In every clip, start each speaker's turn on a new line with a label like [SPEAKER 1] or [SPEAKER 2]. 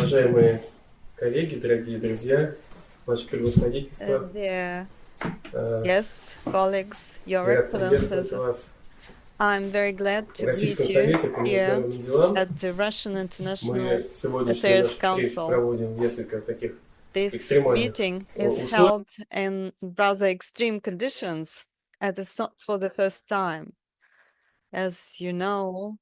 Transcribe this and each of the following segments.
[SPEAKER 1] Уважаемые коллеги, дорогие друзья, Ваше Превосходительство,
[SPEAKER 2] Yes, colleagues, Your
[SPEAKER 1] рад приветствовать
[SPEAKER 2] Excellencies,
[SPEAKER 1] вас
[SPEAKER 2] I'm very glad
[SPEAKER 1] в
[SPEAKER 2] to
[SPEAKER 1] Российском
[SPEAKER 2] greet you
[SPEAKER 1] совете по
[SPEAKER 2] here
[SPEAKER 1] международным делам.
[SPEAKER 2] at the Russian International
[SPEAKER 1] Мы сегодняшнюю
[SPEAKER 2] Affairs
[SPEAKER 1] нашу встречу
[SPEAKER 2] Council.
[SPEAKER 1] проводим в несколько таких
[SPEAKER 2] This
[SPEAKER 1] экстремальных
[SPEAKER 2] meeting is
[SPEAKER 1] условиях.
[SPEAKER 2] held in rather extreme conditions for the first time. As you know,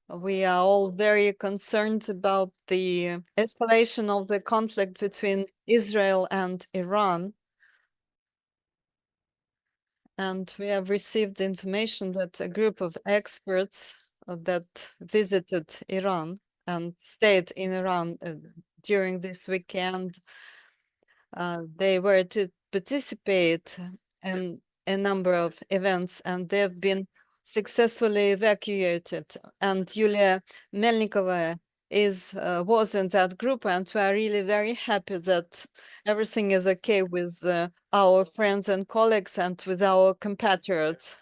[SPEAKER 2] we are all very concerned about the escalation of the conflict between Israel and Iran. And we have received information that a group of experts that visited Iran and stayed in Iran during this weekend, they were to participate in a number of events, and they've been successfully evacuated. And Yulia Melnikova was in that group, and we are really very happy that everything is okay with our friends and colleagues and with our compatriots.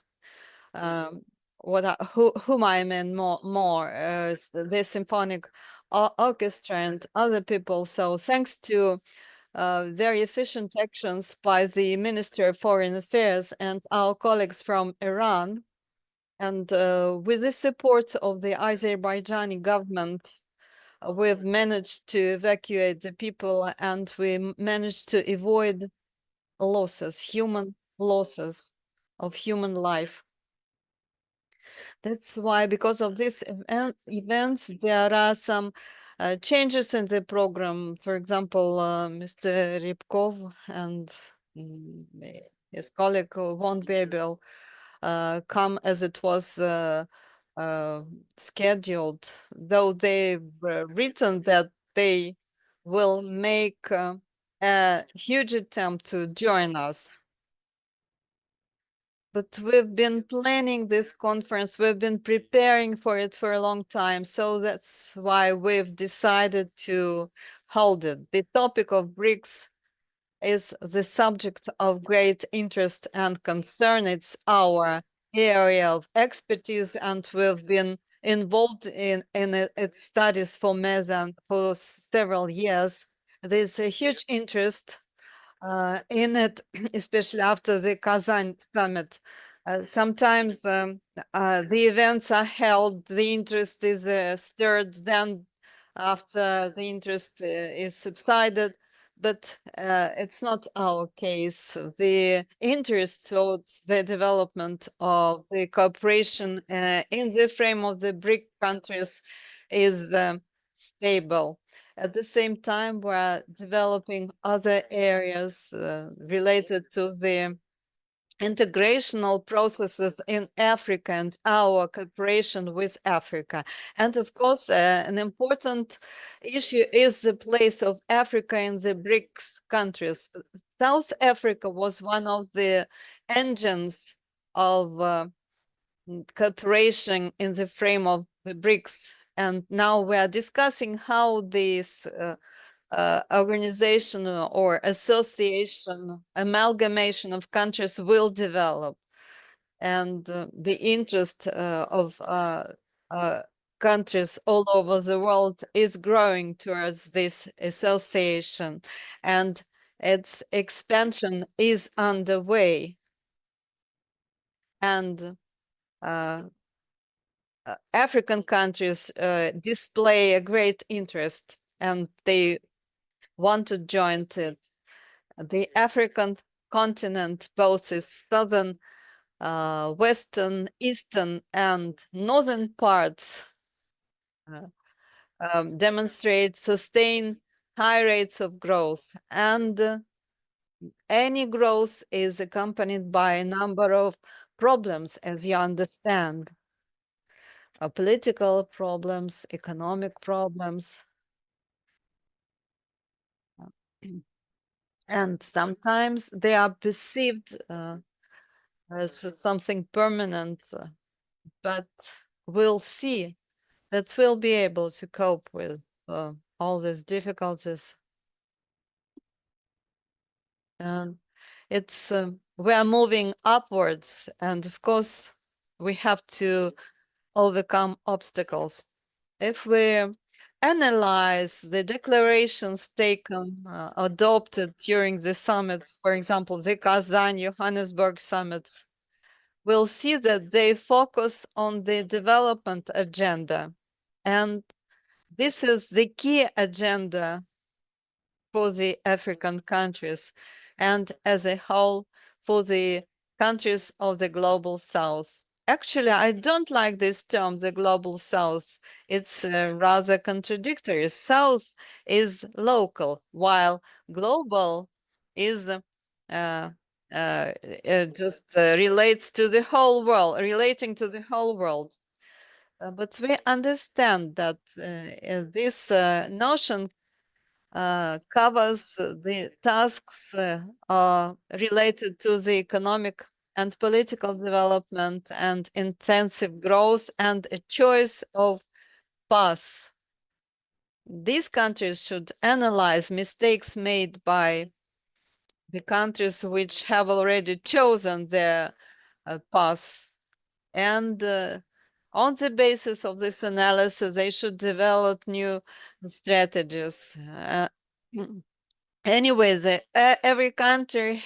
[SPEAKER 2] Whom I mean more the symphonic orchestra and other people. So thanks to very efficient actions by the Minister of Foreign Affairs and our colleagues from Iran, and with the support of the Azerbaijani government, we've managed to evacuate the people, and we managed to avoid human losses of human life. That's why, because of these events, there are some changes in the program. For example, Mr. Rybkov and his colleague won't be able come as it was scheduled, though they've written that they will make a huge attempt to join us. But we've been planning this conference, we've been preparing for it for a long time, so that's why we've decided to hold it. The topic of BRICS is the subject of great interest and concern. It's our area of expertise, and we've been involved in its studies for several years. There's a huge interest in it, especially after the Kazan summit. Sometimes the events are held, the interest is stirred, then after the interest is subsided, but it's not our case. The interest towards the development of the cooperation in the frame of the BRIC countries is stable. At the same time, we're developing other areas related to the integrational processes in Africa and our cooperation with Africa. And of course, an important issue is the place of Africa in the BRICS countries. South Africa was one of the engines of cooperation in the frame of the BRICS. And now we are discussing how this organization or association, amalgamation of countries will develop. And the interest of countries all over the world is growing towards this association, and its expansion is underway. And African countries display a great interest, and they want to join it. The African continent, both its southern, western, eastern, and northern parts, demonstrate sustained high rates of growth, and any growth is accompanied by a number of problems, as you understand. Political problems, economic problems, and sometimes they are perceived as something permanent, but we'll see that we'll be able to cope with all these difficulties. And it's we are moving upwards, and of course we have to overcome obstacles. If we analyze the declarations taken, adopted during the summits, for example, the Kazan, Johannesburg summits, we'll see that they focus on the development agenda. And this is the key agenda for the African countries and as a whole for the countries of the global south. Actually, I don't like this term, the global south. It's rather contradictory. South is local, while global is just relates to the whole world, relating to the whole world. But we understand that this notion covers the tasks related to the economic and political development and intensive growth and a choice of path. These countries should analyze mistakes made by the countries which have already chosen their path. And on the basis of this analysis, they should develop new strategies. Anyways, every country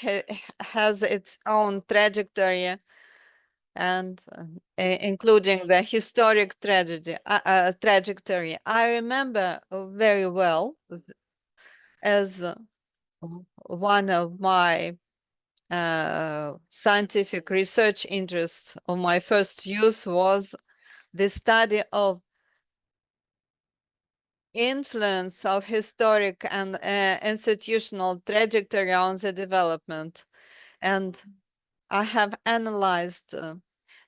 [SPEAKER 2] has its own trajectory, and including the historic trajectory. I remember very well as one of my scientific research interests of my first use was the study of influence of historic and institutional trajectory on the development. And I have analyzed a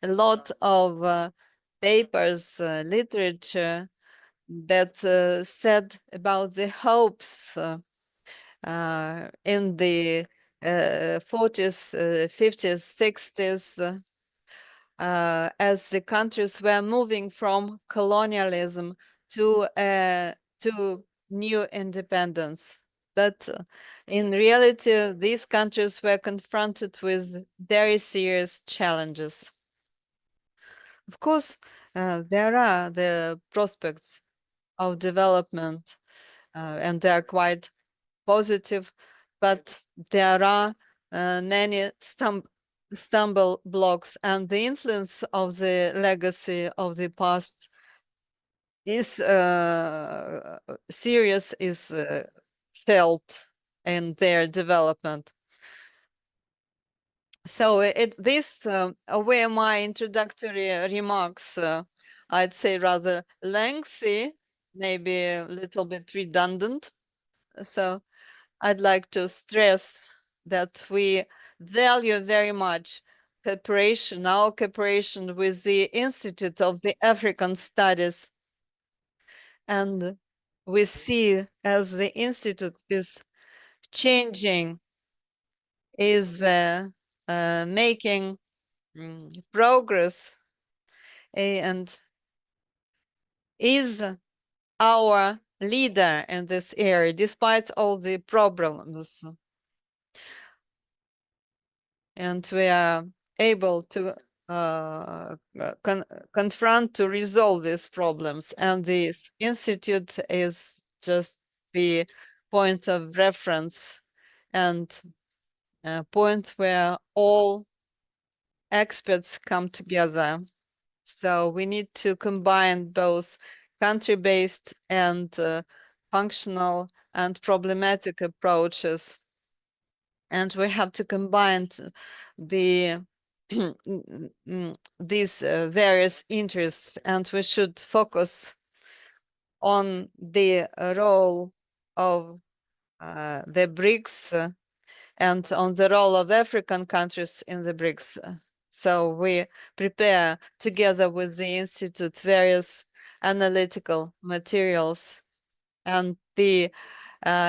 [SPEAKER 2] lot of papers, literature that said about the hopes in the 40s, 50s, 60s, as the countries were moving from colonialism to new independence. But in reality, these countries were confronted with very serious challenges. Of course, there are the prospects of development, and they are quite positive, but there are many stumble blocks, and the influence of the legacy of the past is serious, is felt in their development. So these were my introductory remarks. I'd say rather lengthy, maybe a little bit redundant. So I'd like to stress that we value very much cooperation, our cooperation with the Institute of the African Studies. And we see as the Institute is changing, is making progress, and is our leader in this area, despite all the problems. And we are able to confront, to resolve these problems. And this institute is just the point of reference and a point where all experts come together. So we need to combine both country-based and functional and problematic approaches. And we have to combine the these various interests, and we should focus on the role of the BRICS and on the role of African countries in the BRICS. So we prepare together with the Institute various analytical materials, and the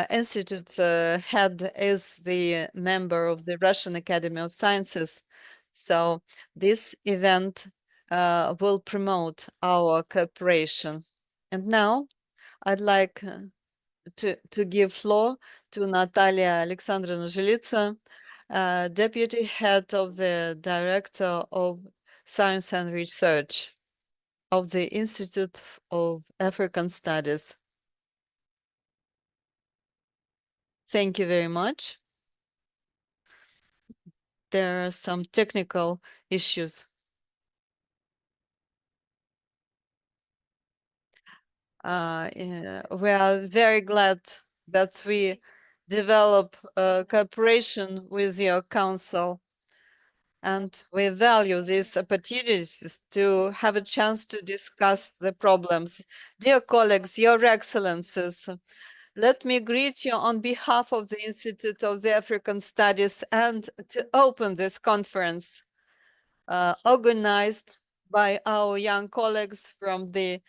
[SPEAKER 2] Institute's head is the member of the Russian Academy of Sciences. So this event will promote our cooperation. And now I'd like to give floor to Natalia Alexandrovna Zhilitsa, Deputy Head of the Director of Science and Research of the Institute of African Studies. Thank you very much. There are some technical issues. We are very glad that we develop cooperation with your council, and we value these opportunities to have a chance to discuss the problems. Dear colleagues, your excellencies, let me greet you on behalf of the Institute of the African Studies and to open this conference organized by our young colleagues from the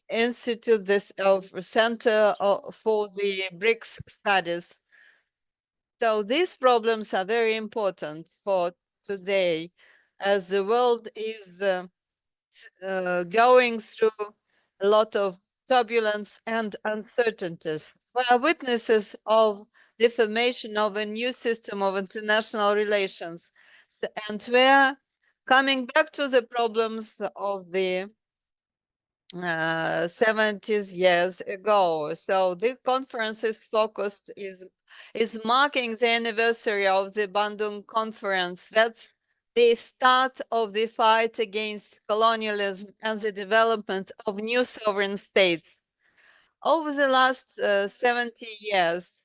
[SPEAKER 2] Institute of Center for the BRICS Studies. So these problems are very important for today, as the world is going through a lot of turbulence and uncertainties. We are witnesses of the formation of a new system of international relations. And we are coming back to the problems of the 70s years ago. So the conference is marking the anniversary of the Bandung Conference. That's the start of the fight against colonialism and the development of new sovereign states. Over the last 70 years,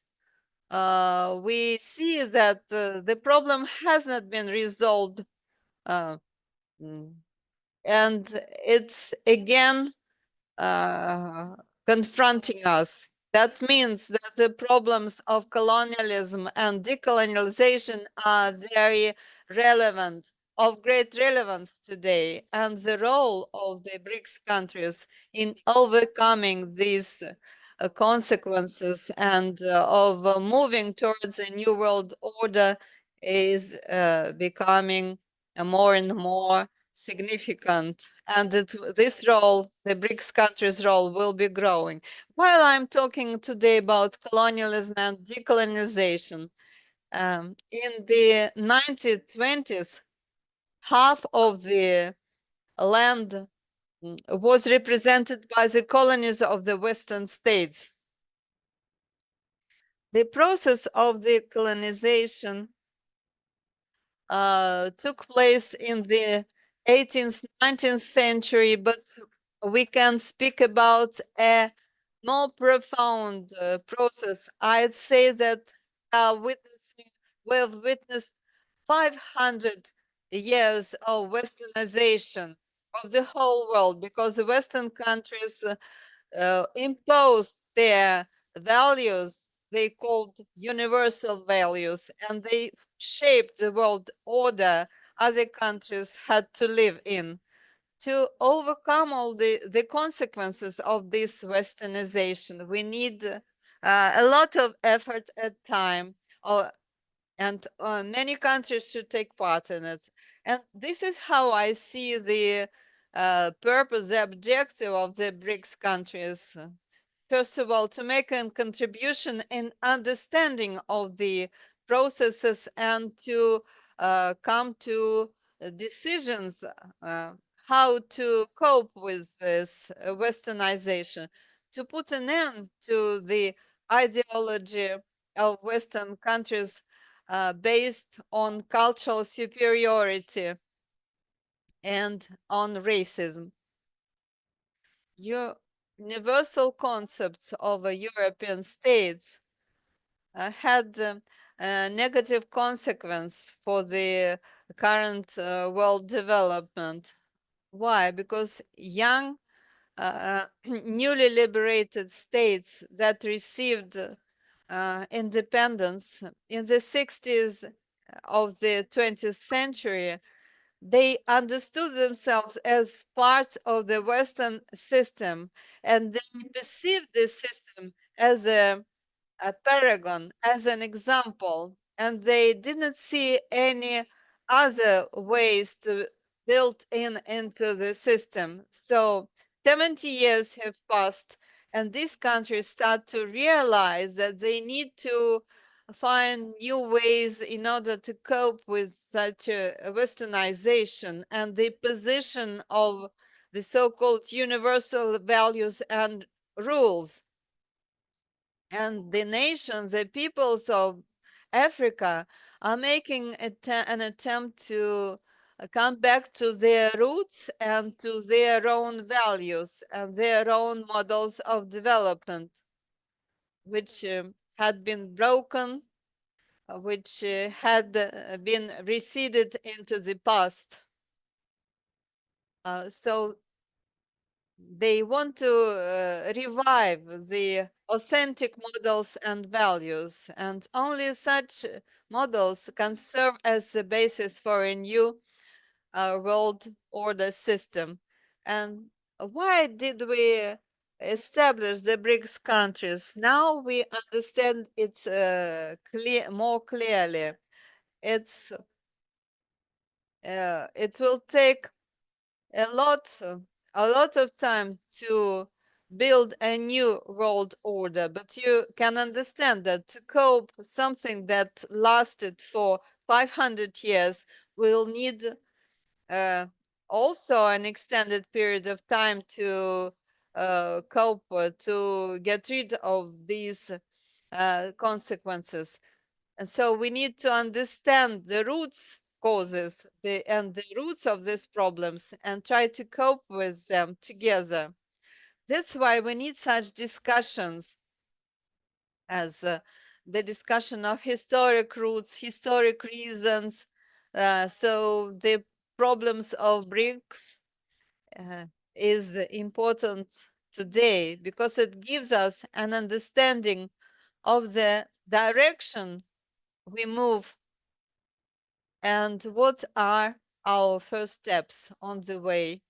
[SPEAKER 2] we see that the problem has not been resolved, mm, and it's again confronting us. That means that the problems of colonialism and decolonization are very relevant, of great relevance today, and the role of the BRICS countries in overcoming these consequences and of moving towards a new world order is becoming more and more significant, and this role, the BRICS countries' role, will be growing. While I'm talking today about colonialism and decolonization, in the 1920s, half of the land was represented by the colonies of the Western states. The process of decolonization took place in the 18th, 19th century, but we can speak about a more profound process. I'd say that we've witnessed 500 years of westernization of the whole world, because the Western countries imposed their values they called universal values, and they shaped the world order other countries had to live in. To overcome all the consequences of this westernization, we need a lot of effort at time, and many countries should take part in it. And this is how I see the purpose, the objective of the BRICS countries. First of all, to make a contribution in understanding of the processes and to come to decisions how to cope with this westernization, to put an end to the ideology of Western countries based on cultural superiority and on racism. Universal concepts of European states had a negative consequence for the current world development. Why? Because young, newly liberated states that received independence in the 60s of the 20th century, they understood themselves as part of the Western system, and they perceived this system as a paragon, as an example, and they didn't see any other ways to build into the system. So 70 years have passed, and these countries start to realize that they need to find new ways in order to cope with such a westernization, and the position of the so-called universal values and rules And the nations, the peoples of Africa are making an attempt to come back to their roots and to their own values and their own models of development, which had been broken, which had been receded into the past. So they want to revive the authentic models and values, and only such models can serve as the basis for a new world order system. And why did we establish the BRICS countries? Now we understand it's more clearly. It will take a lot of time to build a new world order, but you can understand that to cope something that lasted for 500 years will need also an extended period of time to cope, to get rid of these consequences. And so we need to understand the roots causes and the roots of these problems and try to cope with them together. That's why we need such discussions as the discussion of historic roots, historic reasons. So the problems of BRICS is important today because it gives us an understanding of the direction we move and what are our first steps on the way.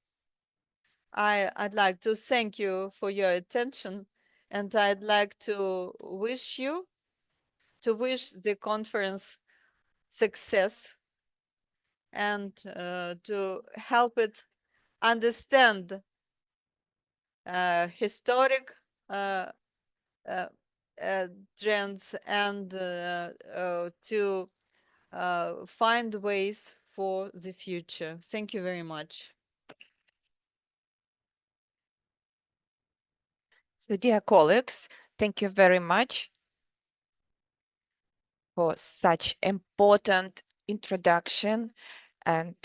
[SPEAKER 2] I'd like to thank you for your attention, and I'd like to wish the conference success and to help it understand historic uh, uh, trends and to find ways for the future. Thank you very much.
[SPEAKER 3] So, dear colleagues, thank you very much for such important introduction and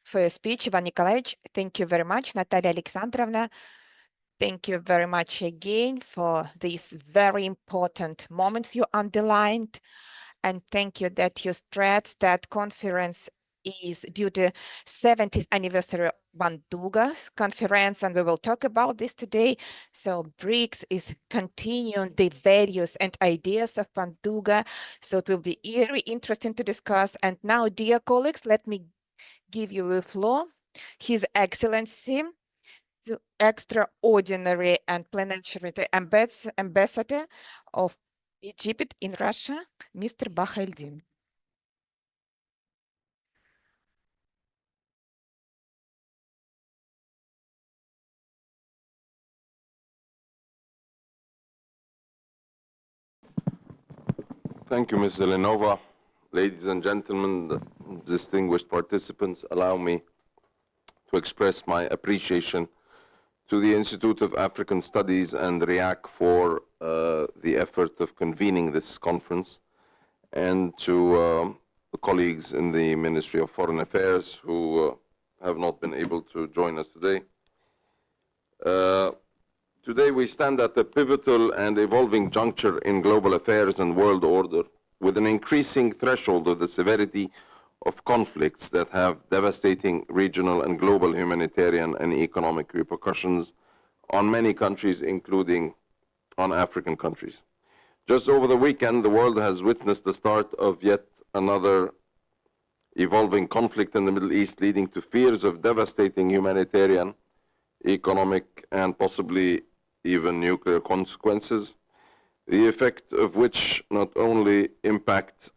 [SPEAKER 3] for your speech, Ivan Nikolaevich. Thank you very much, Natalia Alexandrovna. Thank you very much again for these very important moments you underlined. And thank you that you stressed that conference is due to 70th anniversary of Bandung Conference, and we will talk about this today. So BRICS is continuing the values and ideas of Bandung. So it will be very interesting to discuss. And now, dear colleagues, let me give you the floor. His Excellency, the extraordinary and planetary ambassador of Egypt in Russia, Mr. Bakhaldin.
[SPEAKER 4] Thank you, Ms. Zelenova. Ladies and gentlemen, distinguished participants, allow me to express my appreciation to the Institute of African Studies and RIAC for the effort of convening this conference, and to the colleagues in the Ministry of Foreign Affairs who have not been able to join us today. Today we stand at a pivotal and evolving juncture in global affairs and world order, with an increasing threshold of the severity of conflicts that have devastating regional and global humanitarian and economic repercussions on many countries, including on African countries. Just over the weekend, the world has witnessed the start of yet another evolving conflict in the Middle East, leading to fears of devastating humanitarian, economic, and possibly even nuclear consequences, the effect of which not only impacts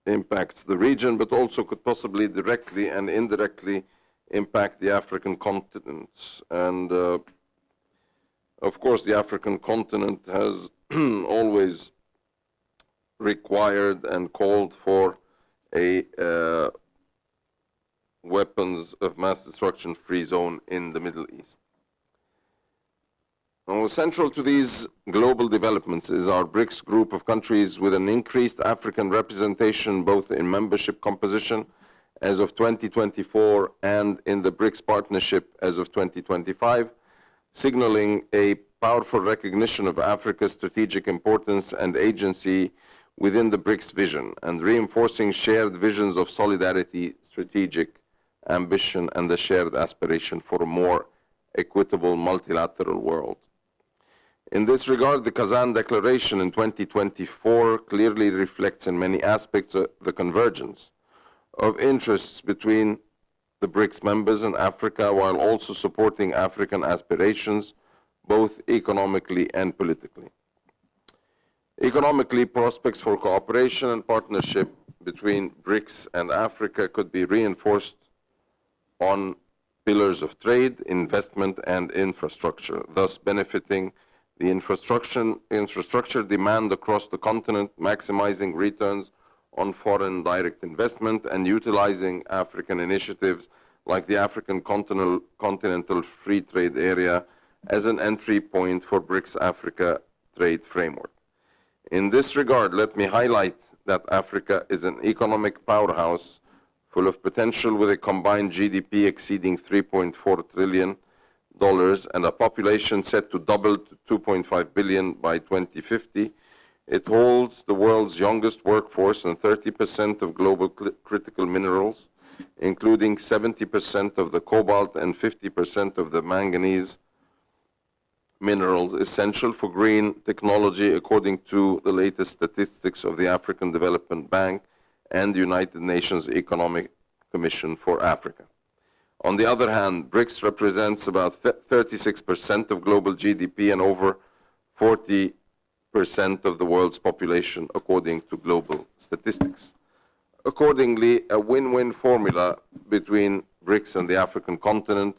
[SPEAKER 4] the region, but also could possibly directly and indirectly impact the African continent. And of course, the African continent has always required and called for a weapons of mass destruction free zone in the Middle East. Central to these global developments is our BRICS group of countries with an increased African representation both in membership composition as of 2024 and in the BRICS partnership as of 2025, signaling a powerful recognition of Africa's strategic importance and agency within the BRICS vision, and reinforcing shared visions of solidarity, strategic ambition, and the shared aspiration for a more equitable multilateral world. In this regard, the Kazan Declaration in 2024 clearly reflects in many aspects the convergence of interests between the BRICS members and Africa, while also supporting African aspirations, both economically and politically. Economically, prospects for cooperation and partnership between BRICS and Africa could be reinforced on pillars of trade, investment, and infrastructure, thus benefiting the infrastructure demand across the continent, maximizing returns on foreign direct investment, and utilizing African initiatives like the African Continental Free Trade Area as an entry point for BRICS-Africa trade framework. In this regard, let me highlight that Africa is an economic powerhouse full of potential, with a combined GDP exceeding $3.4 trillion and a population set to double to 2.5 billion by 2050. It holds the world's youngest workforce and 30% of global critical minerals, including 70% of the cobalt and 50% of the manganese minerals essential for green technology, according to the latest statistics of the African Development Bank and the United Nations Economic Commission for Africa. On the other hand, BRICS represents about 36% of global GDP and over 40% of the world's population, according to global statistics. Accordingly, a win-win formula between BRICS and the African continent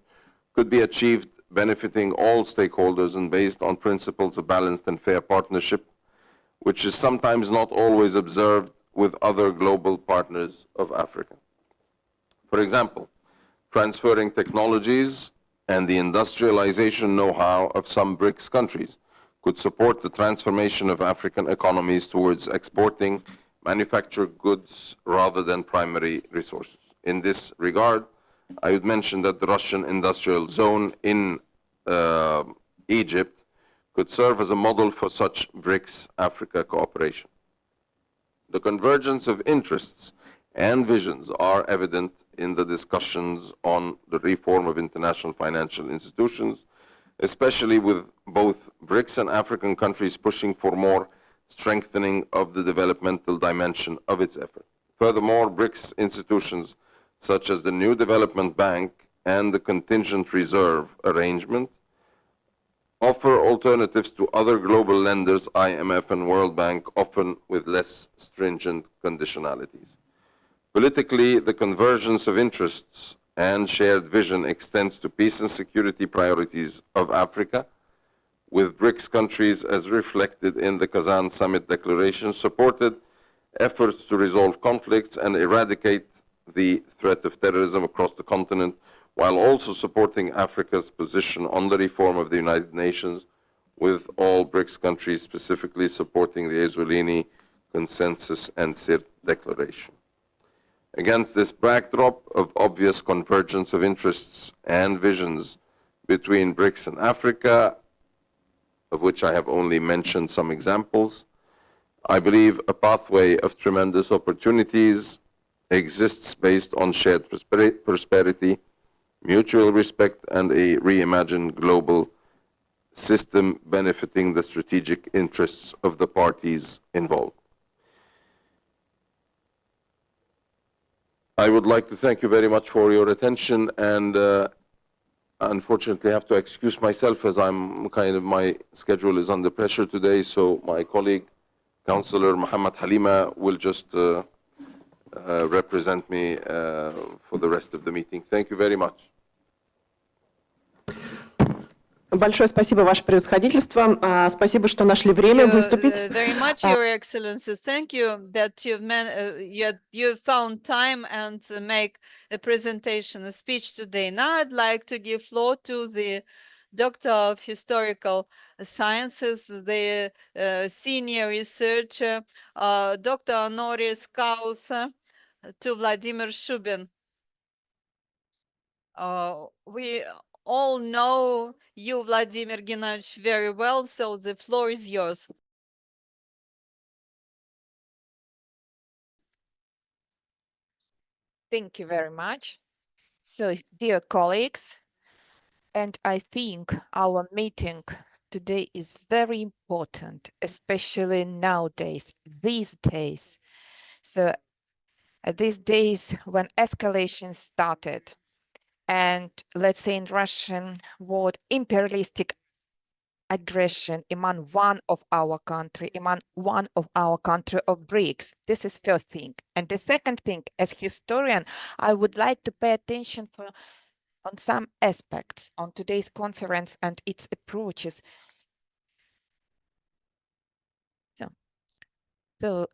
[SPEAKER 4] could be achieved, benefiting all stakeholders and based on principles of balanced and fair partnership, which is sometimes not always observed with other global partners of Africa. For example, transferring technologies and the industrialization know-how of some BRICS countries could support the transformation of African economies towards exporting manufactured goods rather than primary resources. In this regard, I would mention that the Russian industrial zone in Egypt could serve as a model for such BRICS-Africa cooperation. The convergence of interests and visions are evident in the discussions on the reform of international financial institutions, especially with both BRICS and African countries pushing for more strengthening of the developmental dimension of its effort. Furthermore, BRICS institutions such as the New Development Bank and the Contingent Reserve Arrangement offer alternatives to other global lenders, IMF and World Bank, often with less stringent conditionalities. Politically, the convergence of interests and shared vision extends to peace and security priorities of Africa, with BRICS countries, as reflected in the Kazan Summit Declaration, supported efforts to resolve conflicts and eradicate the threat of terrorism across the continent, while also supporting Africa's position on the reform of the United Nations, with all BRICS countries specifically supporting the Eswatini Consensus and CIRT Declaration. Against this backdrop of obvious convergence of interests and visions between BRICS and Africa, of which I have only mentioned some examples, I believe a pathway of tremendous opportunities exists based on shared prosperity, mutual respect, and a reimagined global system benefiting the strategic interests of the parties involved. I would like to thank you very much for your attention, and unfortunately I have to excuse myself as my schedule is under pressure today, so my colleague, Councillor Muhammad Halima, will just represent me for the rest of the meeting. Thank you very much.
[SPEAKER 5] Большое спасибо, Ваше Превосходительство. Спасибо, что нашли время выступить.
[SPEAKER 2] Very much, Your Excellency. Thank you that you found time and make a presentation, a speech today. Now I'd like to give floor to the Doctor of Historical Sciences, the senior researcher, Doctor honoris causa to Vladimir Shubin. We all know you, Vladimir Gennadievich, very well, so the floor is yours.
[SPEAKER 3] Thank you very much. So, dear colleagues, and I think our meeting today is very important, especially nowadays, these days. So, these days when escalation started, and let's say in Russian word, imperialistic aggression among one of our country of BRICS. This is first thing. And the second thing, as historian, I would like to pay attention on some aspects on today's conference and its approaches. So,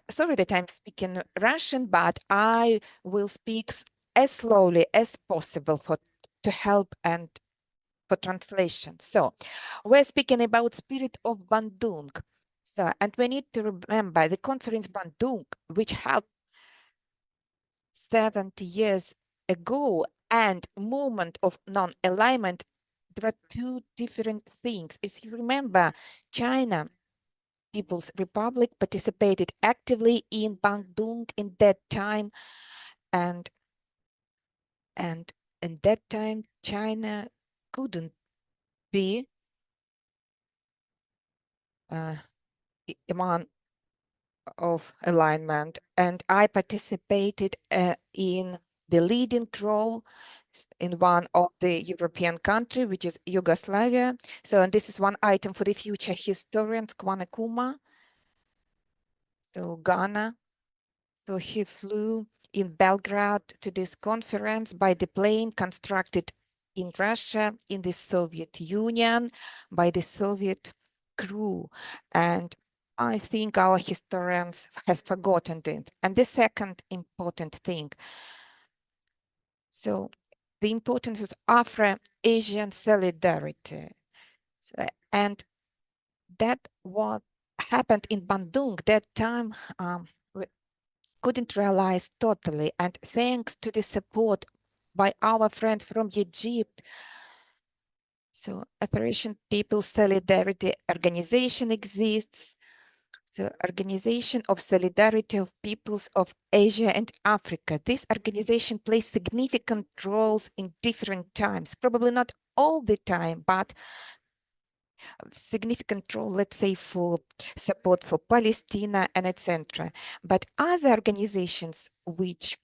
[SPEAKER 3] sorry that I'm speaking Russian, but I will speak as slowly as possible to help and for translation. So, we're speaking about spirit of Bandung. So, and we need to remember the conference Bandung, which held 70 years ago, and movement of non-alignment. There are two different things. As you remember, China People's Republic participated actively in Bandung in that time, and in that time China couldn't be among of alignment, and I participated in the leading role in one of the European country, which is Yugoslavia. So, and this is one item for the future historians, Kwame Kuma, so Ghana. So he flew in Belgrade to this conference by the plane constructed in Russia, in the Soviet Union, by the Soviet crew. And I think our historians has forgotten it. And the second important thing, so the importance of Afro-Asian solidarity. And that what happened in Bandung that time couldn't realize totally. And thanks to the support by our friends from Egypt, so Operation People Solidarity Organization exists. The Organization of Solidarity of Peoples of Asia and Africa. This organization plays significant roles in different times, probably not all the time, but significant role, let's say, for support for Palestine and etc. But other organizations which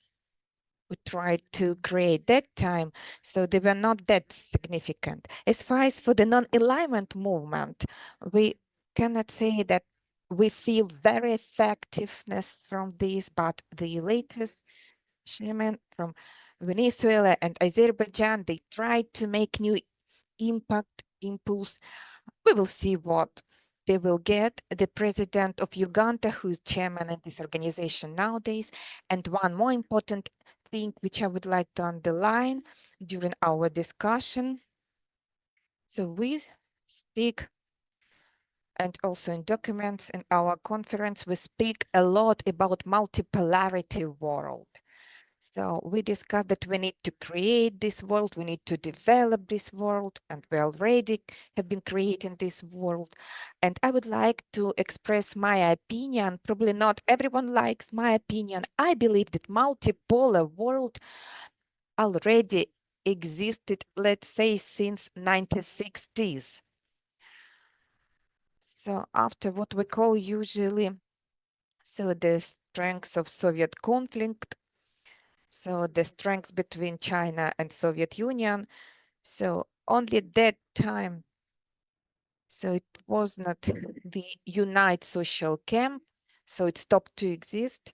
[SPEAKER 3] we tried to create that time, so they were not that significant. As far as for the non-alignment movement, we cannot say that we feel very effectiveness from this, but the latest shaman from Venezuela and Azerbaijan, they tried to make new impact, impulse. We will see what they will get. The president of Uganda, who is chairman of this organization nowadays, and one more important thing which I would like to underline during our discussion. So we speak, and also in documents in our conference, we speak a lot about multipolarity world. So we discussed that we need to create this world, we need to develop this world, and we already have been creating this world. And I would like to express my opinion. Probably not everyone likes my opinion. I believe that multipolar world already existed, let's say, since 1960s. So after what we call usually, so the strengths of Soviet conflict, so the strengths between China and Soviet Union. So only that time, so it was not the unite social camp, so it stopped to exist.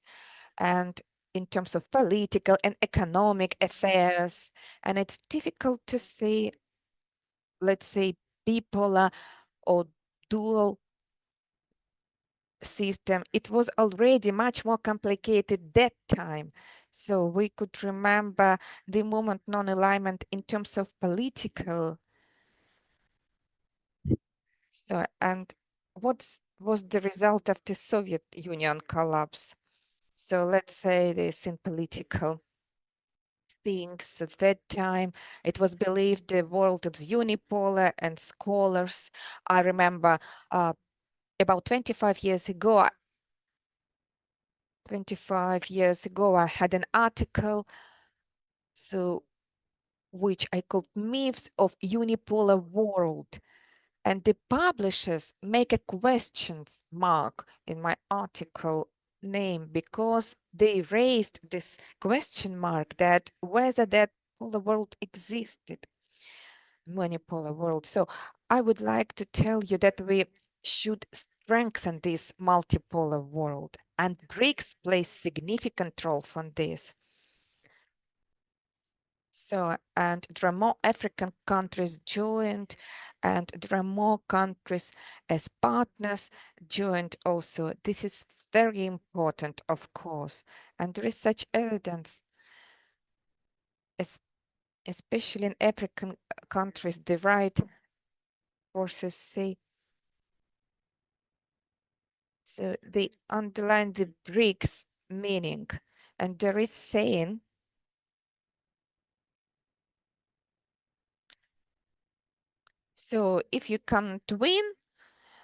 [SPEAKER 3] And in terms of political and economic affairs, and it's difficult to say, let's say, bipolar or dual system. It was already much more complicated that time. So we could remember the movement non-alignment in terms of political So, and what was the result of the Soviet Union collapse? So let's say this in political things. At that time, it was believed the world is unipolar, and scholars, I remember about 25 years ago, I had an article, so which I called Myths of Unipolar World. And the publishers make a questions mark in my article name because they raised this question mark that whether that polar world existed, unipolar world. So I would like to tell you that we should strengthen this multipolar world, and BRICS plays significant role for this. So, and there are more African countries joined, and there are more countries as partners joined also. This is very important, of course, and there is such evidence, especially in African countries, the right forces say, so they underline the BRICS meaning, and there is saying, so if you can't win,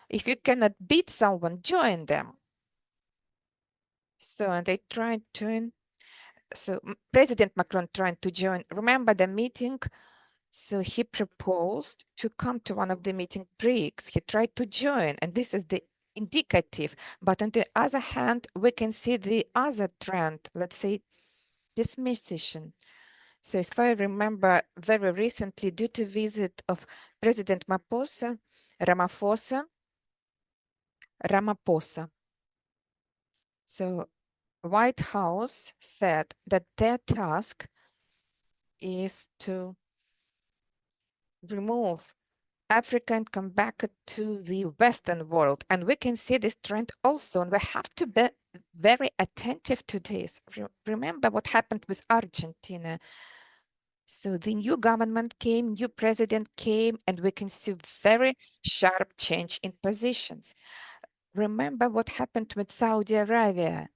[SPEAKER 3] if you cannot beat someone, join them. So and they tried to, so President Macron tried to join. Remember the meeting? So he proposed to come to one of the meeting BRICS. He tried to join, and this is the indicative. But on the other hand, we can see the other trend, let's say dismissation. So if I remember very recently, due to visit of President Ramaphosa. So White House said that their task is to remove Africa and come back to the Western world. And we can see this trend also, and we have to be very attentive to this. Remember what happened with Argentina. So the new government came, new president came, and we can see very sharp change in positions. Remember what happened with Saudi Arabia.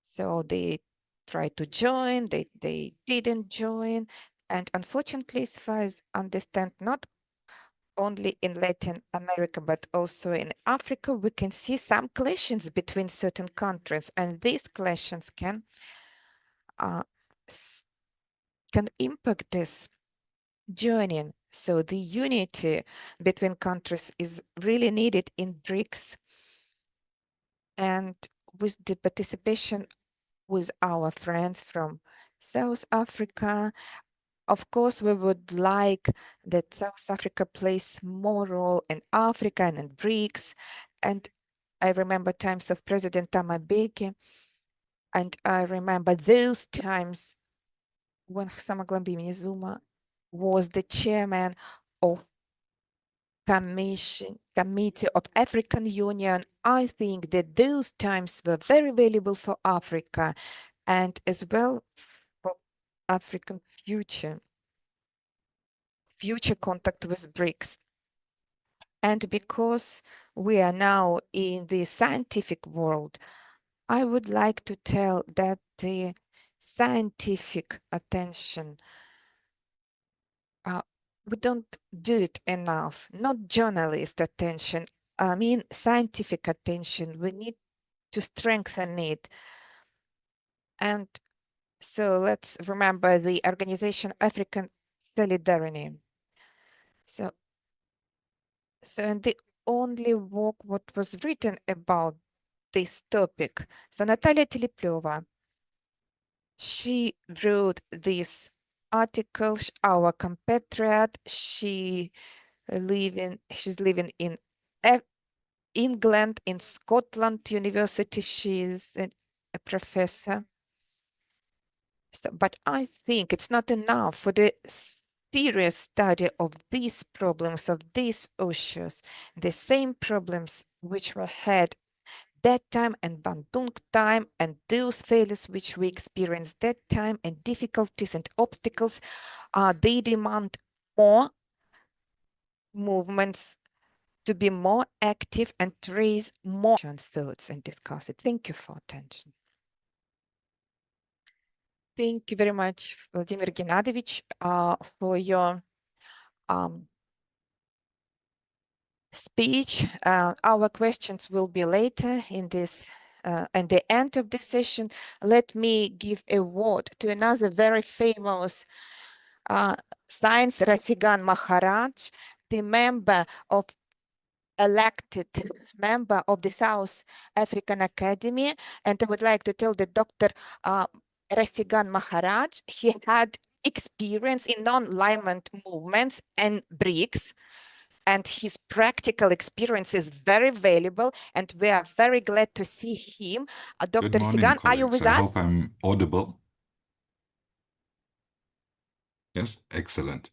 [SPEAKER 3] So they tried to join, they didn't join. And unfortunately, as far as I understand, not only in Latin America, but also in Africa, we can see some clashes between certain countries, and these clashes can impact this joining. So the unity between countries is really needed in BRICS, and with the participation with our friends from South Africa. Of course, we would like that South Africa plays more role in Africa and in BRICS. And I remember times of President Thabo Mbeki, and I remember those times when Hamaglambimi Zuma was the chairman of Committee of African Union. I think that those times were very valuable for Africa and as well for African future contact with BRICS. And because we are now in the scientific world, I would like to tell that the scientific attention, we don't do it enough, not journalist attention. I mean, scientific attention, we need to strengthen it. And so let's remember the Organization African Solidarity. So and the only work what was written about this topic. So Natalia Telepleva, she wrote this article, our compatriot. She's living in England, in Scotland University. She's a professor. So, but I think it's not enough for the serious study of these problems, of these issues, the same problems which were had that time and Bandung time, and those failures which we experienced that time, and difficulties and obstacles, they demand more movements to be more active and raise more thoughts and discuss it. Thank you for attention. Thank you very much, Vladimir Gennadovich, for your speech. Our questions will be later in this, at the end of this session. Let me give a word to another very famous science, Rasigan Maharaj, the elected member of the South African Academy. And I would like to tell the Dr. Rasigan Maharaj, he had experience in non-alignment movements and BRICS, and his practical experience is very valuable, and we are very glad to see him. Dr.
[SPEAKER 6] Good morning,
[SPEAKER 3] Sigan, are you
[SPEAKER 6] colleagues.
[SPEAKER 3] with
[SPEAKER 6] I
[SPEAKER 3] us?
[SPEAKER 6] hope I'm audible. Yes, excellent.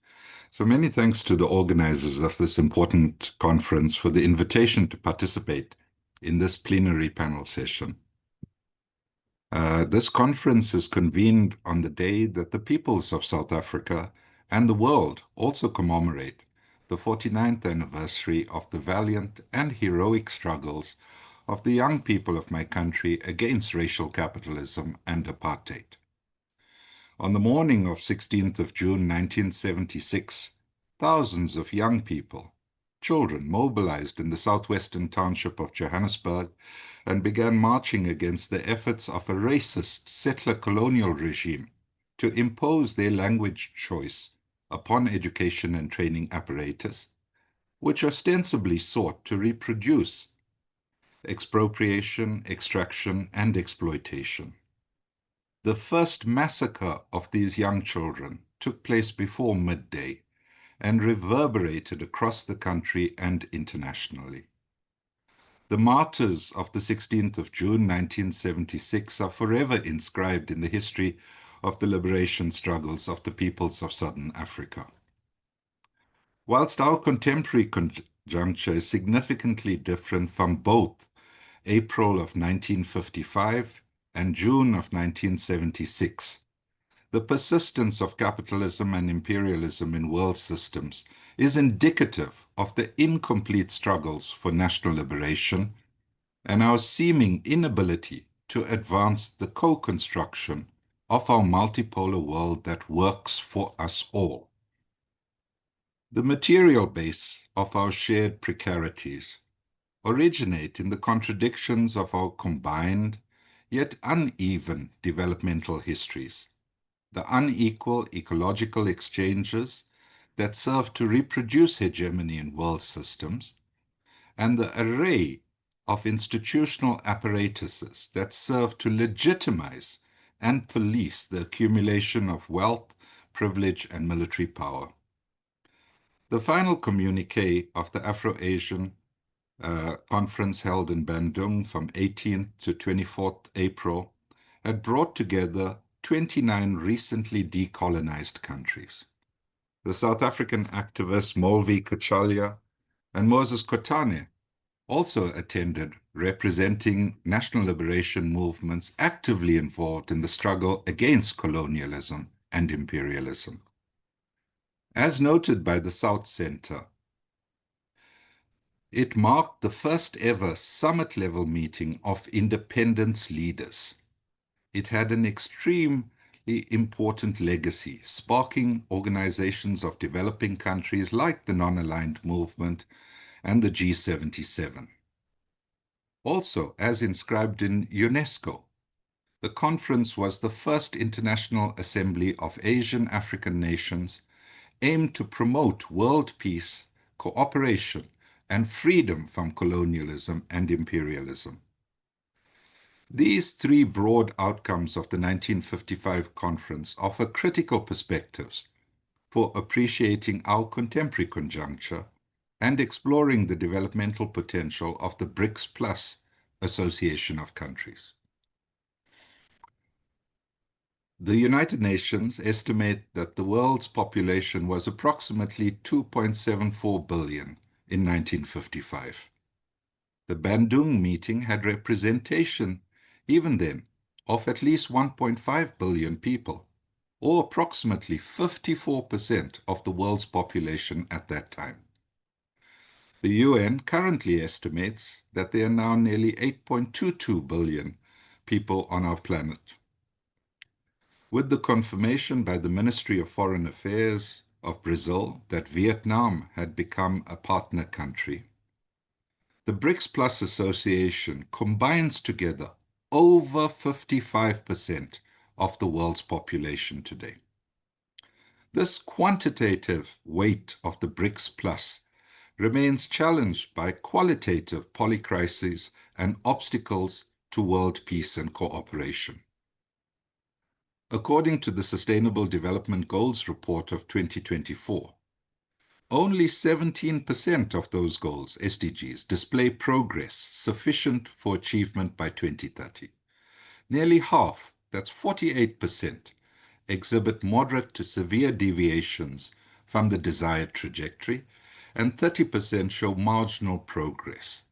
[SPEAKER 6] So many thanks to the organizers of this important conference for the invitation to participate in this plenary panel session. This conference is convened on the day that the peoples of South Africa and the world also commemorate the 49th anniversary of the valiant and heroic struggles of the young people of my country against racial capitalism and apartheid. On the morning of 16th of June 1976, thousands of young people, children, mobilized in the southwestern township of Johannesburg and began marching against the efforts of a racist settler colonial regime to impose their language choice upon education and training apparatus, which ostensibly sought to reproduce expropriation, extraction, and exploitation. The first massacre of these young children took place before midday and reverberated across the country and internationally. The martyrs of the 16th of June 1976 are forever inscribed in the history of the liberation struggles of the peoples of Southern Africa. Whilst our contemporary conjuncture is significantly different from both April of 1955 and June of 1976, the persistence of capitalism and imperialism in world systems is indicative of the incomplete struggles for national liberation and our seeming inability to advance the co-construction of our multipolar world that works for us all. The material base of our shared precarities originate in the contradictions of our combined yet uneven developmental histories, the unequal ecological exchanges that serve to reproduce hegemony in world systems, and the array of institutional apparatuses that serve to legitimize and police the accumulation of wealth, privilege, and military power. The final communique of the Afro-Asian conference held in Bandung from 18th to 24th April had brought together 29 recently decolonized countries. The South African activists Molvi Kuchalia and Moses Kotane also attended, representing national liberation movements actively involved in the struggle against colonialism and imperialism. As noted by the South Center, it marked the first ever summit-level meeting of independence leaders. It had an extremely important legacy, sparking organizations of developing countries like the Non-Aligned Movement and the G77. Also, as inscribed in UNESCO, the conference was the first international assembly of Asian African nations aimed to promote world peace, cooperation, and freedom from colonialism and imperialism. These three broad outcomes of the 1955 conference offer critical perspectives for appreciating our contemporary conjuncture and exploring the developmental potential of the BRICS Plus association of countries. The United Nations estimate that the world's population was approximately 2.74 billion in 1955. The Bandung meeting had representation, even then, of at least 1.5 billion people, or approximately 54% of the world's population at that time. The UN currently estimates that there are now nearly 8.22 billion people on our planet. With the confirmation by the Ministry of Foreign Affairs of Brazil that Vietnam had become a partner country, the BRICS Plus Association combines together over 55% of the world's population today. This quantitative weight of the BRICS Plus remains challenged by qualitative polycrises and obstacles to world peace and cooperation. According to the Sustainable Development Goals report of 2024, only 17% of those goals, SDGs, display progress sufficient for achievement by 2030. Nearly half, that's 48%, exhibit moderate to severe deviations from the desired trajectory, and 30% show marginal progress.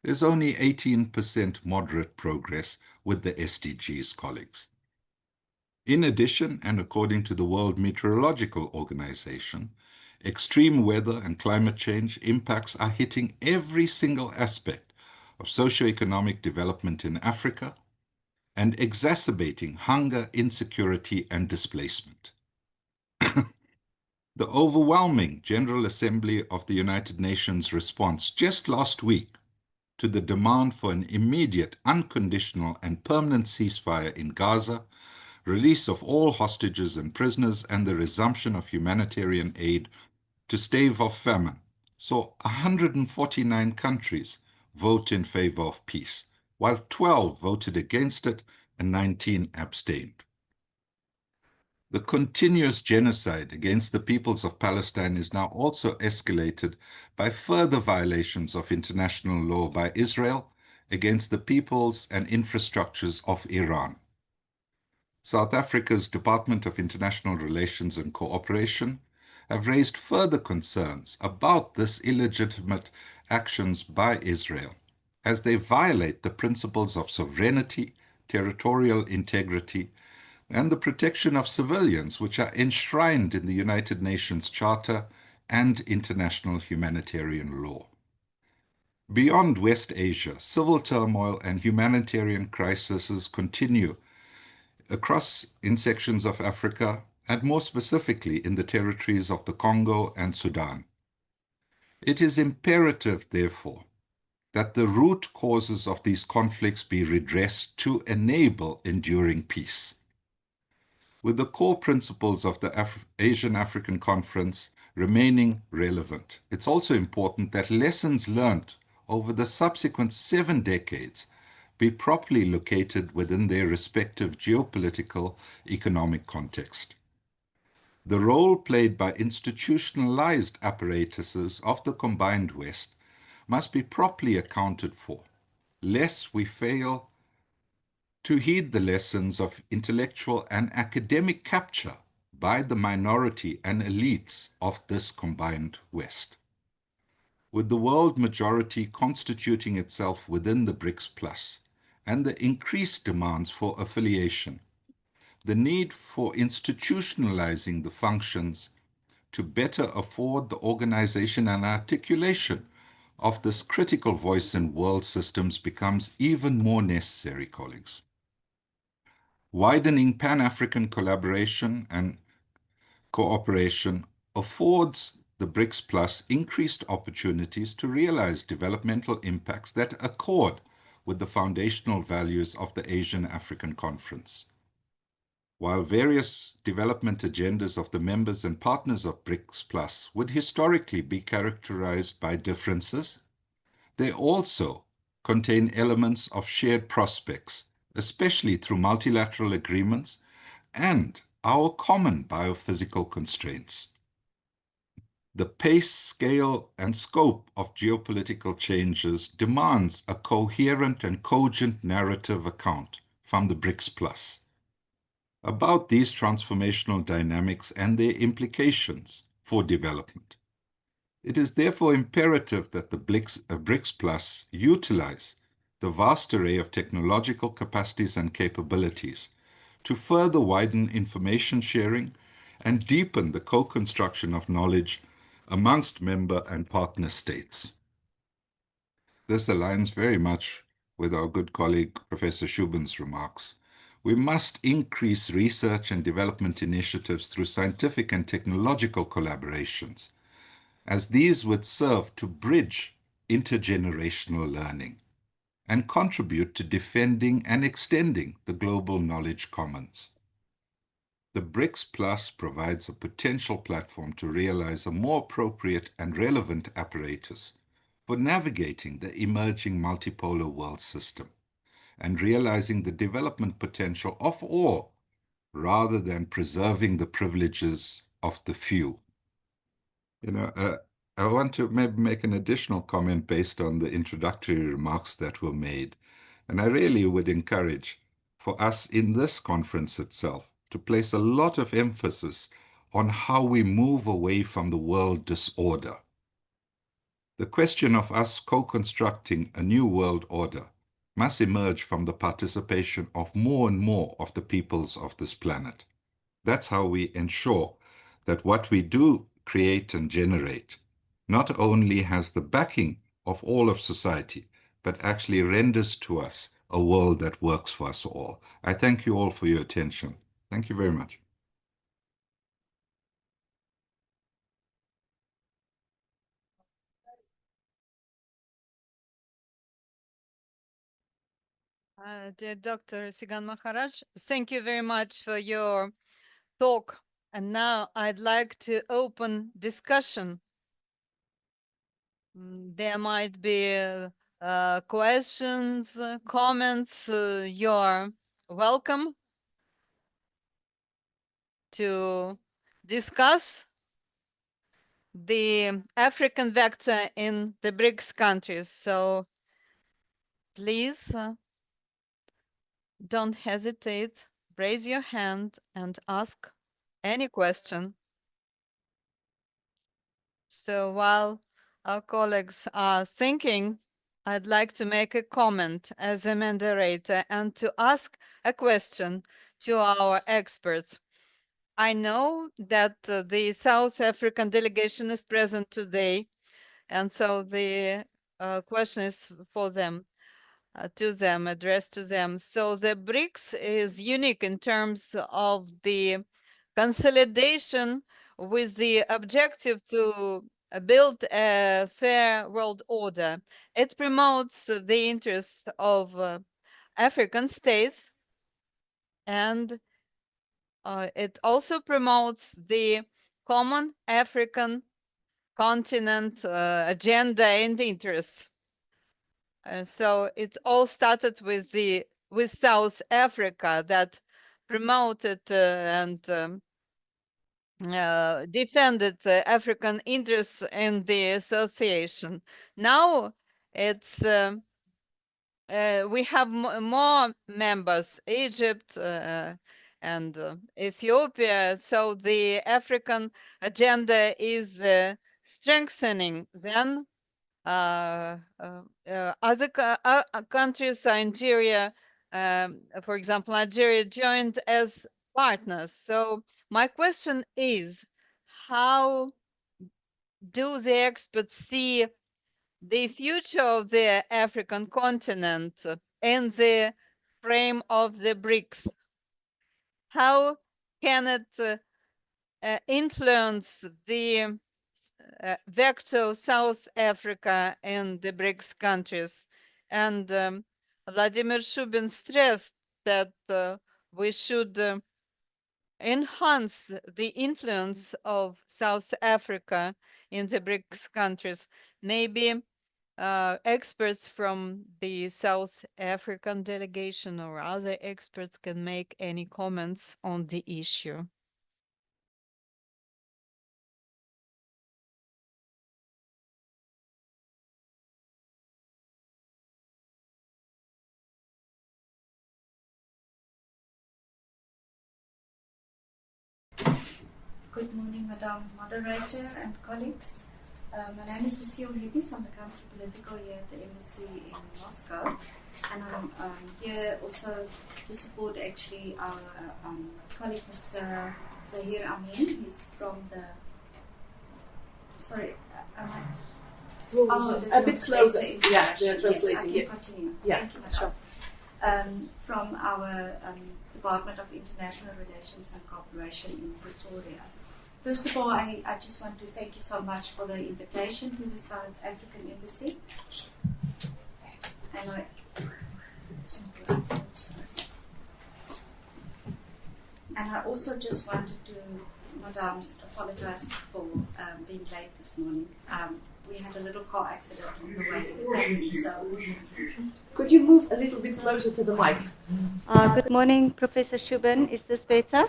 [SPEAKER 6] There's only 18% moderate progress with the SDGs, colleagues. In addition, and according to the World Meteorological Organization, extreme weather and climate change impacts are hitting every single aspect of socioeconomic development in Africa and exacerbating hunger, insecurity, and displacement. The overwhelming General Assembly of the United Nations response just last week to the demand for an immediate, unconditional, and permanent ceasefire in Gaza, release of all hostages and prisoners, and the resumption of humanitarian aid to stave off famine, saw 149 countries vote in favor of peace, while 12 voted against it and 19 abstained. The continuous genocide against the peoples of Palestine is now also escalated by further violations of international law by Israel against the peoples and infrastructures of Iran. South Africa's Department of International Relations and Cooperation have raised further concerns about this illegitimate actions by Israel as they violate the principles of sovereignty, territorial integrity, and the protection of civilians, which are enshrined in the United Nations Charter and international humanitarian law. Beyond West Asia, civil turmoil and humanitarian crises continue in sections of Africa, and more specifically in the territories of the Congo and Sudan. It is imperative, therefore, that the root causes of these conflicts be redressed to enable enduring peace. With the core principles of the Asian African Conference remaining relevant, it's also important that lessons learned over the subsequent 7 decades be properly located within their respective geopolitical economic context. The role played by institutionalized apparatuses of the combined West must be properly accounted for, lest we fail to heed the lessons of intellectual and academic capture by the minority and elites of this combined West. With the world majority constituting itself within the BRICS Plus and the increased demands for affiliation, the need for institutionalizing the functions to better afford the organization and articulation of this critical voice in world systems becomes even more necessary, colleagues. Widening Pan-African collaboration and cooperation affords the BRICS Plus increased opportunities to realize developmental impacts that accord with the foundational values of the Asian African Conference. While various development agendas of the members and partners of BRICS Plus would historically be characterized by differences, they also contain elements of shared prospects, especially through multilateral agreements and our common biophysical constraints. The pace, scale, and scope of geopolitical changes demands a coherent and cogent narrative account from the BRICS Plus about these transformational dynamics and their implications for development. It is therefore imperative that the BRICS Plus utilize the vast array of technological capacities and capabilities to further widen information sharing and deepen the co-construction of knowledge amongst member and partner states. this aligns very much with our good colleague, Professor Shubin's remarks. We must increase research and development initiatives through scientific and technological collaborations, as these would serve to bridge intergenerational learning and contribute to defending and extending the global knowledge commons. The BRICS Plus provides a potential platform to realize a more appropriate and relevant apparatus for navigating the emerging multipolar world system and realizing the development potential of all rather than preserving the privileges of the few. I want to maybe make an additional comment based on the introductory remarks that were made. And I really would encourage for us in this conference itself to place a lot of emphasis on how we move away from the world disorder. The question of us co-constructing a new world order must emerge from the participation of more and more of the peoples of this planet. That's how we ensure that what we do create and generate not only has the backing of all of society, but actually renders to us a world that works for us all. I thank you all for your attention. Thank you very much.
[SPEAKER 2] Dear Dr. Sigan Maharaj, thank you very much for your talk. And now I'd like to open discussion. There might be questions, comments. You're welcome to discuss the African vector in the BRICS countries. So please don't hesitate, raise your hand and ask any question. So while our colleagues are thinking, I'd like to make a comment as a moderator and to ask a question to our experts. I know that the South African delegation is present today, and so the question is for them, addressed to them. So the BRICS is unique in terms of the consolidation with the objective to build a fair world order. It promotes the interests of African states, and it also promotes the common African continent agenda and interests. So it all started with South Africa that promoted and defended African interests in the association. Now it's we have more members, Egypt and Ethiopia. So the African agenda is strengthening. Then other countries, Nigeria, for example, Nigeria joined as partners. So my question is, how do the experts see the future of the African continent in the frame of the BRICS? How can it influence the vector South Africa and the BRICS countries? And Vladimir Shubin stressed that we should enhance the influence of South Africa in the BRICS countries. Maybe experts from the South African delegation or other experts can make any comments on the issue.
[SPEAKER 7] Good morning, Madam Moderator and colleagues. My name is Cecile Hippis. I'm the Council Political here at the Embassy in Moscow. And I'm here also to support actually our colleague, Mr. Zahir Amin. He's from the... Sorry, Oh,
[SPEAKER 5] A bit slower.
[SPEAKER 7] the
[SPEAKER 5] Yeah, they're
[SPEAKER 7] introduction.
[SPEAKER 5] translating.
[SPEAKER 7] Yes, I
[SPEAKER 5] Yeah.
[SPEAKER 7] can continue.
[SPEAKER 5] Yeah,
[SPEAKER 7] Thank you, Madam.
[SPEAKER 5] sure.
[SPEAKER 7] From our Department of International Relations and Cooperation in Pretoria. First of all, I just want to thank you so much for the invitation to the South African Embassy. And I also just wanted to, Madam, apologize for being late this morning. We had a little car accident on the way in the taxi, so...
[SPEAKER 5] Could you move a little bit closer to the mic?
[SPEAKER 7] Good morning, Professor Shubin. Is this better?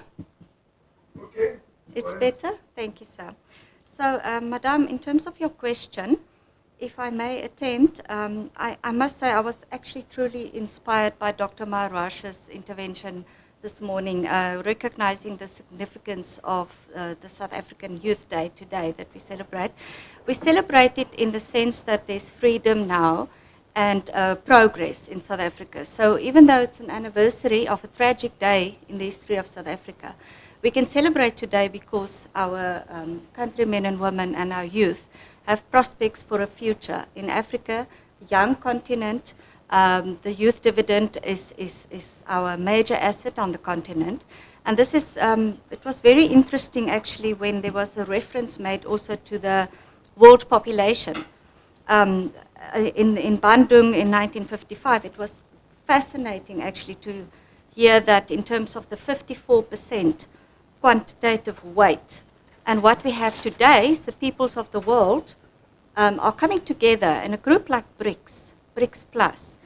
[SPEAKER 7] Okay. It's better? Thank you, sir. So, Madam, in terms of your question, if I may attempt, I must say I was actually truly inspired by Dr. Maharash's intervention this morning, recognizing the significance of the South African Youth Day today that we celebrate. We celebrate it in the sense that there's freedom now and progress in South Africa. So even though it's an anniversary of a tragic day in the history of South Africa, we can celebrate today because our countrymen and women and our youth have prospects for a future in Africa, young continent. The youth dividend is our major asset on the continent. And this is, it was very interesting actually when there was a reference made also to the world population. In Bandung in 1955, it was fascinating actually to hear that in terms of the 54% quantitative weight. And what we have today is the peoples of the world are coming together in a group like BRICS Plus.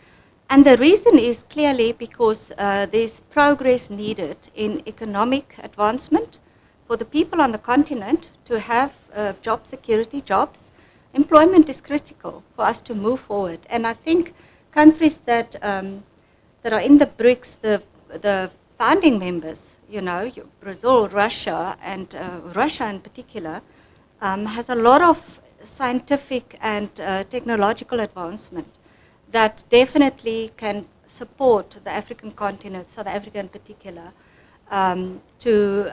[SPEAKER 7] And the reason is clearly because there's progress needed in economic advancement for the people on the continent to have job security, jobs. Employment is critical for us to move forward. And I think countries that are in the BRICS, the founding members, you know, Brazil, Russia, and Russia in particular, has a lot of scientific and technological advancement that definitely can support the African continent, South Africa in particular, to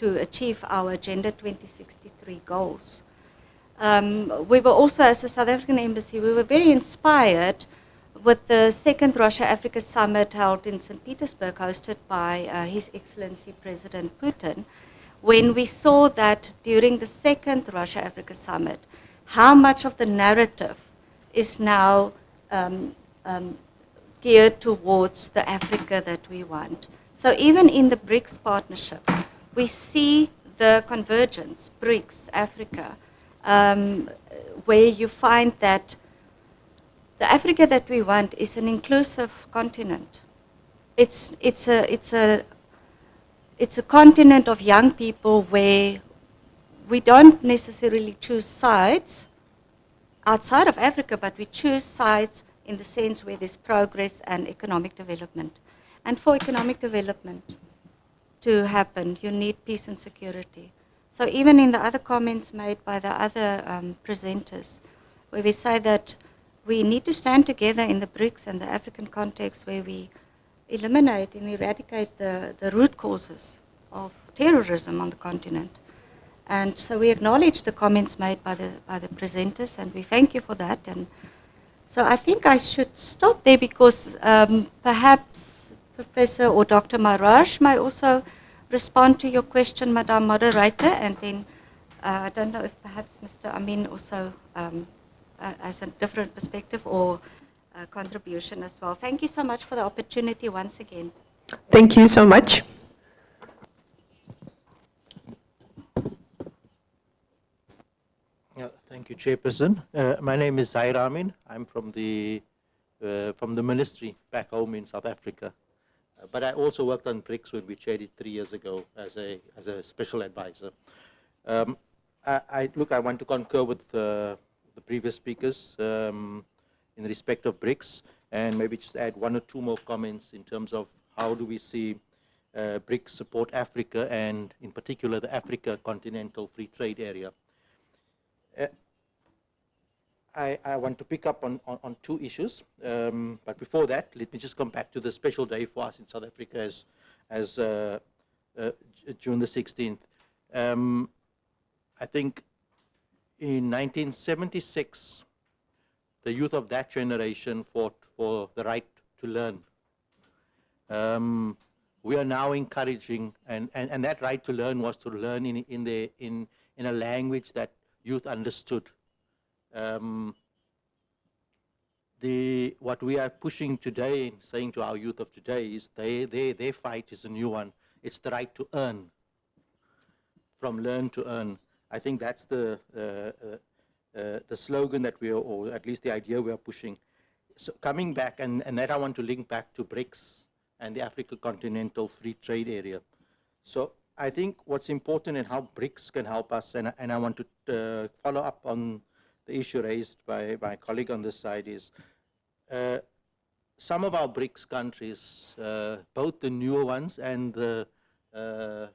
[SPEAKER 7] achieve our Agenda 2063 goals. We were also, as a South African Embassy, we were very inspired with the second Russia-Africa Summit held in St. Petersburg, hosted by His Excellency President Putin, when we saw that during the second Russia-Africa Summit, how much of the narrative is now geared towards the Africa that we want. So even in the BRICS partnership, we see the convergence, BRICS, Africa, where you find that the Africa that we want is an inclusive continent. It's a continent of young people where we don't necessarily choose sides outside of Africa, but we choose sides in the sense where there's progress and economic development. And for economic development to happen, you need peace and security. So even in the other comments made by the other presenters, where we say that we need to stand together in the BRICS and the African context where we eliminate and eradicate the root causes of terrorism on the continent. And so we acknowledge the comments made by the presenters, and we thank you for that. And so I think I should stop there because perhaps Professor or Dr. Maharaj might also respond to your question, Madam Moderator, and then I don't know if perhaps Mr. Amin also has a different perspective or contribution as well. Thank you so much for the opportunity once again.
[SPEAKER 5] Thank you so much.
[SPEAKER 8] Thank you, Chairperson. My name is Zair Amin. I'm from the ministry back home in South Africa. But I also worked on BRICS when we chaired it 3 years ago as a special advisor. I want to concur with the previous speakers in respect of BRICS, and maybe just add 1 or 2 more comments in terms of how do we see BRICS support Africa, and in particular the Africa Continental Free Trade Area. I want to pick up on 2 issues, but before that, let me just come back to the special day for us in South Africa as June the 16th. I think in 1976, the youth of that generation fought for the right to learn. We are now encouraging, and that right to learn was to learn in a language that youth understood. What we are pushing today and saying to our youth of today is their fight is a new one. It's the right to earn, from learn to earn. I think that's the slogan that we are, or at least the idea we are pushing. So coming back, and that I want to link back to BRICS and the Africa Continental Free Trade Area. So I think what's important and how BRICS can help us, and I want to follow up on the issue raised by my colleague on this side, is some of our BRICS countries, both the newer ones and our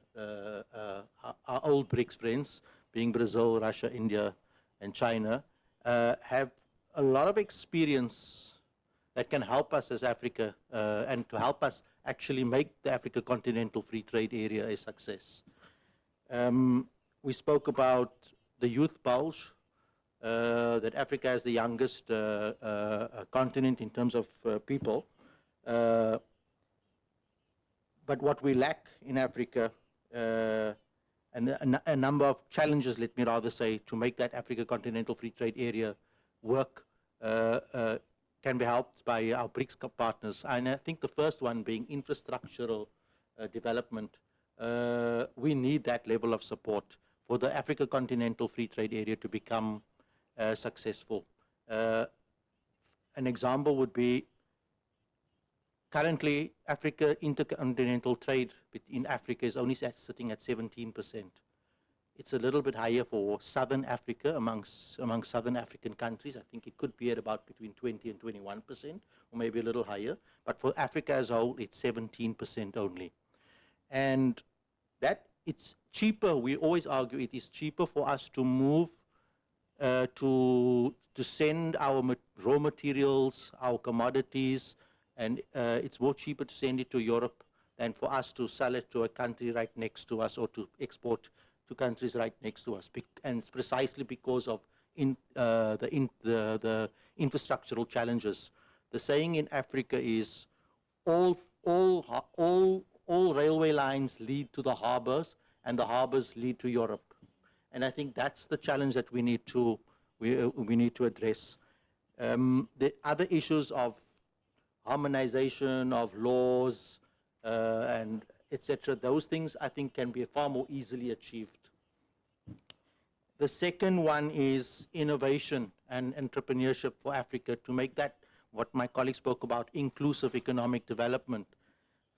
[SPEAKER 8] old BRICS friends, being Brazil, Russia, India, and China, have a lot of experience that can help us as Africa and to help us actually make the Africa Continental Free Trade Area a success. We spoke about the youth bulge, that Africa is the youngest continent in terms of people. But what we lack in Africa, and a number of challenges, let me rather say, to make that Africa Continental Free Trade Area work, can be helped by our BRICS partners. And I think the first one being infrastructural development. We need that level of support for the Africa Continental Free Trade Area to become successful. An example would be currently Africa intercontinental trade in Africa is only sitting at 17%. It's a little bit higher for Southern Africa, among Southern African countries. I think it could be at about between 20 and 21%, or maybe a little higher. But for Africa as a whole, it's 17% only. And that it's cheaper, we always argue it is cheaper for us to move to send our raw materials, our commodities, and it's more cheaper to send it to Europe than for us to sell it to a country right next to us or to export to countries right next to us. And it's precisely because of the infrastructural challenges. The saying in Africa is all railway lines lead to the harbors, and the harbors lead to Europe. And I think that's the challenge that we need to address. The other issues of harmonization of laws and etc., those things I think can be far more easily achieved. The second one is innovation and entrepreneurship for Africa, to make that, what my colleague spoke about, inclusive economic development.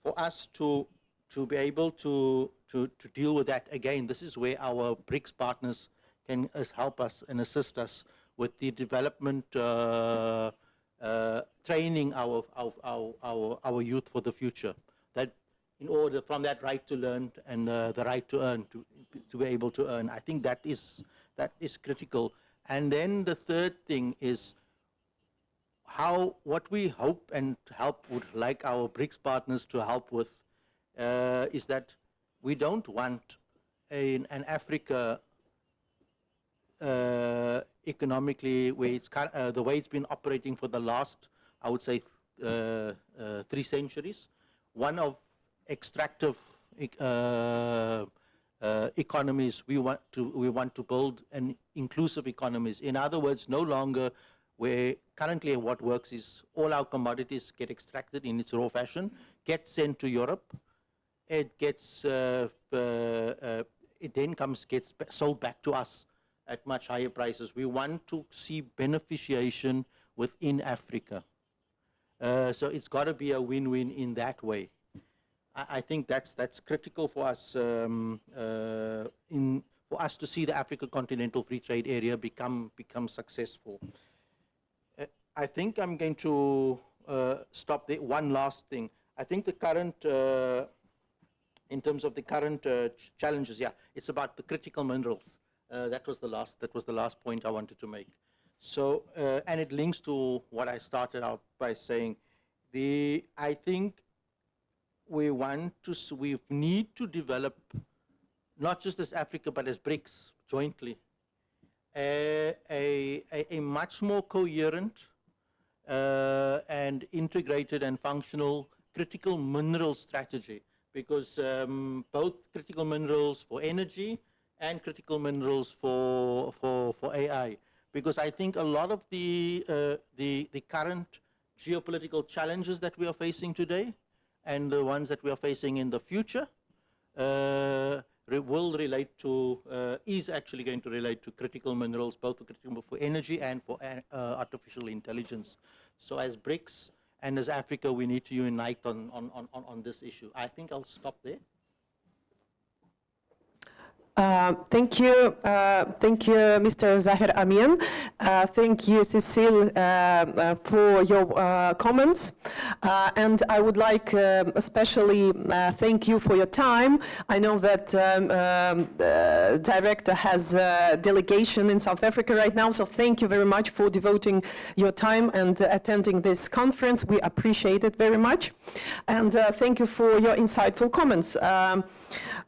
[SPEAKER 8] For us to be able to deal with that, again, this is where our BRICS partners can help us and assist us with the development, training our youth for the future. That in order, from that right to learn and the right to earn, to be able to earn, I think that is critical. And then the third thing is what we hope and would like our BRICS partners to help with is that we don't want an Africa economically where it's the way it's been operating for the last, I would say, 3 centuries. One of extractive economies. We want to build an inclusive economies. In other words, no longer where currently what works is all our commodities get extracted in its raw fashion, get sent to Europe. It gets it then gets sold back to us at much higher prices. We want to see beneficiation within Africa. So it's got to be a win-win in that way. I think that's critical for us for us to see the Africa Continental Free Trade Area become successful. I think I'm going to stop there. One last thing. I think the current, in terms of the current challenges, yeah, it's about the critical minerals. That was the last point I wanted to make. So, and it links to what I started out by saying. I think we need to develop, not just as Africa, but as BRICS jointly, a much more coherent and integrated and functional critical mineral strategy, because both critical minerals for energy and critical minerals for AI, because I think a lot of the current geopolitical challenges that we are facing today and the ones that we are facing in the future will relate to, is actually going to relate to critical minerals, both for energy and for artificial intelligence. So as BRICS and as Africa, we need to unite on this issue. I think I'll stop there.
[SPEAKER 5] Thank you, Mr. Zahir Amin. Thank you, Cecile, for your comments. And I would like especially thank you for your time. I know that the director has a delegation in South Africa right now, so thank you very much for devoting your time and attending this conference. We appreciate it very much. And thank you for your insightful comments.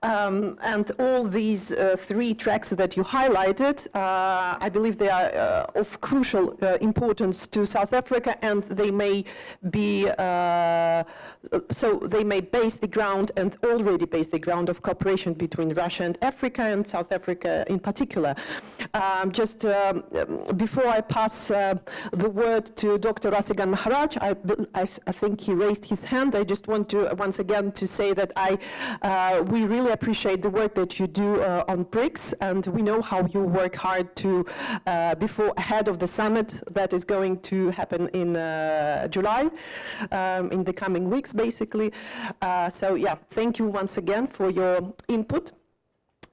[SPEAKER 5] And all these three tracks that you highlighted, I believe they are of crucial importance to South Africa, and they may be, so they may base the ground and already base the ground of cooperation between Russia and Africa, and South Africa in particular. Just before I pass the word to Dr. Rasigan Maharaj, I think he raised his hand. I just want to once again to say that we really appreciate the work that you do on BRICS, and we know how you work hard to ahead of the summit that is going to happen in July, in the coming weeks, basically. So yeah, thank you once again for your input.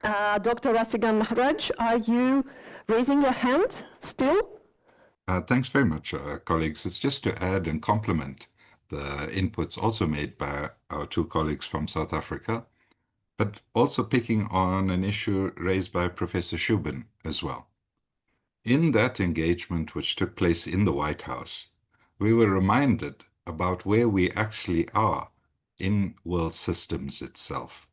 [SPEAKER 5] Dr. Rasigan Maharaj, are you raising your hand still?
[SPEAKER 6] Thanks very much, colleagues. It's just to add and complement the inputs also made by our two colleagues from South Africa, but also picking on an issue raised by Professor Shubin as well. In that engagement which took place in the White House, we were reminded about where we actually are in world systems itself.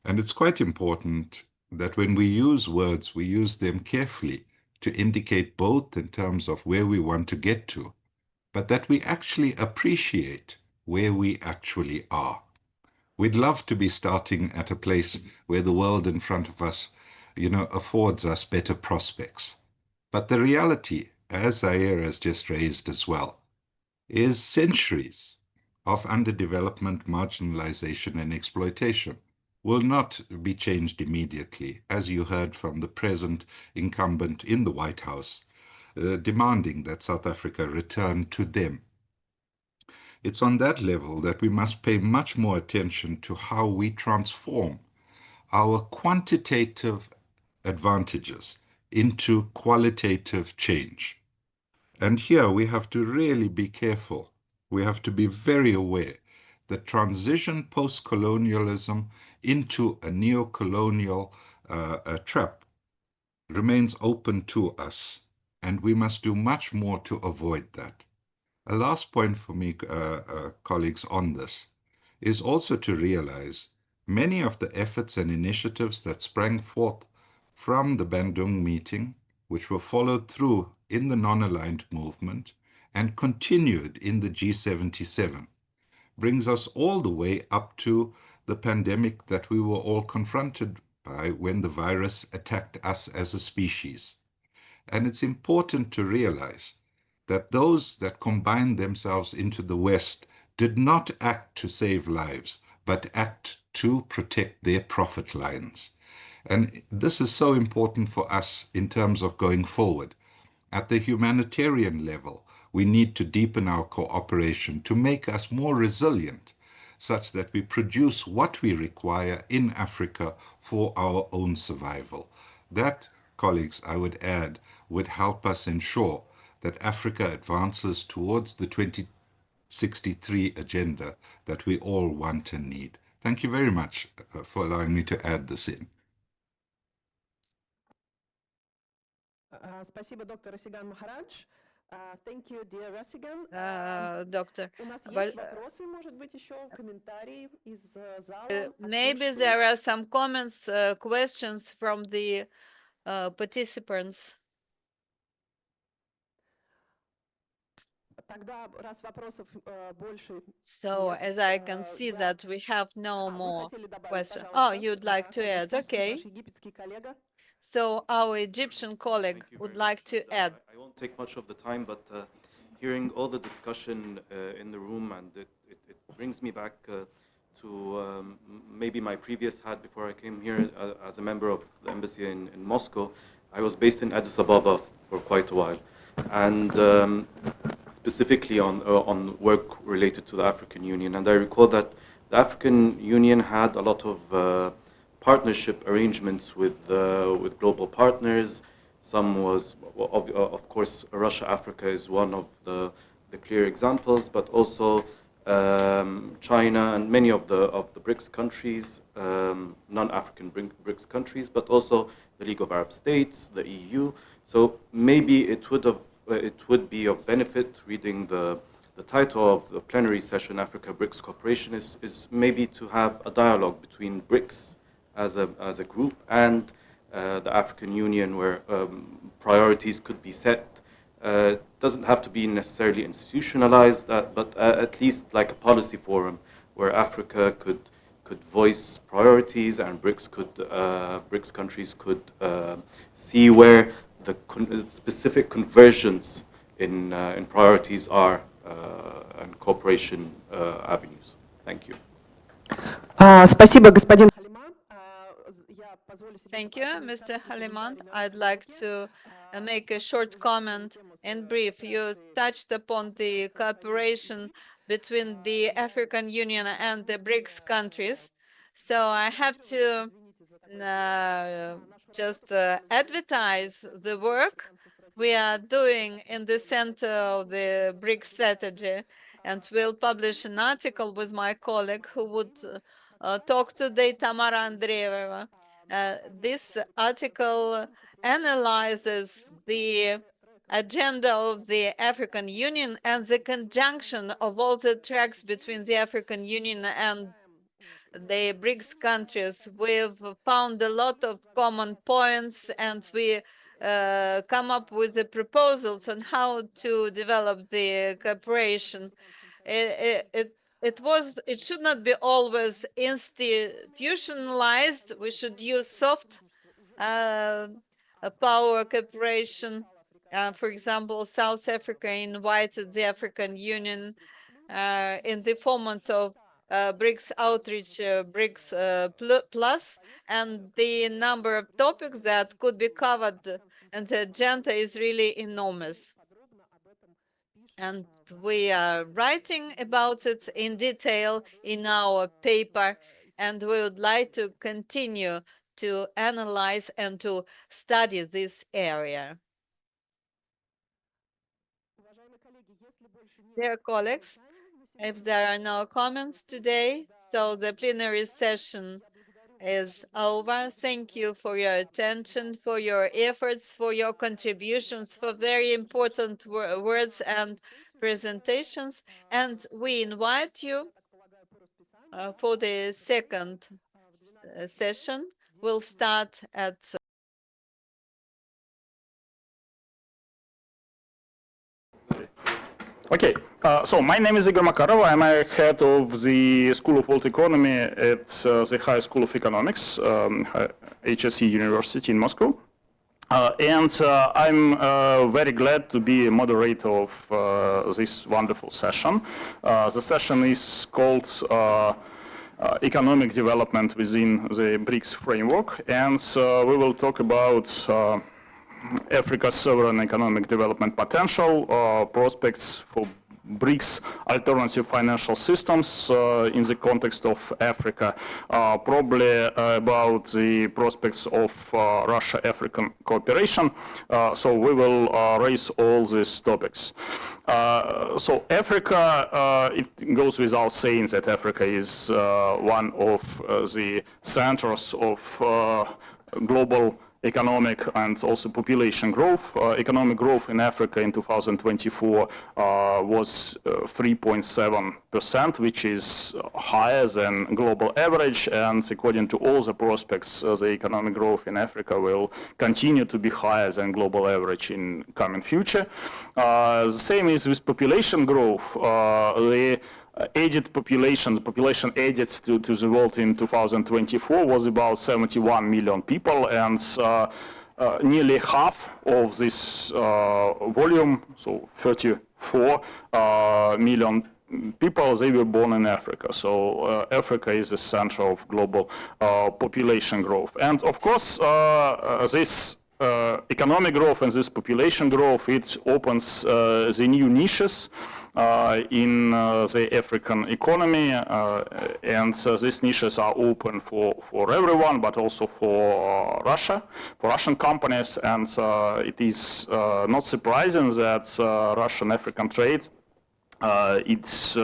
[SPEAKER 6] And it's quite important that when we use words, we use them carefully to indicate both in terms of where we want to get to, but that we actually appreciate where we actually are. We'd love to be starting at a place where the world in front of us, affords us better prospects. But the reality, as Zaire has just raised as well, is centuries of underdevelopment, marginalization, and exploitation will not be changed immediately, as you heard from the present incumbent in the White House, demanding that South Africa return to them. It's on that level that we must pay much more attention to how we transform our quantitative advantages into qualitative change. And here we have to really be careful. We have to be very aware that transition post-colonialism into a neo-colonial trap remains open to us, and we must do much more to avoid that. A last point for me, colleagues, on this is also to realize many of the efforts and initiatives that sprang forth from the Bandung meeting, which were followed through in the non-aligned movement and continued in the G77, brings us all the way up to the pandemic that we were all confronted by when the virus attacked us as a species. And it's important to realize that those that combined themselves into the West did not act to save lives, but act to protect their profit lines. And this is so important for us in terms of going forward. At the humanitarian level, we need to deepen our cooperation to make us more resilient, such that we produce what we require in Africa for our own survival. That, colleagues, I would add, would help us ensure that Africa advances towards the 2063 agenda that we all want and need. Thank you very much for allowing me to add this in.
[SPEAKER 5] Спасибо, доктор Расиган Махарадж. Thank you, dear Rasigan.
[SPEAKER 2] Doctor.
[SPEAKER 5] У нас есть вопросы, может быть, еще комментарии из зала?
[SPEAKER 2] Maybe there are some comments, questions from the participants.
[SPEAKER 5] Тогда, раз вопросов больше
[SPEAKER 2] So
[SPEAKER 5] нет,
[SPEAKER 2] as I can see
[SPEAKER 5] я-
[SPEAKER 2] that we have no
[SPEAKER 5] вы
[SPEAKER 2] more
[SPEAKER 5] хотели добавить,
[SPEAKER 2] questions.
[SPEAKER 5] пожалуйста.
[SPEAKER 2] Oh, you'd like to add,
[SPEAKER 5] Конечно,
[SPEAKER 2] okay.
[SPEAKER 5] наш египетский коллега.
[SPEAKER 2] So our Egyptian colleague
[SPEAKER 9] Thank you
[SPEAKER 2] would
[SPEAKER 9] very
[SPEAKER 2] like
[SPEAKER 9] much.
[SPEAKER 2] to
[SPEAKER 9] And,
[SPEAKER 2] add.
[SPEAKER 9] I won't take much of the time, but hearing all the discussion in the room, and it brings me back to maybe my previous hat before I came here as a member of the embassy in Moscow. I was based in Addis Ababa for quite a while, and specifically on work related to the African Union. And I recall that the African Union had a lot of partnership arrangements with global partners. Some was, of course, Russia, Africa is one of the clear examples, but also China and many of the BRICS countries, non-African BRICS countries, but also the League of Arab States, the EU. So maybe it would be of benefit, reading the title of the plenary session, Africa BRICS Cooperation, is maybe to have a dialogue between BRICS as a group and the African Union, where priorities could be set. Doesn't have to be necessarily institutionalized, but at least like a policy forum where Africa could voice priorities, and BRICS countries could see where the specific convergence in priorities are and cooperation avenues. Thank you.
[SPEAKER 5] Спасибо, господин Халиман. Я позволю себе
[SPEAKER 2] Thank you,
[SPEAKER 5] добавить
[SPEAKER 2] Mr.
[SPEAKER 5] короткий
[SPEAKER 2] Halimant.
[SPEAKER 5] комментарий на
[SPEAKER 2] I'd
[SPEAKER 5] русском
[SPEAKER 2] like
[SPEAKER 5] языке.
[SPEAKER 2] to make a short comment in brief. You touched upon the cooperation between the African Union and the BRICS countries. So I have to just advertise the work we are doing in the center of the BRICS strategy, and we'll publish an article with my colleague who would talk today, Tamara Andreeva. This article analyzes the agenda of the African Union and the conjunction of all the tracks between the African Union and the BRICS countries. We've found a lot of common points, and we come up with the proposals on how to develop the cooperation. It should not be always institutionalized. We should use soft power cooperation. For example, South Africa invited the African Union in the format of BRICS Outreach, BRICS Plus, and the number of topics that could be covered and the agenda is really enormous. And we are writing about it in detail in our paper, and we would like to continue to analyze and to study this area. Dear colleagues, if there are no comments today, so the plenary session is over. Thank you for your attention, for your efforts, for your contributions, for very important words and presentations. And we invite you for the second session. We'll start at
[SPEAKER 10] Okay, so my name is Igor Makarov. I'm a head of the School of World Economy at the High School of Economics, HSE University in Moscow. And I'm very glad to be a moderator of this wonderful session. The session is called Economic Development within the BRICS Framework, and we will talk about Africa's sovereign economic development potential, prospects for BRICS alternative financial systems in the context of Africa, probably about the prospects of Russia-African cooperation. So we will raise all these topics. So Africa, it goes without saying that Africa is one of the centers of global economic and also population growth. Economic growth in Africa in 2024 was 3.7%, which is higher than global average. And according to all the prospects, the economic growth in Africa will continue to be higher than global average in coming future. The same is with population growth. The aged population, the population added to the world in 2024 was about 71 million people, and nearly half of this volume, so 34 million people, they were born in Africa. So Africa is the center of global population growth. And of course, this economic growth and this population growth, it opens the new niches in the African economy, and these niches are open for everyone, but also for Russia, for Russian companies, and it is not surprising that Russian African trade it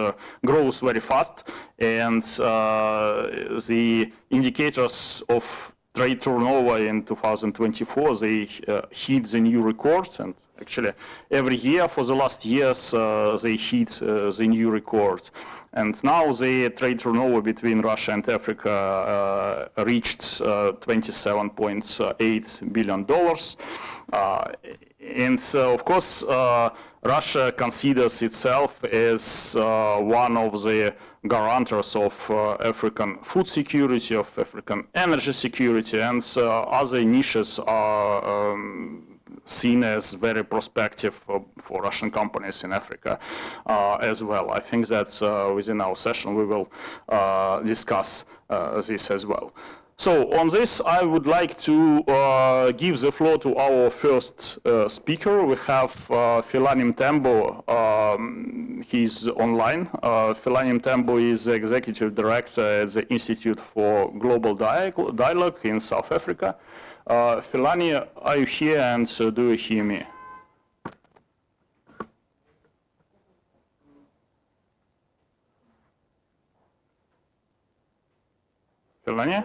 [SPEAKER 10] grows very fast, and the indicators of trade turnover in 2024, they hit the new records, and actually every year for the last years they hit the new record. And now the trade turnover between Russia and Africa reached $27.8 billion. And of course, Russia considers itself as one of the guarantors of African food security, of African energy security, and other niches are seen as very prospective for Russian companies in Africa as well. I think that within our session we will discuss this as well. So on this, I would like to give the floor to our first speaker. We have Philanyi Mthembu. He's online. Philanyi Mthembu is the Executive Director at the Institute for Global Dialogue in South Africa. Philanyi, are you here, and do you hear me? Philanyi?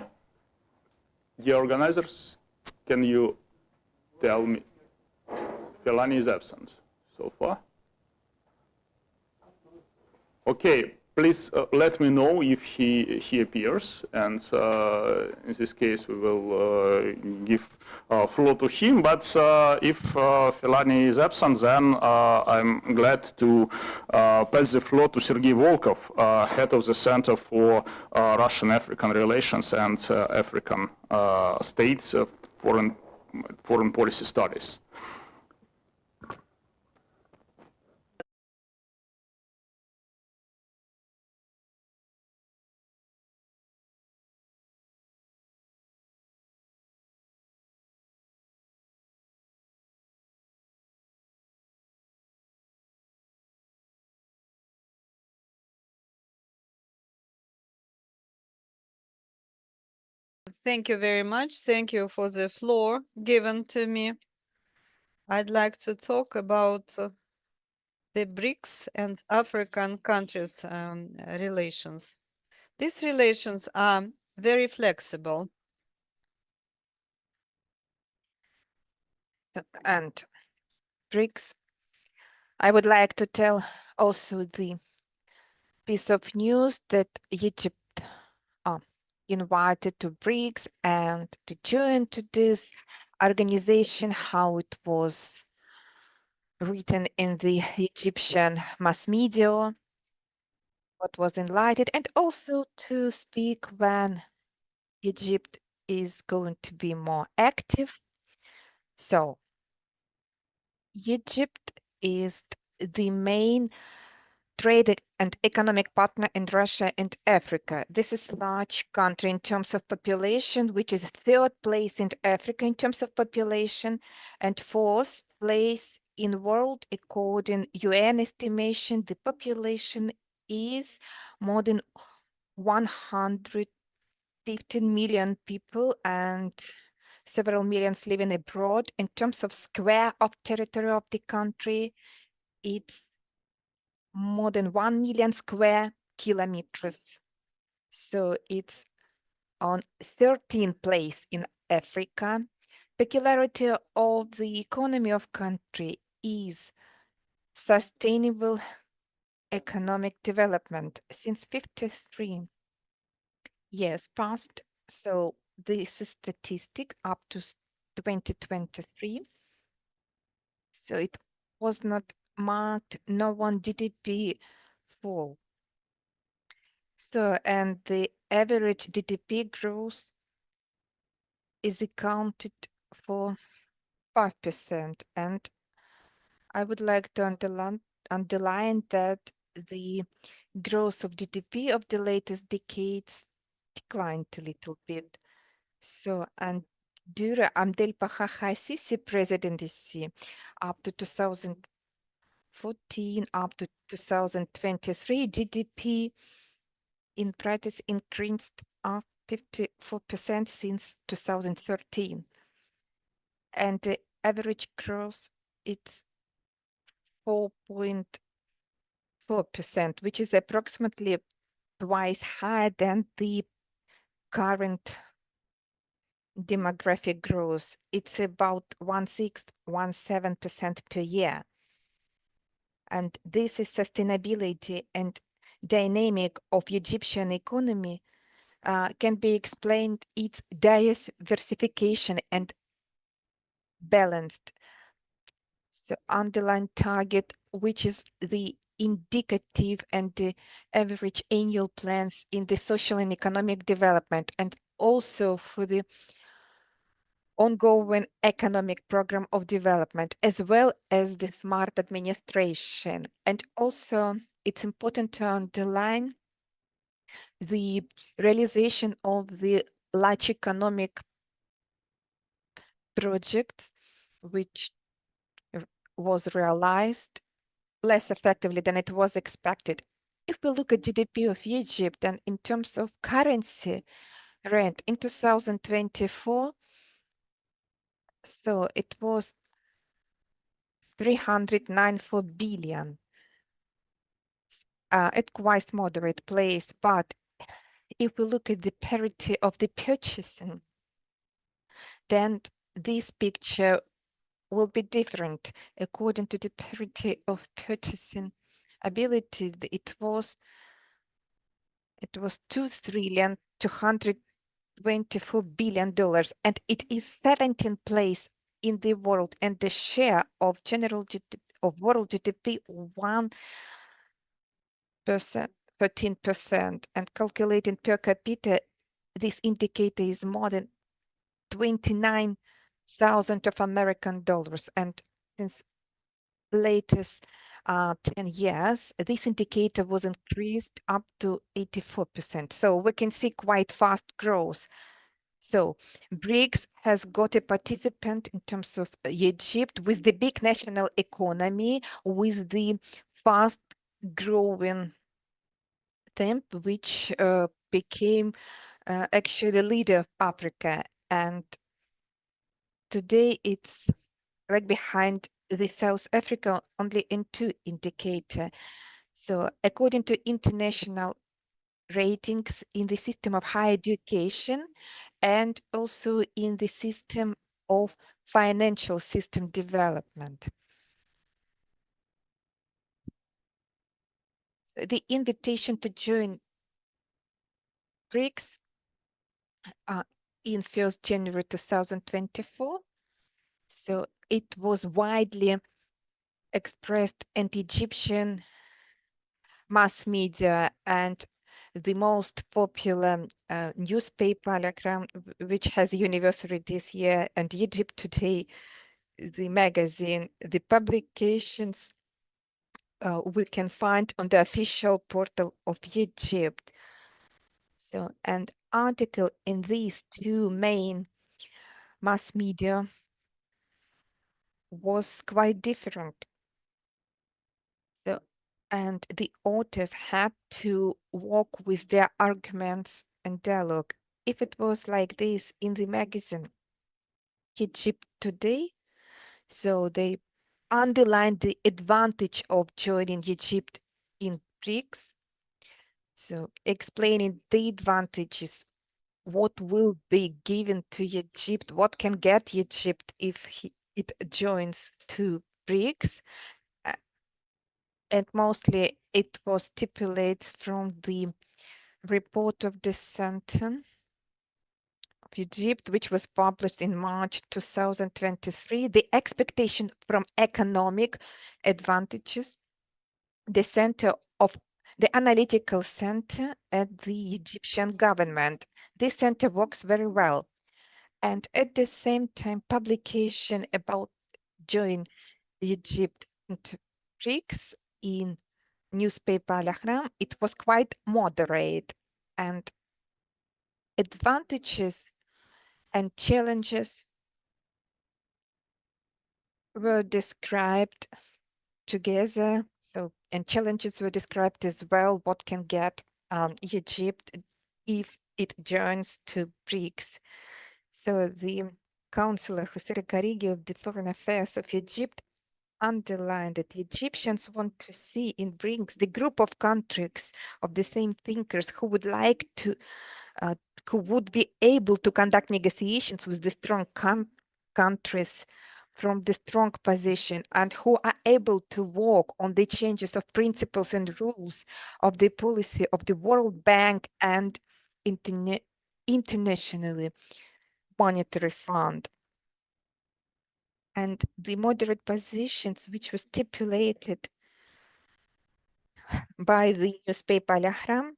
[SPEAKER 10] Dear organizers, can you tell me? Philanyi is absent so far. Okay, please let me know if he appears, and in this case we will give floor to him. But if Philanyi is absent, then I'm glad to pass the floor to Sergei Volkov, head of the Center for Russian-African Relations and African States Foreign Policy Studies.
[SPEAKER 2] Thank you very much. Thank you for the floor given to me. I'd like to talk about the BRICS and African countries relations. These relations are very flexible.
[SPEAKER 3] And BRICS, I would like to tell also the piece of news that Egypt invited to BRICS and to join to this organization, how it was written in the Egyptian mass media, what was enlightened, and also to speak when Egypt is going to be more active. So Egypt is the main trade and economic partner in Russia and Africa. This is a large country in terms of population, which is third place in Africa in terms of population, and fourth place in world according UN estimation. The population is more than 115 million people, and several millions living abroad. In terms of square of territory of the country, it's more than 1 million square kilometers. So it's on 13th place in Africa. peculiarity of the economy of country is sustainable economic development since 53 years past. So this is statistic up to 2023. So it was not marked no one GDP fall. So, and the average GDP growth is accounted for 5%. And I would like to underline that the growth of GDP of the latest decades declined a little bit. So, and during Abdel Fattah Sisi presidency up to 2014 up to 2023, GDP in practice increased up 54% since 2013. And the average growth is 4.4%, which is approximately twice higher than the current demographic growth. It's about 1.6-1.7% per year. And this is sustainability and dynamic of Egyptian economy can be explained its diversification and balanced. So underlying target, which is the indicative and the average annual plans in the social and economic development, and also for the ongoing economic program of development, as well as the smart administration. And also it's important to underline the realization of the large economic projects, which was realized less effectively than it was expected. If we look at GDP of Egypt and in terms of currency rate in 2024, so it was 394 billion. At quite moderate place, but if we look at the parity of the purchasing, then this picture will be different according to the parity of purchasing ability. It was $2,224 billion, and it is 17th place in the world, and the share of general GDP, of world GDP 13%, and calculating per capita, this indicator is more than 29,000 of American dollars. And since latest 10 years, this indicator was increased up to 84%. So we can see quite fast growth. So BRICS has got a participant in terms of Egypt with the big national economy, with the fast growing temp, which became actually leader of Africa. And today it's like behind the South Africa only in 2 indicators. So according to international ratings in the system of higher education and also in the system of financial system development. The invitation to join BRICS in 1st January 2024. So it was widely expressed in Egyptian mass media, and the most popular newspaper, which has anniversary this year, and Egypt Today, the magazine, the publications we can find on the official portal of Egypt. So, and article in these 2 main mass media was quite different. So, and the authors had to walk with their arguments and dialogue. If it was like this in the magazine Egypt Today, so they underlined the advantage of joining Egypt in BRICS. So explaining the advantages what will be given to Egypt, what can get Egypt if it joins to BRICS. And mostly it was stipulated from the report of the Center of Egypt, which was published in March 2023. The expectation from economic advantages, the center of the analytical center at the Egyptian government. This center works very well. And at the same time, publication about joining Egypt into BRICS in newspaper Al-Ahram, it was quite moderate, and advantages and challenges were described together. So, and challenges were described as well, what can get Egypt if it joins to BRICS. So the Counselor Hussein Karigi of the Foreign Affairs of Egypt underlined that the Egyptians want to see in BRICS the group of countries of the same thinkers who would like to, who would be able to conduct negotiations with the strong countries from the strong position and who are able to work on the changes of principles and rules of the policy of the World Bank and internationally monetary fund. And the moderate positions which were stipulated by the newspaper Al-Ahram,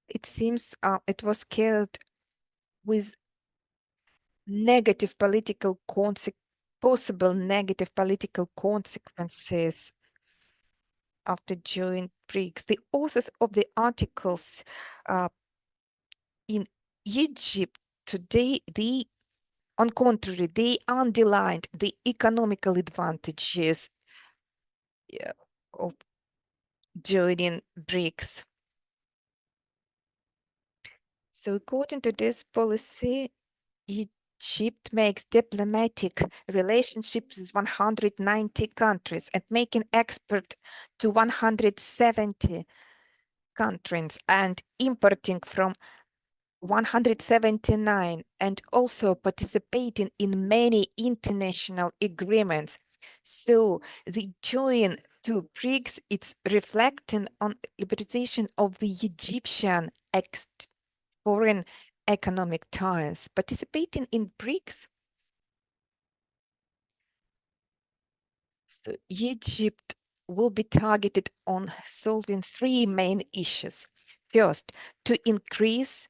[SPEAKER 3] it seems it was carried with negative political possible negative political consequences after joining BRICS. The authors of the articles in Egypt today, on contrary, they underlined the economical advantages of joining BRICS. So according to this policy, Egypt makes diplomatic relationships with 190 countries and making export to 170 countries and importing from 179, and also participating in many international agreements. So the join to BRICS, it's reflecting on liberalization of the Egyptian foreign economic ties. Participating in BRICS, so Egypt will be targeted on solving three main issues. First, to increase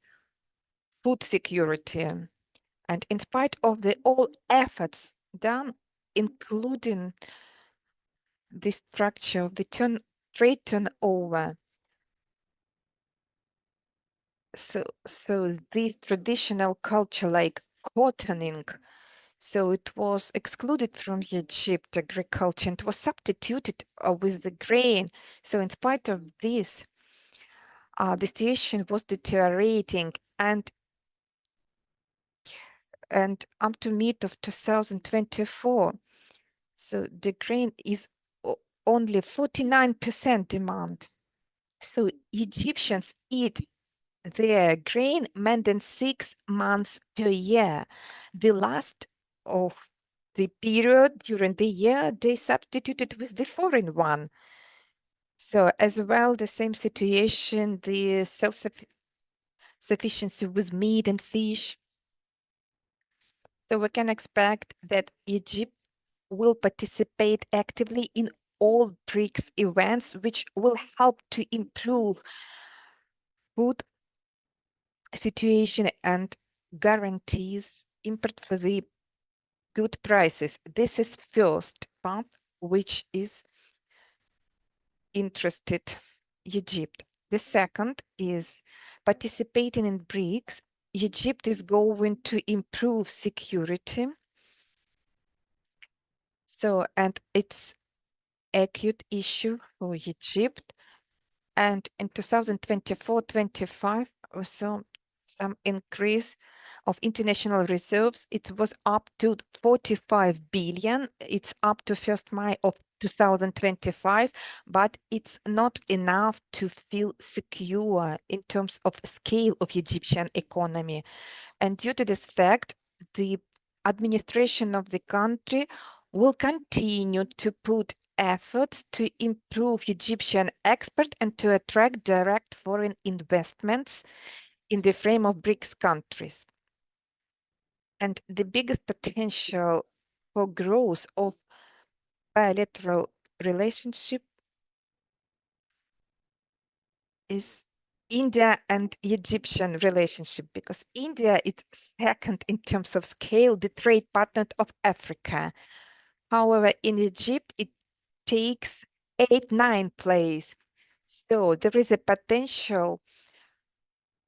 [SPEAKER 3] food security. And in spite of all efforts done, including the structure of the trade turnover, so this traditional culture like cottoning, so it was excluded from Egypt agriculture and was substituted with the grain. So in spite of this, the situation was deteriorating, and up to mid of 2024, so the grain is only 49% demand. So Egyptians eat their grain more than 6 months per year. The last of the period during the year, they substituted with the foreign one. So as well, the same situation, the self-sufficiency with meat and fish. So we can expect that Egypt will participate actively in all BRICS events, which will help to improve food situation and guarantees import for the good prices. This is first part, which is interested Egypt. The second is participating in BRICS. Egypt is going to improve security. So, and it's acute issue for Egypt. And in 2024-25, also some increase of international reserves. It was up to 45 billion. It's up to 1st May of 2025, but it's not enough to feel secure in terms of scale of Egyptian economy. And due to this fact, the administration of the country will continue to put efforts to improve Egyptian export and to attract direct foreign investments in the frame of BRICS countries. And the biggest potential for growth of bilateral relationship is India and Egyptian relationship, because India is second in terms of scale, the trade partner of Africa. However, in Egypt, it takes 8-9 place. So there is a potential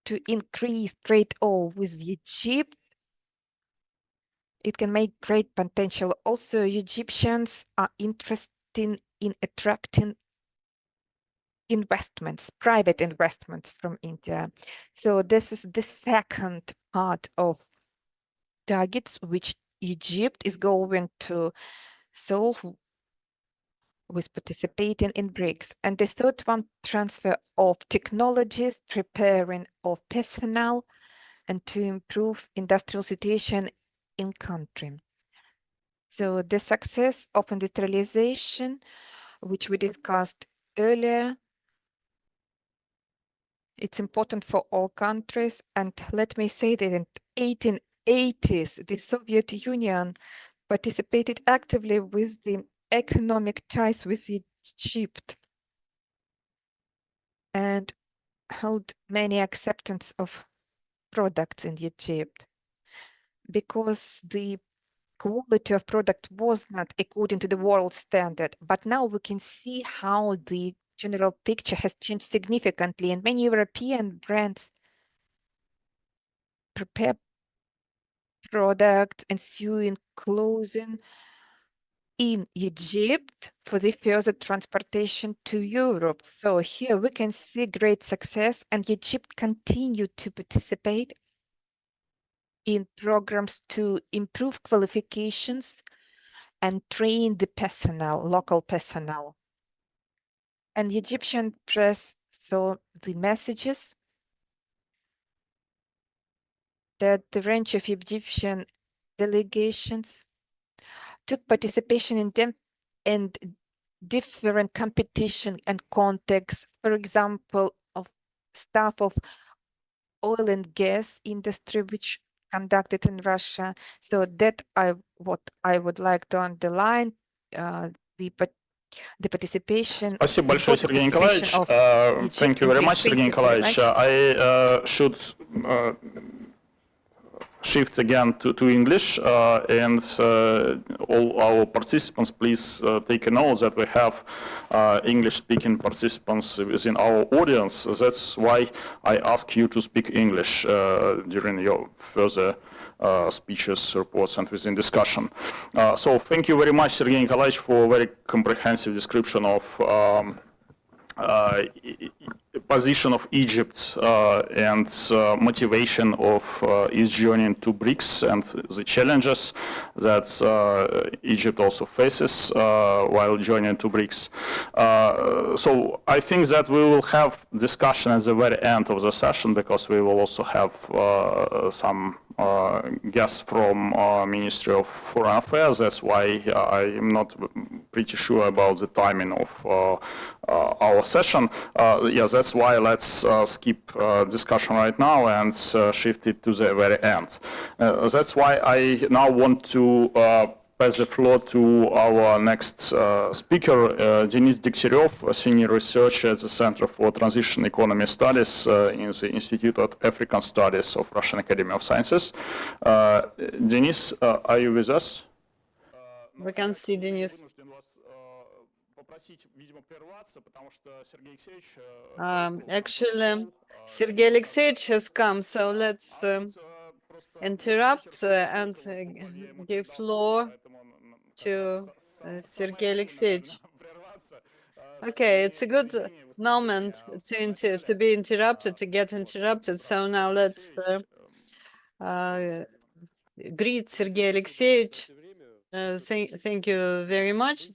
[SPEAKER 3] to increase trade with Egypt. It can make great potential. Also, Egyptians are interested in attracting investments, private investments from India. So this is the second part of targets which Egypt is going to solve with participating in BRICS. And the third one, transfer of technologies, preparing of personnel, and to improve industrial situation in country. So the success of industrialization, which we discussed earlier, it's important for all countries. And let me say that in 1880s, the Soviet Union participated actively with the economic ties with Egypt and held many acceptance of products in Egypt, because the quality of product was not according to the world standard. But now we can see how the general picture has changed significantly, and many European brands prepare products and sewing clothing in Egypt for the further transportation to Europe. So here we can see great success, and Egypt continued to participate in programs to improve qualifications and train the personnel, local personnel. And Egyptian press saw the messages that the range of Egyptian delegations took participation in them and different competition and contexts, for example, of staff of oil and gas industry, which conducted in Russia. So that what I would like to underline, the participation.
[SPEAKER 10] Спасибо большое, Сергей Николаевич. Thank you very much, Сергей Николаевич. I should shift again to English, and all our participants, please take a note that we have English-speaking participants within our audience. That's why I ask you to speak English during your further speeches, reports, and within discussion. So thank you very much, Sergei Nikolaevich, for a very comprehensive description of position of Egypt and motivation of its journey to BRICS and the challenges that Egypt also faces while joining to BRICS. So I think that we will have discussion at the very end of the session, because we will also have some guests from Ministry of Foreign Affairs. That's why I am not pretty sure about the timing of our session. Yes, that's why let's skip discussion right now and shift it to the very end. That's why I now want to pass the floor to our next speaker, Denis Degtyaryov, a senior researcher at the Center for Transition Economy Studies in the Institute of African Studies of Russian Academy of Sciences. Denis, are you with us?
[SPEAKER 2] We can see Denis. Actually, Sergei Alexeyevich has come, so let's interrupt and give floor to Sergei Alexeyevich. Okay, it's a good moment to be interrupted, to get interrupted. So now let's greet Sergei Alexeyevich. Thank you very much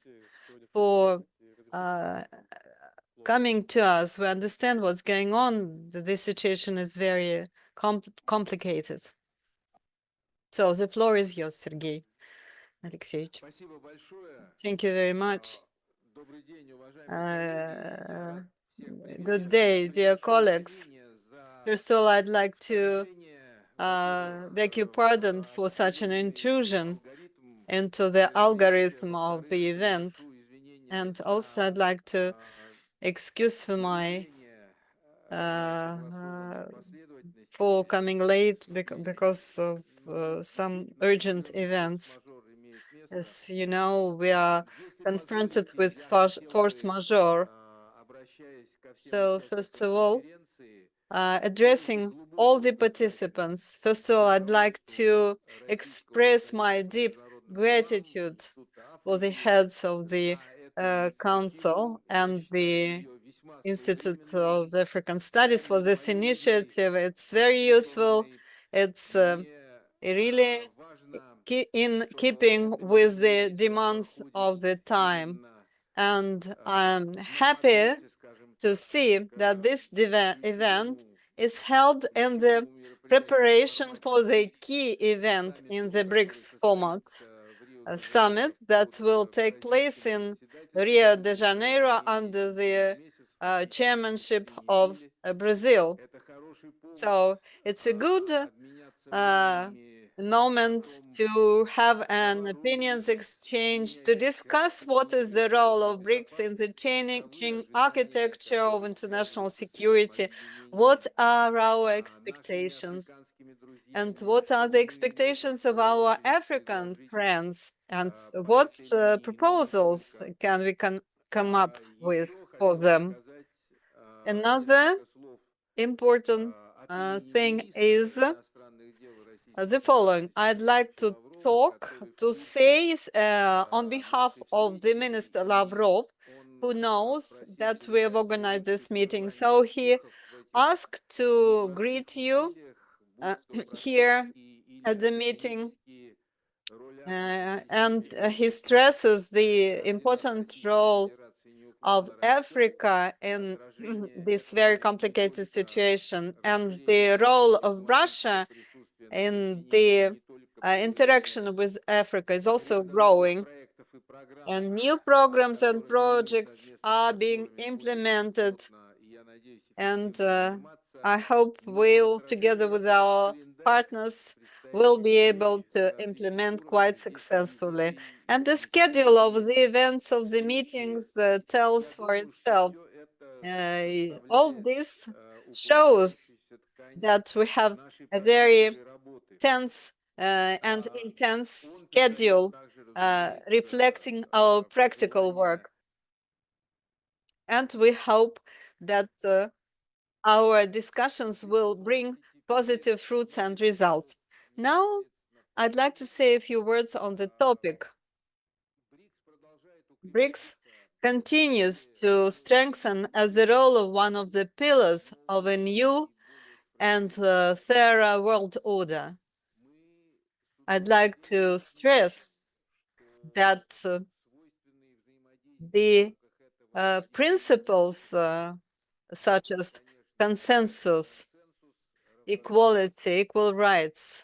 [SPEAKER 2] for coming to us. We understand what's going on. This situation is very complicated. So the floor is yours, Sergei Alexeyevich. Thank you very much. Good day, dear colleagues. First of all, I'd like to beg your pardon for such an intrusion into the algorithm of the event. And also, I'd like to excuse for my for coming late because of some urgent events. As you know, we are confronted with force majeure. So first of all, addressing all the participants, first of all, I'd like to express my deep gratitude for the heads of the Council and the Institute of African Studies for this initiative. It's very useful. It's really in keeping with the demands of the time. And I'm happy to see that this event is held in the preparation for the key event in the BRICS format summit that will take place in Rio de Janeiro under the chairmanship of Brazil. So it's a good moment to have an opinions exchange to discuss what is the role of BRICS in the changing architecture of international security, what are our expectations, and what are the expectations of our African friends, and what proposals can we come up with for them. Another important thing is the following. I'd like to say on behalf of the Minister Lavrov, who knows that we have organized this meeting. So he asked to greet you here at the meeting, and he stresses the important role of Africa in this very complicated situation, and the role of Russia in the interaction with Africa is also growing, and new programs and projects are being implemented, and I hope we'll, together with our partners, will be able to implement quite successfully. And the schedule of the events of the meetings tells for itself. All this shows that we have a very tense and intense schedule reflecting our practical work. And we hope that our discussions will bring positive fruits and results. Now, I'd like to say a few words on the topic. BRICS continues to strengthen as the role of one of the pillars of a new and fairer world order. I'd like to stress that the principles such as consensus, equality, equal rights,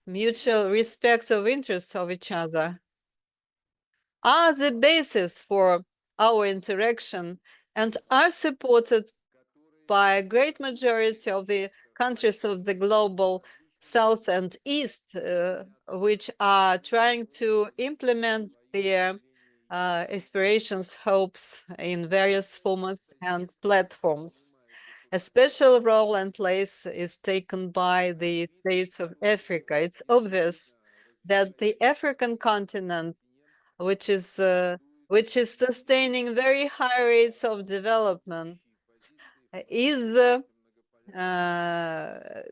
[SPEAKER 2] mutual respect of interests of each other are the basis for our interaction and are supported by a great majority of the countries of the global South and East, which are trying to implement their aspirations, hopes in various formats and platforms. A special role and place is taken by the states of Africa. It's obvious that the African continent, which is sustaining very high rates of development, is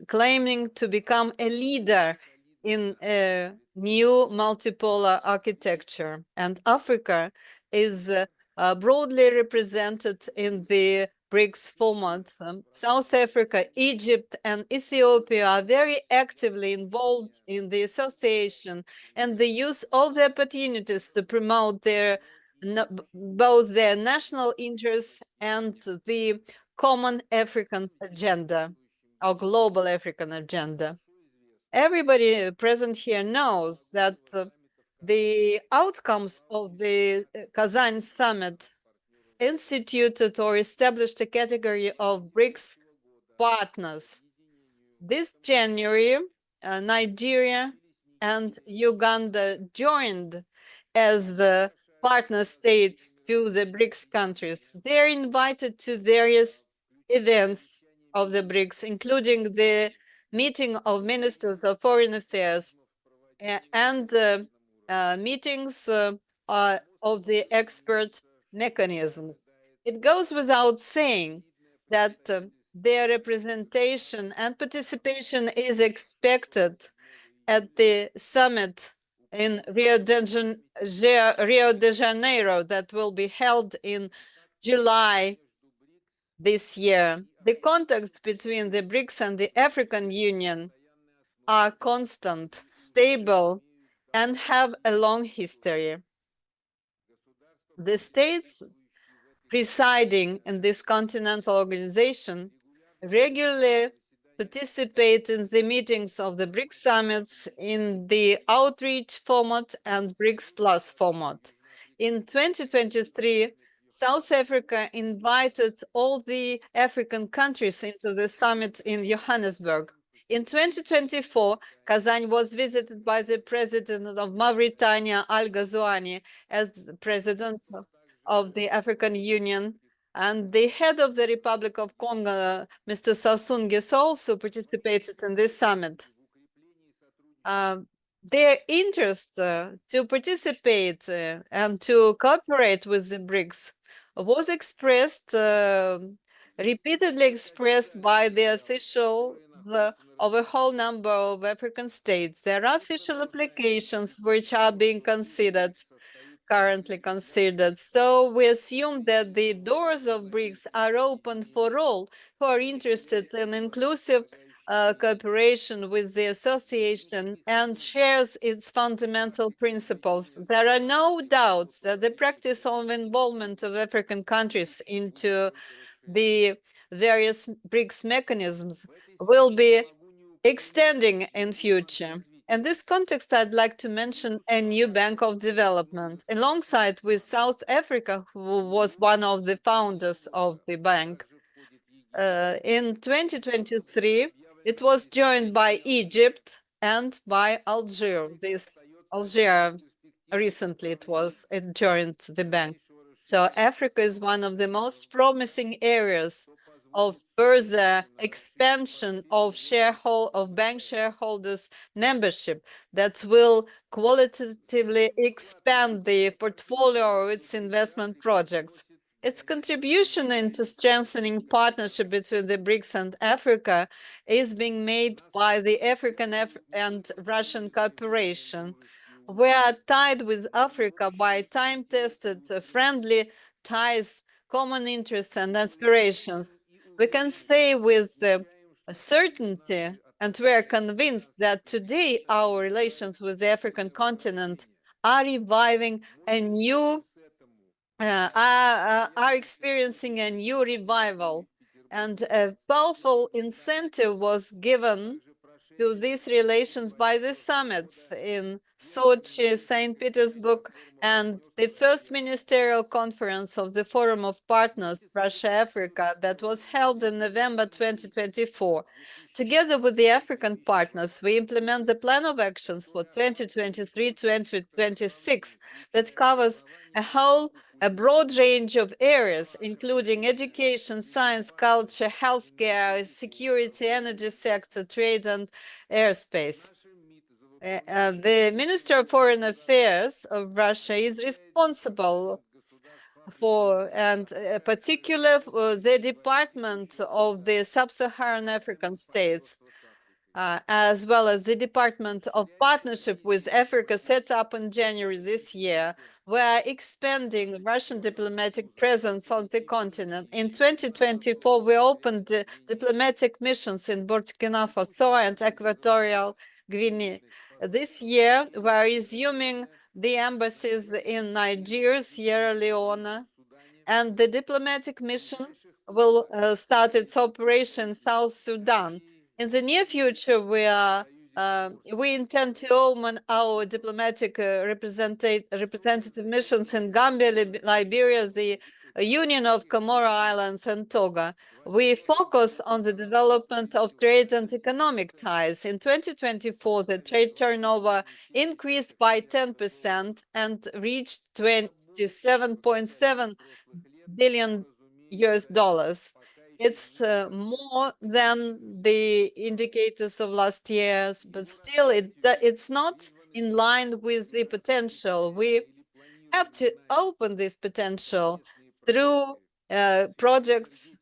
[SPEAKER 2] claiming to become a leader in a new multipolar architecture. And Africa is broadly represented in the BRICS format. South Africa, Egypt, and Ethiopia are very actively involved in the association, and they use all the opportunities to promote their both their national interests and the common African agenda, or global African agenda. Everybody present here knows that the outcomes of the Kazan summit instituted or established a category of BRICS partners. This January, Nigeria and Uganda joined as the partner states to the BRICS countries. They're invited to various events of the BRICS, including the meeting of ministers of foreign affairs and meetings of the expert mechanisms. It goes without saying that their representation and participation is expected at the summit in Rio de Janeiro that will be held in July this year. The contacts between the BRICS and the African Union are constant, stable, and have a long history. The states presiding in this continental organization regularly participate in the meetings of the BRICS summits in the outreach format and BRICS Plus format. In 2023, South Africa invited all the African countries into the summit in Johannesburg. In 2024, Kazan was visited by the president of Mauritania, Al Ghazouani, as the president of the African Union, and the head of the Republic of Congo, Mr. Sassou Nguesso, also participated in this summit. Their interest to participate and to cooperate with the BRICS was expressed, repeatedly expressed by the official of a whole number of African states. There are official applications which are being currently considered. So we assume that the doors of BRICS are open for all who are interested in inclusive cooperation with the association and shares its fundamental principles. There are no doubts that the practice of involvement of African countries into the various BRICS mechanisms will be extending in future. In this context, I'd like to mention a new Bank of Development, alongside with South Africa, who was one of the founders of the bank. In 2023, it was joined by Egypt and by Algeria recently it joined the bank. So Africa is one of the most promising areas of further expansion of bank shareholders' membership that will qualitatively expand the portfolio of its investment projects. Its contribution into strengthening partnership between the BRICS and Africa is being made by the African and Russian cooperation. We are tied with Africa by time-tested, friendly ties, common interests and aspirations. We can say with certainty, and we are convinced that today our relations with the African continent are reviving a new, are experiencing a new revival. And a powerful incentive was given to these relations by the summits in Sochi, St. Petersburg, and the first ministerial conference of the Forum of Partners, Russia-Africa, that was held in November 2024. Together with the African partners, we implement the plan of actions for 2023-2026 that covers a broad range of areas, including education, science, culture, healthcare, security, energy sector, trade, and airspace. The Minister of Foreign Affairs of Russia is responsible for, and particularly the Department of the Sub-Saharan African States, as well as the Department of Partnership with Africa set up in January this year. We are expanding Russian diplomatic presence on the continent. In 2024, we opened diplomatic missions in Burkina Faso and Equatorial Guinea. This year, we are resuming the embassies in Nigeria, Sierra Leone, and the diplomatic mission will start its operation in South Sudan. In the near future, we intend to open our diplomatic representative missions in Gambia, Liberia, the Union of Comoro Islands, and Togo. We focus on the development of trade and economic ties. In 2024, the trade turnover increased by 10% and reached $27.7 billion US. It's more than the indicators of last year's, but still it's not in line with the potential. We have to open this potential through projects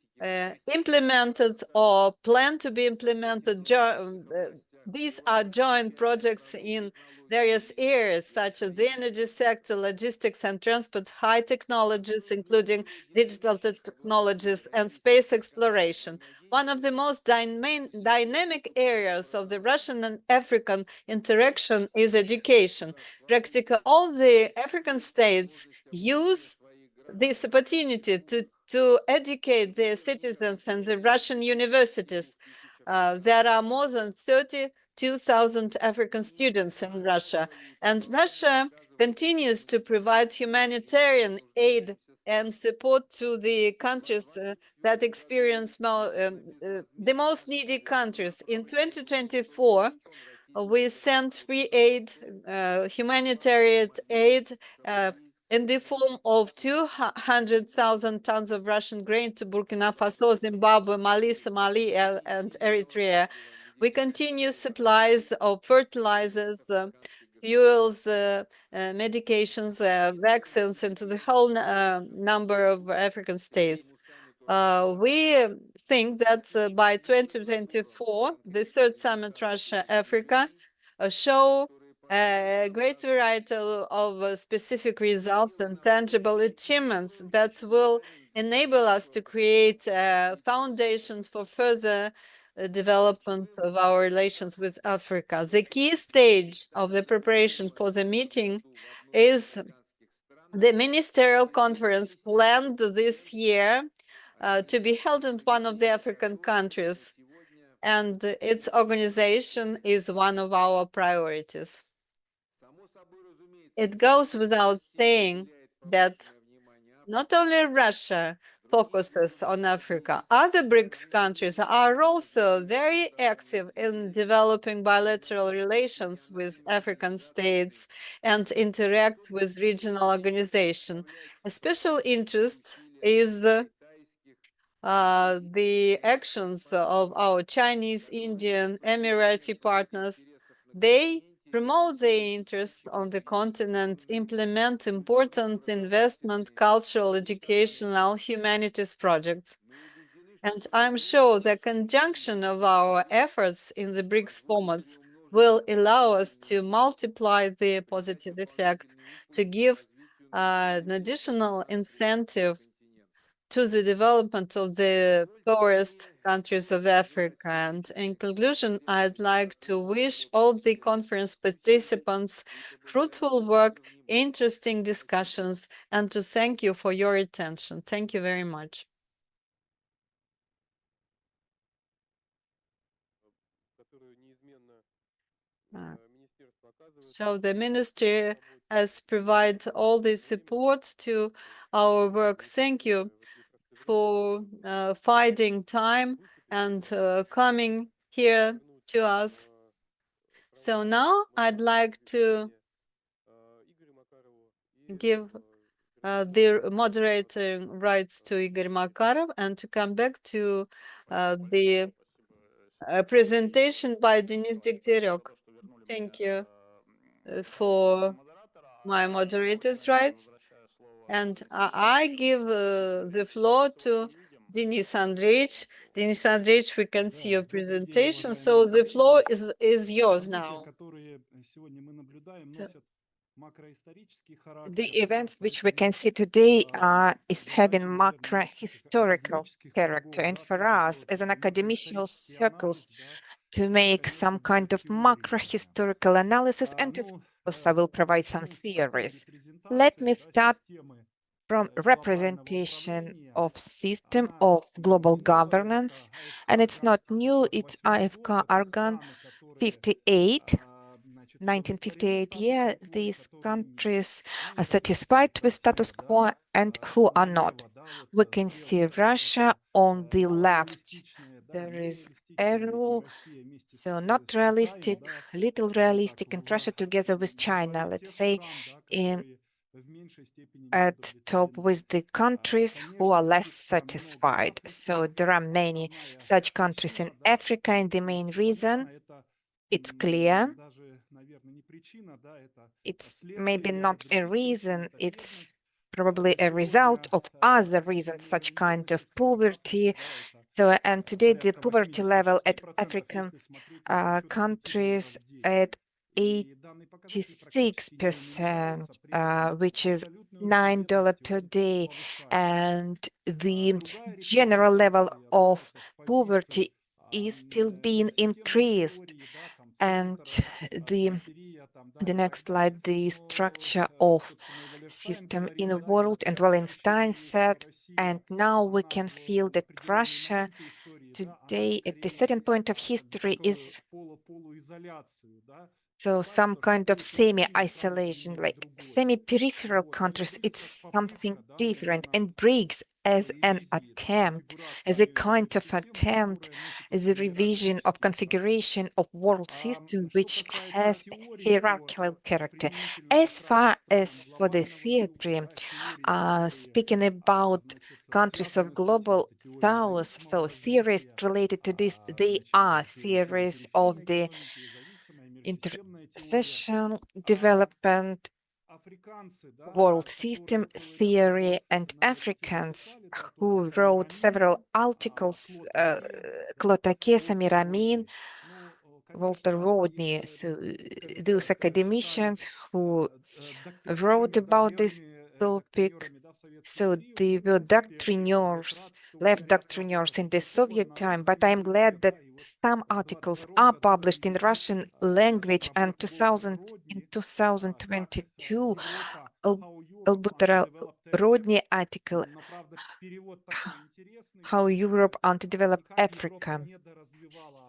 [SPEAKER 2] implemented or planned to be implemented. These are joint projects in various areas, such as the energy sector, logistics and transport, high technologies, including digital technologies and space exploration. One of the most dynamic areas of the Russian and African interaction is education. Practically all the African states use this opportunity to educate their citizens and the Russian universities. There are more than 32,000 African students in Russia, and Russia continues to provide humanitarian aid and support to the countries that experience the most needy countries. In 2024, we sent free aid, humanitarian aid, in the form of 200,000 tons of Russian grain to Burkina Faso, Zimbabwe, Mali, Somalia, and Eritrea. We continue supplies of fertilizers, fuels, medications, vaccines into the whole number of African states. We think that by 2024, the third summit Russia-Africa show a great variety of specific results and tangible achievements that will enable us to create foundations for further development of our relations with Africa. The key stage of the preparation for the meeting is the ministerial conference planned this year to be held in one of the African countries, and its organization is one of our priorities. It goes without saying that not only Russia focuses on Africa, other BRICS countries are also very active in developing bilateral relations with African states and interact with regional organizations. A special interest is the actions of our Chinese, Indian, Emirati partners. They promote their interests on the continent, implement important investment, cultural, educational, humanities projects. And I'm sure the conjunction of our efforts in the BRICS formats will allow us to multiply the positive effect, to give an additional incentive to the development of the poorest countries of Africa. And in conclusion, I'd like to wish all the conference participants fruitful work, interesting discussions, and to thank you for your attention. Thank you very much. So the ministry has provided all the support to our work. Thank you for finding time and coming here to us. So now I'd like to give the moderating rights to Igor Makarov and to come back to the presentation by Denis Degtyaryuk. Thank you for my moderator's rights. And I give the floor to Denis Andreevich. Denis Andreevich, we can see your presentation. So the floor is yours now.
[SPEAKER 3] The events which we can see today is having macro-historical character. And for us, as an academical circles, to make some kind of macro-historical analysis and to course, I will provide some theories. Let me start from representation of system of global governance, and it's not new, it's IFK Argan 58, 1958 year. These countries are satisfied with status quo and who are not. We can see Russia on the left. There is arrow, so not realistic, little realistic, and Russia together with China, let's say, at top with the countries who are less satisfied. So there are many such countries in Africa, and the main reason, it's clear. It's maybe not a reason, it's probably a result of other reasons, such kind of poverty. So, and today the poverty level at African countries at 86%, which is $9 per day, and the general level of poverty is still being increased. And the next slide, the structure of system in the world, and Wallenstein said, and now we can feel that Russia today at the certain point of history is so some kind of semi-isolation, like semi-peripheral countries, it's something different. And BRICS as an attempt, as a kind of attempt, as a revision of configuration of world system, which has hierarchical character. As far as for the theory, speaking about countries of global South, so theories related to this, they are theories of the intercession development, world system theory, and Africans who wrote several articles, Klotaké, Samir Amin, Walter Rodney, so those academicians who wrote about this topic. So they were doctrinaires, left doctrinaires in the Soviet time, but I'm glad that some articles are published in Russian language, and in 2022, Walter Rodney article, How Europe Underdeveloped Africa.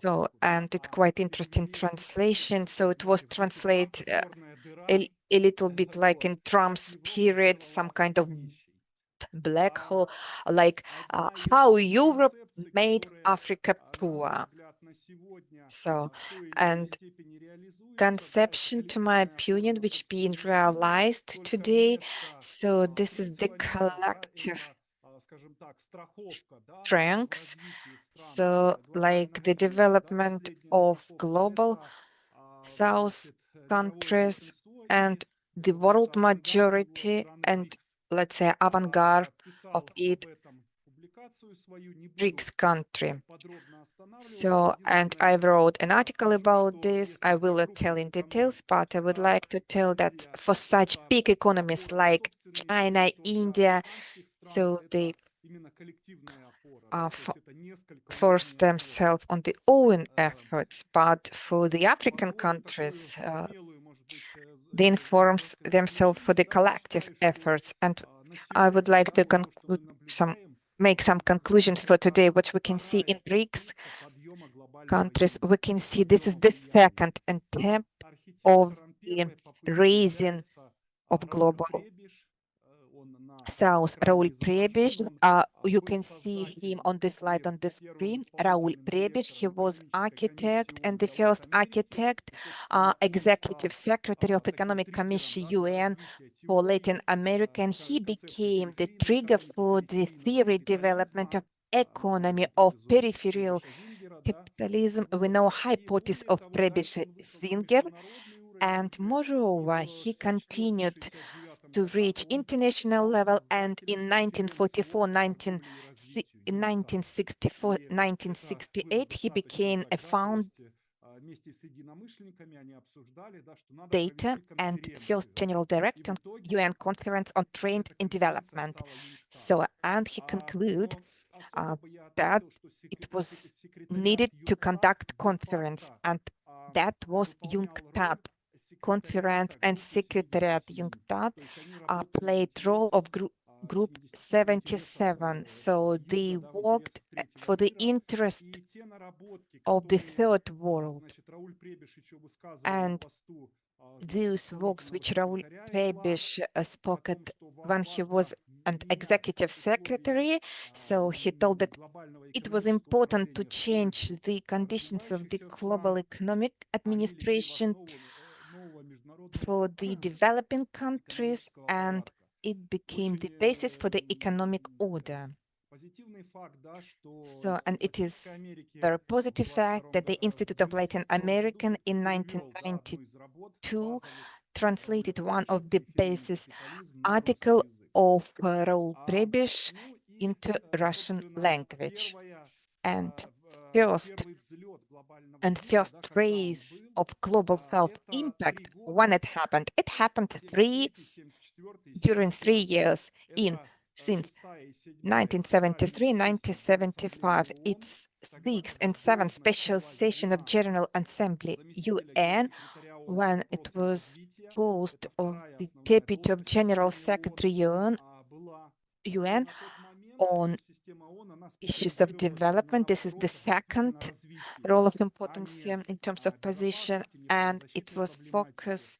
[SPEAKER 3] So, and it's quite interesting translation. So it was translated a little bit like in Trump's period, some kind of black hole, like how Europe made Africa poor. So, and conception, to my opinion, which being realized today. So this is the collective strengths. So like the development of global South countries and the world majority and let's say avant-garde of it, BRICS country. So, and I wrote an article about this. I will not tell in details, but I would like to tell that for such big economies like China, India, so they force themselves on their own efforts, but for the African countries, they inform themselves for the collective efforts. And I would like to conclude make some conclusions for today. What we can see in BRICS countries, we can see this is the second attempt of the raising of global South. Raul Prebisch, you can see him on the slide on the screen. Raul Prebisch, he was architect and the first architect, executive secretary of Economic Commission UN for Latin America, and he became the trigger for the theory development of economy of peripheral capitalism. We know hypothesis of Prebisch-Singer, and moreover, he continued to reach international level, and in 1944, 1964, 1968, he became a found data and first general director of UN Conference on Trade and Development. So, and he concluded that it was needed to conduct conference, and that was UNCTAD Conference and Secretariat UNCTAD played role of Group 77. So they worked for the interest of the third world. And those works which Raul Prebisch spoke at when he was an executive secretary, so he told that it was important to change the conditions of the global economic administration for the developing countries, and it became the basis for the economic order. So, and it is a very positive fact that the Institute of Latin American in 1992 translated one of the basis article of Raul Prebisch into Russian language. And first phase of global South impact, when it happened during 3 years since 1973, 1975. It's 6th and 7th special session of General Assembly UN, when it was post of the Deputy of General Secretary UN on issues of development. This is the second role of importance in terms of position, and it was focused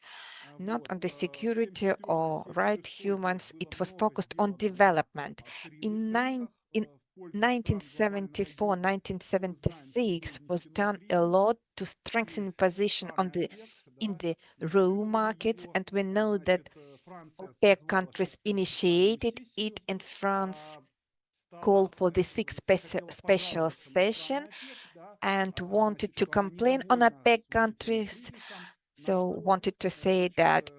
[SPEAKER 3] not on the security or right humans, it was focused on development. In 1974, 1976 was done a lot to strengthen position in the raw markets, and we know that OPEC countries initiated it, and France called for the 6th special session and wanted to complain on OPEC countries. So wanted to say that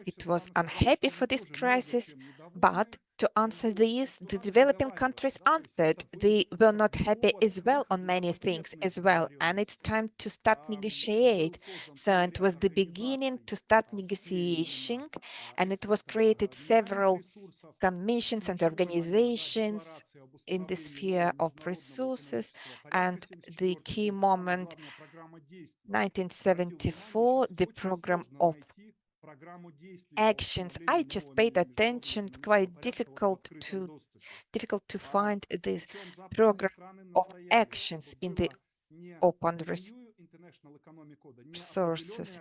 [SPEAKER 3] it was unhappy for this crisis, but to answer this, the developing countries answered they were not happy as well on many things as well, and it's time to start negotiate. So it was the beginning to start negotiation, and it was created several commissions and organizations in the sphere of resources, and the key moment 1974, the program of actions. I just paid attention. It's quite difficult to find this program of actions in the open resources.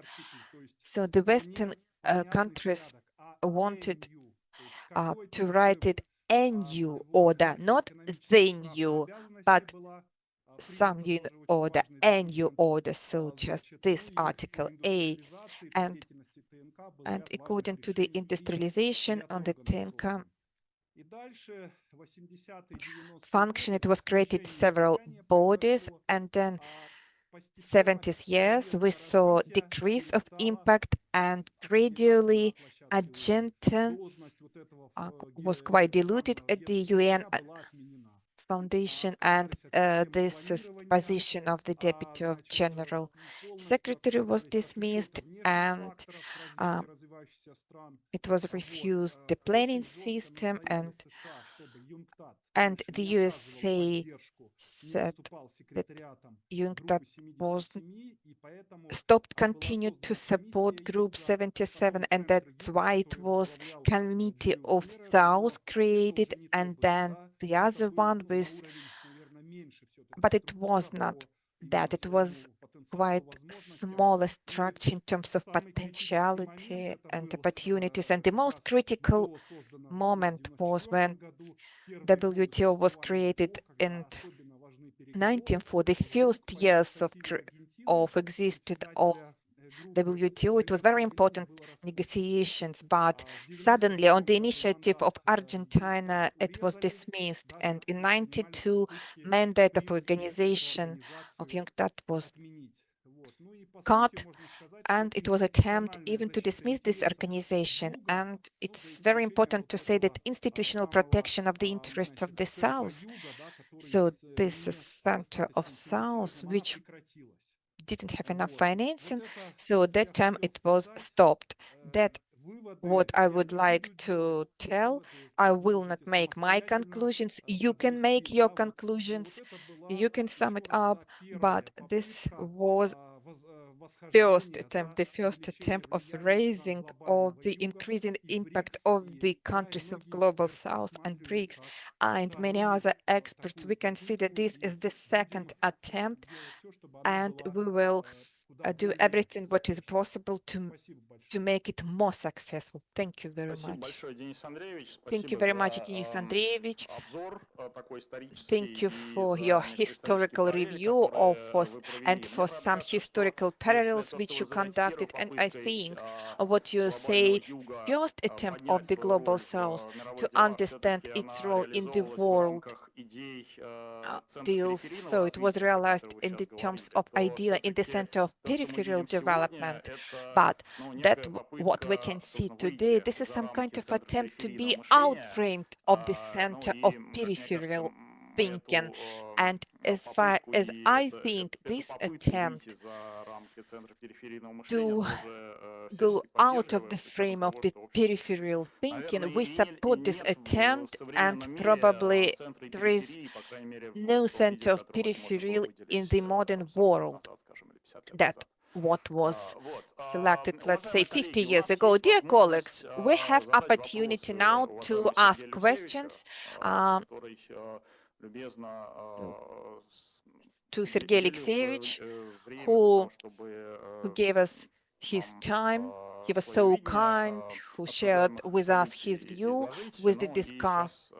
[SPEAKER 3] So the Western countries wanted to write it a new order, not the new, but some new order, a new order. So just this article A, and according to the industrialization on the TNK function, it was created several bodies, and then 70s years we saw decrease of impact, and gradually agenda was quite diluted at the UN Foundation, and this is position of the Deputy of General Secretary was dismissed, and it was refused the planning system, and the USA said that UNCTAD was continued to support Group 77, and that's why it was Committee of South created, and then the other one was, but it was not that. It was quite smaller structure in terms of potentiality and opportunities. And the most critical moment was when WTO was created in 1940, the first years of existence of WTO. It was very important negotiations, but suddenly on the initiative of Argentina, it was dismissed. And in 92, mandate of organization of UNCTAD was cut, and it was attempt even to dismiss this organization. And it's very important to say that institutional protection of the interests of the South. So this is center of South, which didn't have enough financing, so at that time it was stopped. That what I would like to tell. I will not make my conclusions. You can make your conclusions. You can sum it up, but this was the first attempt of raising or the increasing impact of the countries of Global South and BRICS and many other experts, we consider this as the second attempt, and we will do everything what is possible to make it more successful. Thank you very much. Thank you very much, Denis Andreevich. Thank you for your historical review and for some historical parallels which you conducted. And I think what you say, first attempt of the Global South to understand its role in the world deals. So it was realized in the terms of idea in the center of peripheral development. But that what we can see today, this is some kind of attempt to be outframed of the center of peripheral thinking. And as far as I think, this attempt to go out of the frame of the peripheral thinking, we support this attempt, and probably there is no center of peripheral in the modern world that what was selected, let's say, 50 years ago. Dear colleagues, we have opportunity now to ask questions to Sergei Alexeyevich, who gave us his time. He was so kind, who shared with us his view with the discuss.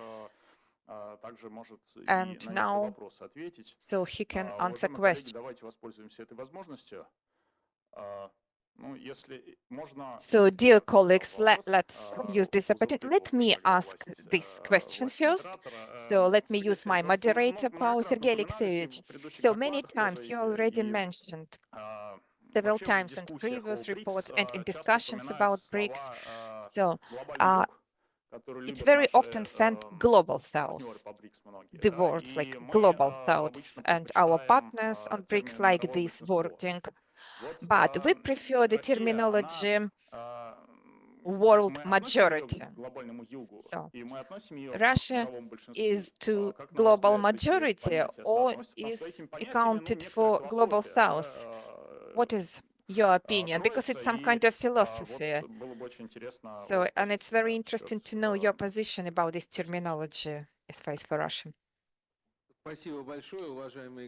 [SPEAKER 3] And now, so he can answer questions. So, dear colleagues, let's use this opportunity. Let me ask this question first. So let me use my moderator power, Sergei Alexeyevich. So many times you already mentioned several times in previous reports and in discussions about BRICS. So it's very often sent global south, the words like global south, and our partners on BRICS like this wording. But we prefer the terminology world majority. So Russia is to global majority or is accounted for global south? What is your opinion? Because it's some kind of philosophy. So, and it's very interesting to know your position about this terminology as far as for Russia.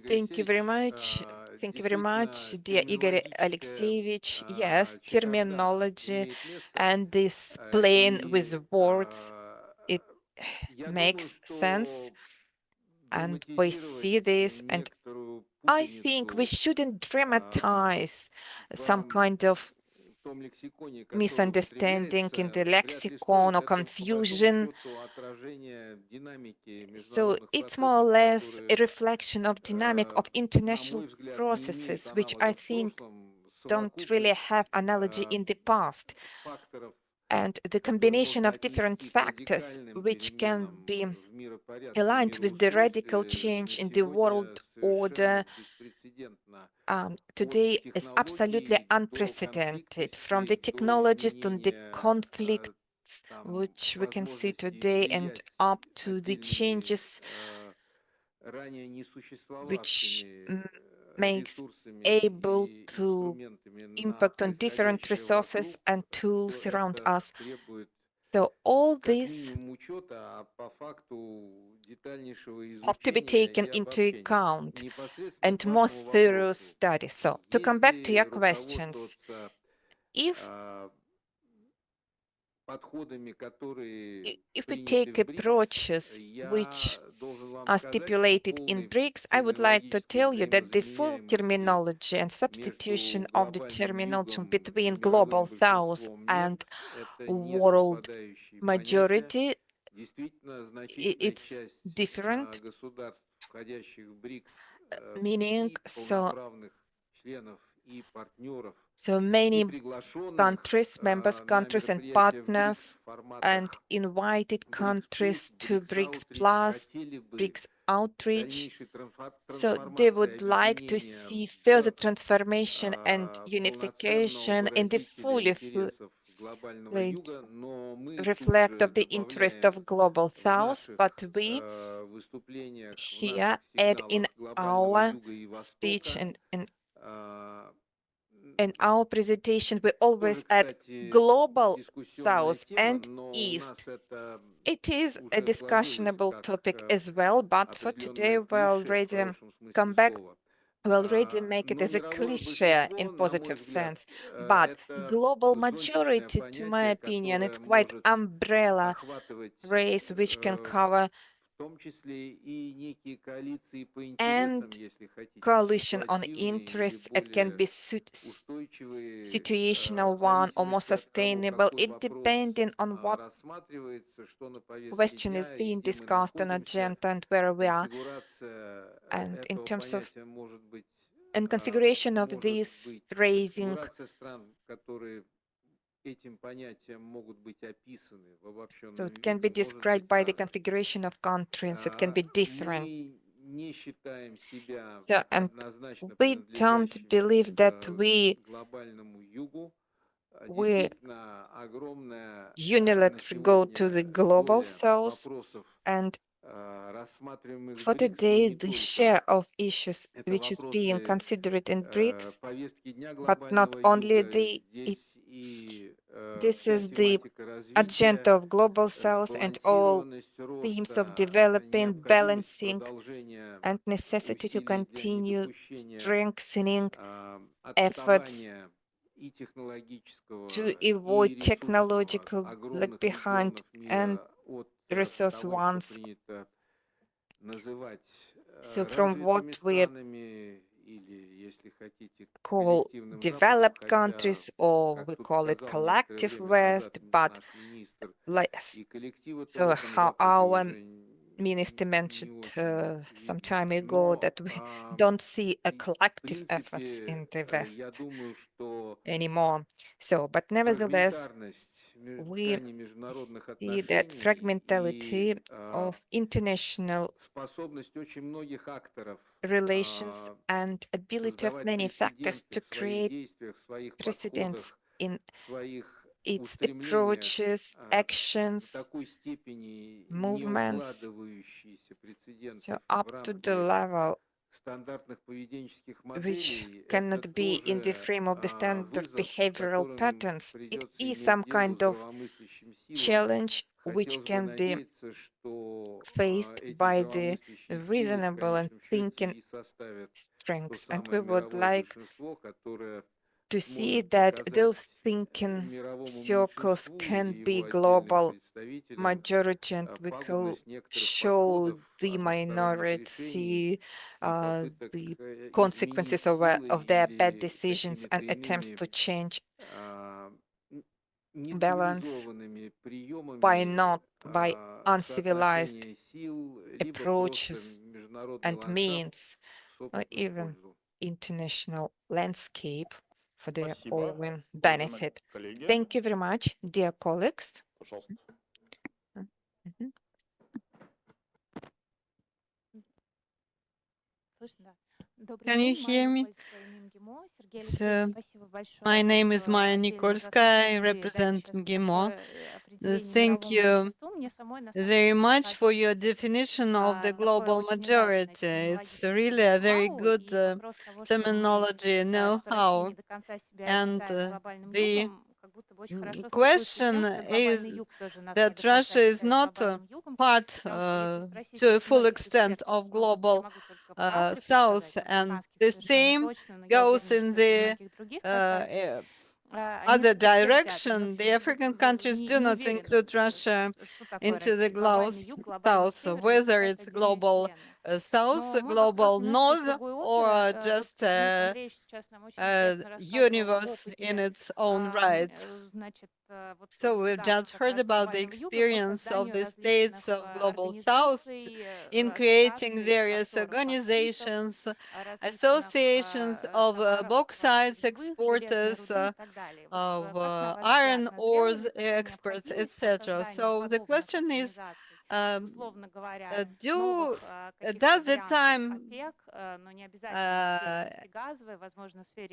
[SPEAKER 3] Thank you very much. Thank you very much, dear Igor Alexeyevich. Yes, terminology and this playing with words, it makes sense. And we see this, and I think we shouldn't dramatize some kind of misunderstanding in the lexicon or confusion. So it's more or less a reflection of dynamic of international processes, which I think don't really have analogy in the past. And the combination of different factors which can be aligned with the radical change in the world order today is absolutely unprecedented, from the technologies to the conflicts which we can see today and up to the changes which makes able to impact on different resources and tools around us. So all this have to be taken into account and more thorough study. So to come back to your questions, if we take approaches which are stipulated in BRICS, I would like to tell you that the full terminology and substitution of the terminology between global south and world majority, it's different, meaning so many countries, members countries and partners and invited countries to BRICS Plus, BRICS Outreach. So they would like to see further transformation and unification in the fully reflect of the interest of global south, but we here add in our speech and in our presentation, we always add global South and East. It is a discussionable topic as well, but for today we already come back. We already make it as a cliche in positive sense, but global majority, to my opinion, it's quite umbrella phrase which can cover and coalition on interests. It can be situational one or more sustainable, it depending on what question is being discussed on agenda and where we are. And in terms of and configuration of this phrasing, so it can be described by the configuration of countries, it can be different. So, and we don't believe that we unilaterally go to the global south, and for today, the share of issues which is being considered in BRICS, but not only this is the agenda of global south and all themes of developing, balancing, and necessity to continue strengthening efforts to avoid technological lag behind and resource ones. So from what we call developed countries, or we call it collective West, but so how our minister mentioned some time ago that we don't see a collective efforts in the West anymore. So, but nevertheless, we see that fragmentality of international relations and ability of many factors to create precedents in its approaches, actions, movements, so up to the level which cannot be in the frame of the standard behavioral patterns. It is some kind of challenge which can be faced by the reasonable and thinking strengths. And we would like to see that those thinking circles can be global majority, and we can show the minority the consequences of their bad decisions and attempts to change balance by uncivilized approaches and means, or even international landscape for their own benefit. Thank you very much, dear colleagues.
[SPEAKER 2] Can you hear me? So, my name is Maya Nikolskaya, I represent MGIMO. Thank you very much for your definition of the global majority. It's really a very good terminology, know-how. And the question is that Russia is not part to a full extent of global south, and the same goes in the other direction. The African countries do not include Russia into the global south, so whether it's global south, global north, or just a universe in its own right. So we've just heard about the experience of the states of global south in creating various organizations, associations of bauxite exporters, of iron ores experts, etc. So the question is, does the time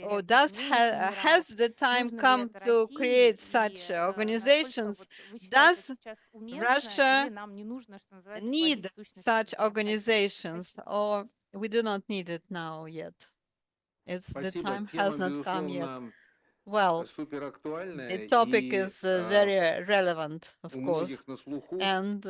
[SPEAKER 2] or has the time come to create such organizations? Does Russia need such organizations, or we do not need it now yet? the time has not come yet. Well, the topic is very relevant, of course, and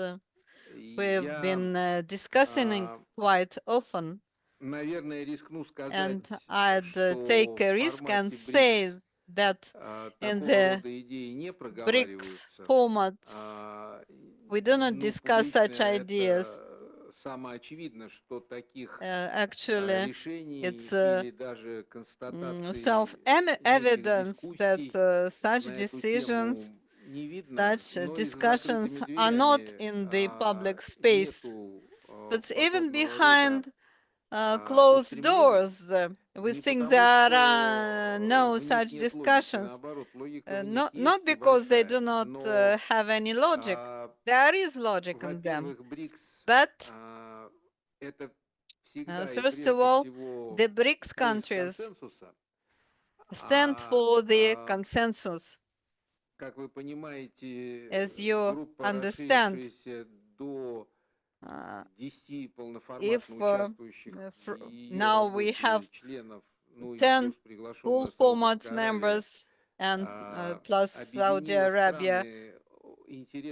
[SPEAKER 2] we've been discussing it quite often. And I'd take a risk and say that in the BRICS formats, we do not discuss such ideas. Actually, it's self-evident that such decisions, such discussions are not in the public space. But even behind closed doors, we think there are no such discussions. Not because they do not have any logic. There is logic in them. But first of all, the BRICS countries stand for the consensus. As you understand, if now we have 10 full format members and plus Saudi Arabia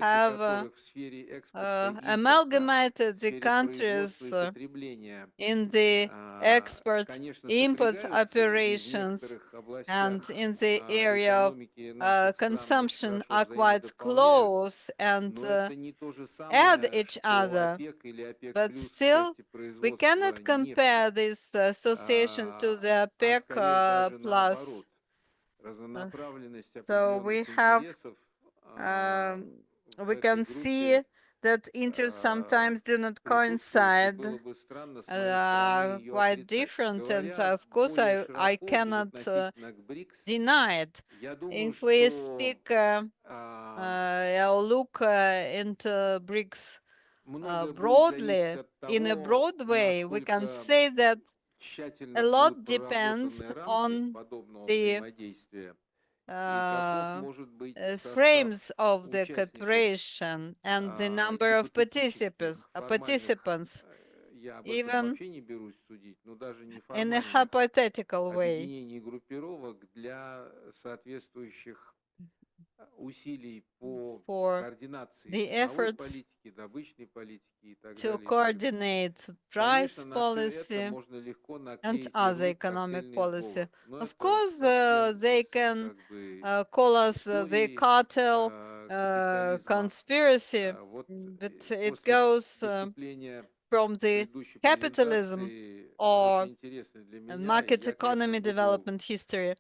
[SPEAKER 2] have amalgamated the countries in the export-import operations and in the area of consumption are quite close and add each other. But still, we cannot compare this association to the APEC plus. So we have, we can see that interests sometimes do not coincide, quite different, and of course I cannot deny it. If we speak or look into BRICS broadly, in a broad way, we can say that a lot depends on the frames of the cooperation and the number of participants, even in a hypothetical way. For the efforts to coordinate price policy and other economic policy. Of course, they can call us the cartel conspiracy, but it goes from the capitalism or market economy development history.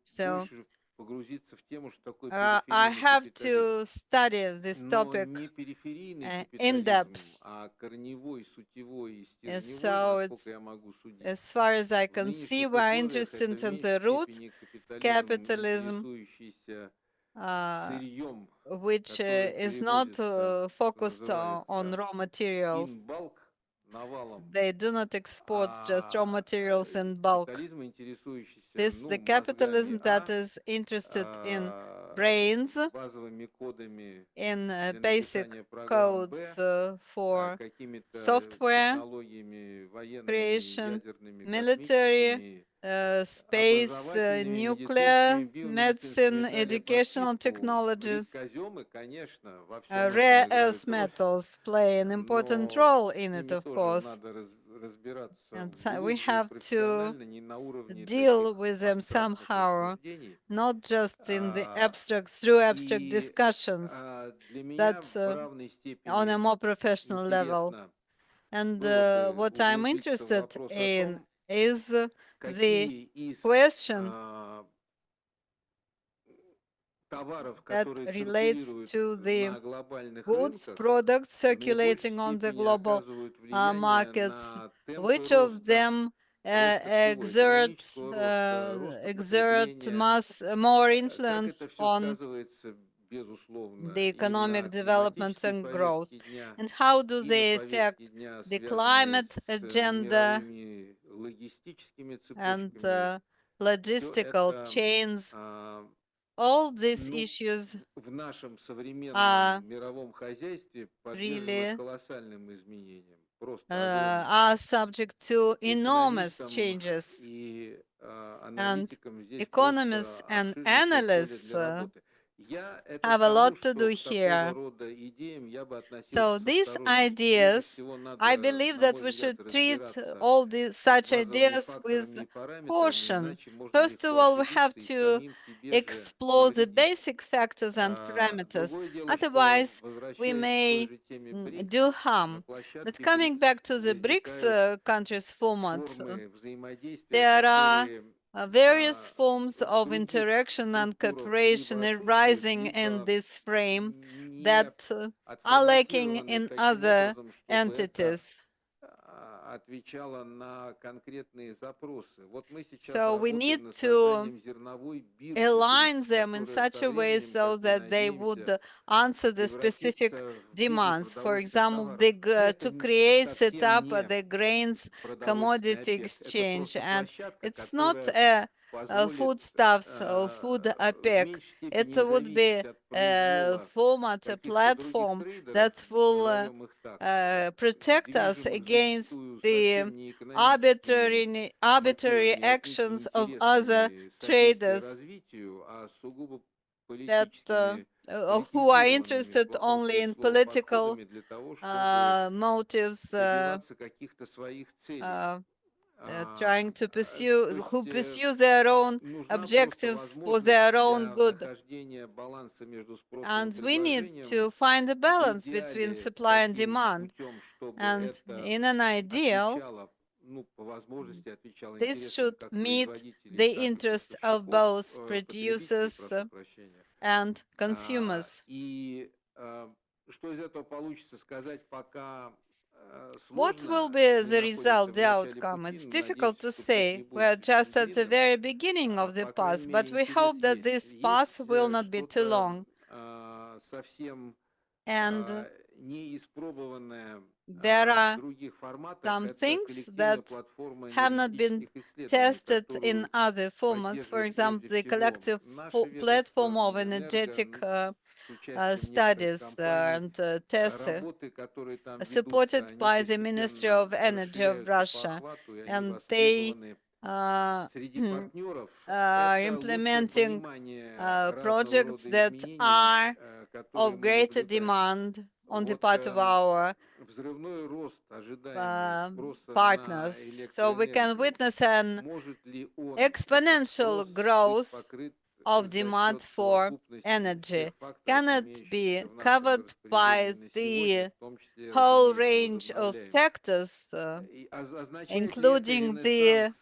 [SPEAKER 2] So I have to study this topic in depth. So it's, as far as I can see, we're interested in the root capitalism, which is not focused on raw materials. They do not export just raw materials in bulk. This is the capitalism that is interested in brains, in basic codes for software creation, military, space, nuclear, medicine, educational technologies. Rare earth metals play an important role in it, of course. And so we have to deal with them somehow, not just in the abstract, through abstract discussions, but on a more professional level. And what I'm interested in is the question that relates to the goods, products circulating on the global markets. Which of them exert more influence on the economic development and growth, and how do they affect the climate agenda and logistical chains all these
[SPEAKER 4] Ну,
[SPEAKER 2] issues
[SPEAKER 4] в нашем
[SPEAKER 2] are
[SPEAKER 4] современном мировом хозяйстве подвержены
[SPEAKER 2] really
[SPEAKER 4] колоссальным изменениям, просто огромным.
[SPEAKER 2] are subject to enormous
[SPEAKER 4] Экономистам
[SPEAKER 2] changes,
[SPEAKER 4] и
[SPEAKER 2] and
[SPEAKER 4] аналитикам здесь
[SPEAKER 2] economists
[SPEAKER 4] просто
[SPEAKER 2] and
[SPEAKER 4] обширнейшее поле
[SPEAKER 2] analysts
[SPEAKER 4] для работы. Я это
[SPEAKER 2] have
[SPEAKER 4] к
[SPEAKER 2] a
[SPEAKER 4] тому,
[SPEAKER 2] lot to do
[SPEAKER 4] что к такого
[SPEAKER 2] here.
[SPEAKER 4] рода идеям я бы относился
[SPEAKER 2] So
[SPEAKER 4] с
[SPEAKER 2] these
[SPEAKER 4] осторожностью. Прежде
[SPEAKER 2] ideas,
[SPEAKER 4] всего,
[SPEAKER 2] I
[SPEAKER 4] надо,
[SPEAKER 2] believe
[SPEAKER 4] на
[SPEAKER 2] that
[SPEAKER 4] мой
[SPEAKER 2] we
[SPEAKER 4] взгляд,
[SPEAKER 2] should treat
[SPEAKER 4] разбираться
[SPEAKER 2] all these
[SPEAKER 4] с
[SPEAKER 2] such
[SPEAKER 4] базовыми
[SPEAKER 2] ideas
[SPEAKER 4] факторами
[SPEAKER 2] with
[SPEAKER 4] и параметрами,
[SPEAKER 2] caution.
[SPEAKER 4] иначе можно
[SPEAKER 2] First
[SPEAKER 4] легко
[SPEAKER 2] of all, we have
[SPEAKER 4] ошибиться и
[SPEAKER 2] to
[SPEAKER 4] самим себе же
[SPEAKER 2] explore the
[SPEAKER 4] повредить.
[SPEAKER 2] basic factors and parameters.
[SPEAKER 4] Другое дело, что,
[SPEAKER 2] Otherwise, we
[SPEAKER 4] возвращаясь к той
[SPEAKER 2] may
[SPEAKER 4] же теме
[SPEAKER 2] do
[SPEAKER 4] BRICS, на
[SPEAKER 2] harm. But
[SPEAKER 4] площадке
[SPEAKER 2] coming
[SPEAKER 4] BRICS
[SPEAKER 2] back to the BRICS
[SPEAKER 4] возникают
[SPEAKER 2] countries format,
[SPEAKER 4] формы взаимодействия,
[SPEAKER 2] there are
[SPEAKER 4] которые
[SPEAKER 2] various forms
[SPEAKER 4] в
[SPEAKER 2] of
[SPEAKER 4] других
[SPEAKER 2] interaction and
[SPEAKER 4] структурах
[SPEAKER 2] cooperation
[SPEAKER 4] либо отсутствуют,
[SPEAKER 2] arising in
[SPEAKER 4] либо
[SPEAKER 2] this frame
[SPEAKER 4] не
[SPEAKER 2] that are lacking
[SPEAKER 4] отформатированы
[SPEAKER 2] in
[SPEAKER 4] таким
[SPEAKER 2] other
[SPEAKER 4] образом, чтобы это
[SPEAKER 2] entities.
[SPEAKER 4] отвечало на конкретные запросы. Вот мы сейчас
[SPEAKER 2] So we
[SPEAKER 4] работаем
[SPEAKER 2] need
[SPEAKER 4] над
[SPEAKER 2] to
[SPEAKER 4] созданием зерновой биржи
[SPEAKER 2] align
[SPEAKER 4] BRICS,
[SPEAKER 2] them in
[SPEAKER 4] которая
[SPEAKER 2] such
[SPEAKER 4] со
[SPEAKER 2] a way
[SPEAKER 4] временем,
[SPEAKER 2] so
[SPEAKER 4] как мы
[SPEAKER 2] that they would
[SPEAKER 4] надеемся,
[SPEAKER 2] answer the specific
[SPEAKER 4] превратится в биржу
[SPEAKER 2] demands. For
[SPEAKER 4] продовольственных
[SPEAKER 2] example,
[SPEAKER 4] товаров. Но это
[SPEAKER 2] to create, set
[SPEAKER 4] совсем
[SPEAKER 2] up
[SPEAKER 4] не
[SPEAKER 2] the grains
[SPEAKER 4] продовольственный
[SPEAKER 2] commodity
[SPEAKER 4] OPEC. Это
[SPEAKER 2] exchange,
[SPEAKER 4] просто
[SPEAKER 2] and
[SPEAKER 4] площадка,
[SPEAKER 2] it's not
[SPEAKER 4] которая
[SPEAKER 2] a
[SPEAKER 4] позволит
[SPEAKER 2] foodstuffs or food
[SPEAKER 4] в
[SPEAKER 2] OPEC.
[SPEAKER 4] меньшей
[SPEAKER 2] It
[SPEAKER 4] степени
[SPEAKER 2] would be
[SPEAKER 4] зависеть от
[SPEAKER 2] a
[SPEAKER 4] произвола
[SPEAKER 2] format, a
[SPEAKER 4] каких-то других
[SPEAKER 2] platform
[SPEAKER 4] трейдеров,
[SPEAKER 2] that will
[SPEAKER 4] назовем их так,
[SPEAKER 2] protect us
[SPEAKER 4] движимых
[SPEAKER 2] against
[SPEAKER 4] зачастую
[SPEAKER 2] the
[SPEAKER 4] совсем не экономическими
[SPEAKER 2] arbitrary
[SPEAKER 4] мотивами, отнюдь не
[SPEAKER 2] actions of other
[SPEAKER 4] интересами содействия
[SPEAKER 2] traders
[SPEAKER 4] развитию, а сугубо
[SPEAKER 2] that
[SPEAKER 4] политическими,
[SPEAKER 2] who are
[SPEAKER 4] политизированными, с
[SPEAKER 2] interested only
[SPEAKER 4] плоховским
[SPEAKER 2] in
[SPEAKER 4] словом,
[SPEAKER 2] political
[SPEAKER 4] подходами для того, чтобы
[SPEAKER 2] motives,
[SPEAKER 4] добиваться каких-то своих целей.
[SPEAKER 2] trying to
[SPEAKER 4] То
[SPEAKER 2] who
[SPEAKER 4] есть
[SPEAKER 2] pursue their own
[SPEAKER 4] нужна просто
[SPEAKER 2] objectives for
[SPEAKER 4] возможность
[SPEAKER 2] their own
[SPEAKER 4] для
[SPEAKER 2] good.
[SPEAKER 4] нахождения баланса между спросом и
[SPEAKER 2] And we need
[SPEAKER 4] предложением,
[SPEAKER 2] to find a
[SPEAKER 4] в
[SPEAKER 2] balance between
[SPEAKER 4] идеале
[SPEAKER 2] supply and
[SPEAKER 4] таким
[SPEAKER 2] demand.
[SPEAKER 4] путем, чтобы
[SPEAKER 2] And
[SPEAKER 4] это
[SPEAKER 2] in an ideal,
[SPEAKER 4] отвечало, ну, по возможности отвечало
[SPEAKER 2] this
[SPEAKER 4] интересам
[SPEAKER 2] should
[SPEAKER 4] как
[SPEAKER 2] meet
[SPEAKER 4] производителей,
[SPEAKER 2] the
[SPEAKER 4] так и
[SPEAKER 2] interests of
[SPEAKER 4] поставщиков,
[SPEAKER 2] both
[SPEAKER 4] потребителей,
[SPEAKER 2] producers
[SPEAKER 4] прошу прощения.
[SPEAKER 2] and consumers.
[SPEAKER 4] И что из этого получится, сказать пока
[SPEAKER 2] What will
[SPEAKER 4] сложно.
[SPEAKER 2] be
[SPEAKER 4] Мы
[SPEAKER 2] the
[SPEAKER 4] находимся
[SPEAKER 2] result,
[SPEAKER 4] в
[SPEAKER 2] the
[SPEAKER 4] начале
[SPEAKER 2] outcome?
[SPEAKER 4] пути,
[SPEAKER 2] It's
[SPEAKER 4] но
[SPEAKER 2] difficult
[SPEAKER 4] надеемся,
[SPEAKER 2] to
[SPEAKER 4] что путь не
[SPEAKER 2] say. We
[SPEAKER 4] будет
[SPEAKER 2] are just
[SPEAKER 4] слишком
[SPEAKER 2] at the
[SPEAKER 4] длинным.
[SPEAKER 2] very beginning of the
[SPEAKER 4] По крайней
[SPEAKER 2] path, but
[SPEAKER 4] мере,
[SPEAKER 2] we hope
[SPEAKER 4] интерес
[SPEAKER 2] that
[SPEAKER 4] есть.
[SPEAKER 2] this path will not be too
[SPEAKER 4] Что-то
[SPEAKER 2] long.
[SPEAKER 4] совсем
[SPEAKER 2] And
[SPEAKER 4] не испробованное
[SPEAKER 2] there
[SPEAKER 4] в
[SPEAKER 2] are
[SPEAKER 4] других форматах.
[SPEAKER 2] some
[SPEAKER 4] Это
[SPEAKER 2] things
[SPEAKER 4] коллективная
[SPEAKER 2] that
[SPEAKER 4] платформа
[SPEAKER 2] have not been
[SPEAKER 4] энергетических исследований,
[SPEAKER 2] tested in
[SPEAKER 4] которую
[SPEAKER 2] other formats. For
[SPEAKER 4] поддерживает
[SPEAKER 2] example,
[SPEAKER 4] прежде
[SPEAKER 2] the
[SPEAKER 4] всего
[SPEAKER 2] collective
[SPEAKER 4] наше
[SPEAKER 2] platform
[SPEAKER 4] ведомство,
[SPEAKER 2] of
[SPEAKER 4] Минэнерго,
[SPEAKER 2] energetic
[SPEAKER 4] с участием некоторых
[SPEAKER 2] studies
[SPEAKER 4] компаний.
[SPEAKER 2] and tests
[SPEAKER 4] Работы, которые там ведутся,
[SPEAKER 2] supported
[SPEAKER 4] они
[SPEAKER 2] by the Ministry
[SPEAKER 4] постепенно
[SPEAKER 2] of Energy of
[SPEAKER 4] расширяются по
[SPEAKER 2] Russia,
[SPEAKER 4] охвату, и они
[SPEAKER 2] and they
[SPEAKER 4] востребованы
[SPEAKER 2] uh,
[SPEAKER 4] среди партнеров.
[SPEAKER 2] are
[SPEAKER 4] Это лучшее
[SPEAKER 2] implementing
[SPEAKER 4] понимание разного
[SPEAKER 2] projects
[SPEAKER 4] рода
[SPEAKER 2] that
[SPEAKER 4] изменений,
[SPEAKER 2] are
[SPEAKER 4] которые
[SPEAKER 2] of
[SPEAKER 4] мы
[SPEAKER 2] greater
[SPEAKER 4] наблюдаем.
[SPEAKER 2] demand on the
[SPEAKER 4] Вот
[SPEAKER 2] part of our
[SPEAKER 4] взрывной рост ожидаемый спроса на
[SPEAKER 2] partners. So we can
[SPEAKER 4] электроэнергию,
[SPEAKER 2] witness an
[SPEAKER 4] может ли он, этот
[SPEAKER 2] exponential
[SPEAKER 4] спрос, быть
[SPEAKER 2] growth
[SPEAKER 4] покрыт
[SPEAKER 2] of
[SPEAKER 4] за
[SPEAKER 2] demand
[SPEAKER 4] счет
[SPEAKER 2] for
[SPEAKER 4] совокупности
[SPEAKER 2] energy?
[SPEAKER 4] всех факторов,
[SPEAKER 2] Can it be
[SPEAKER 4] имеющихся в нашем
[SPEAKER 2] covered by
[SPEAKER 4] распоряжении на сегодня,
[SPEAKER 2] the
[SPEAKER 4] в том числе,
[SPEAKER 2] whole
[SPEAKER 4] разумеется,
[SPEAKER 2] range of
[SPEAKER 4] возобновляемых?
[SPEAKER 2] factors,
[SPEAKER 4] И означает ли это
[SPEAKER 2] including
[SPEAKER 4] ренессанс
[SPEAKER 2] the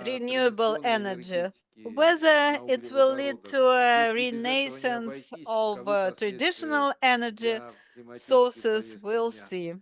[SPEAKER 2] renewable
[SPEAKER 4] традиционной
[SPEAKER 2] energy?
[SPEAKER 4] энергетики
[SPEAKER 2] Whether
[SPEAKER 4] на
[SPEAKER 2] it will lead
[SPEAKER 4] углеводородах?
[SPEAKER 2] to a
[SPEAKER 4] Если без этого не
[SPEAKER 2] renaissance
[SPEAKER 4] обойтись,
[SPEAKER 2] of
[SPEAKER 4] каковы последствия
[SPEAKER 2] traditional energy
[SPEAKER 4] для климатической
[SPEAKER 2] sources,
[SPEAKER 4] повестки
[SPEAKER 2] we'll
[SPEAKER 4] дня?
[SPEAKER 2] see.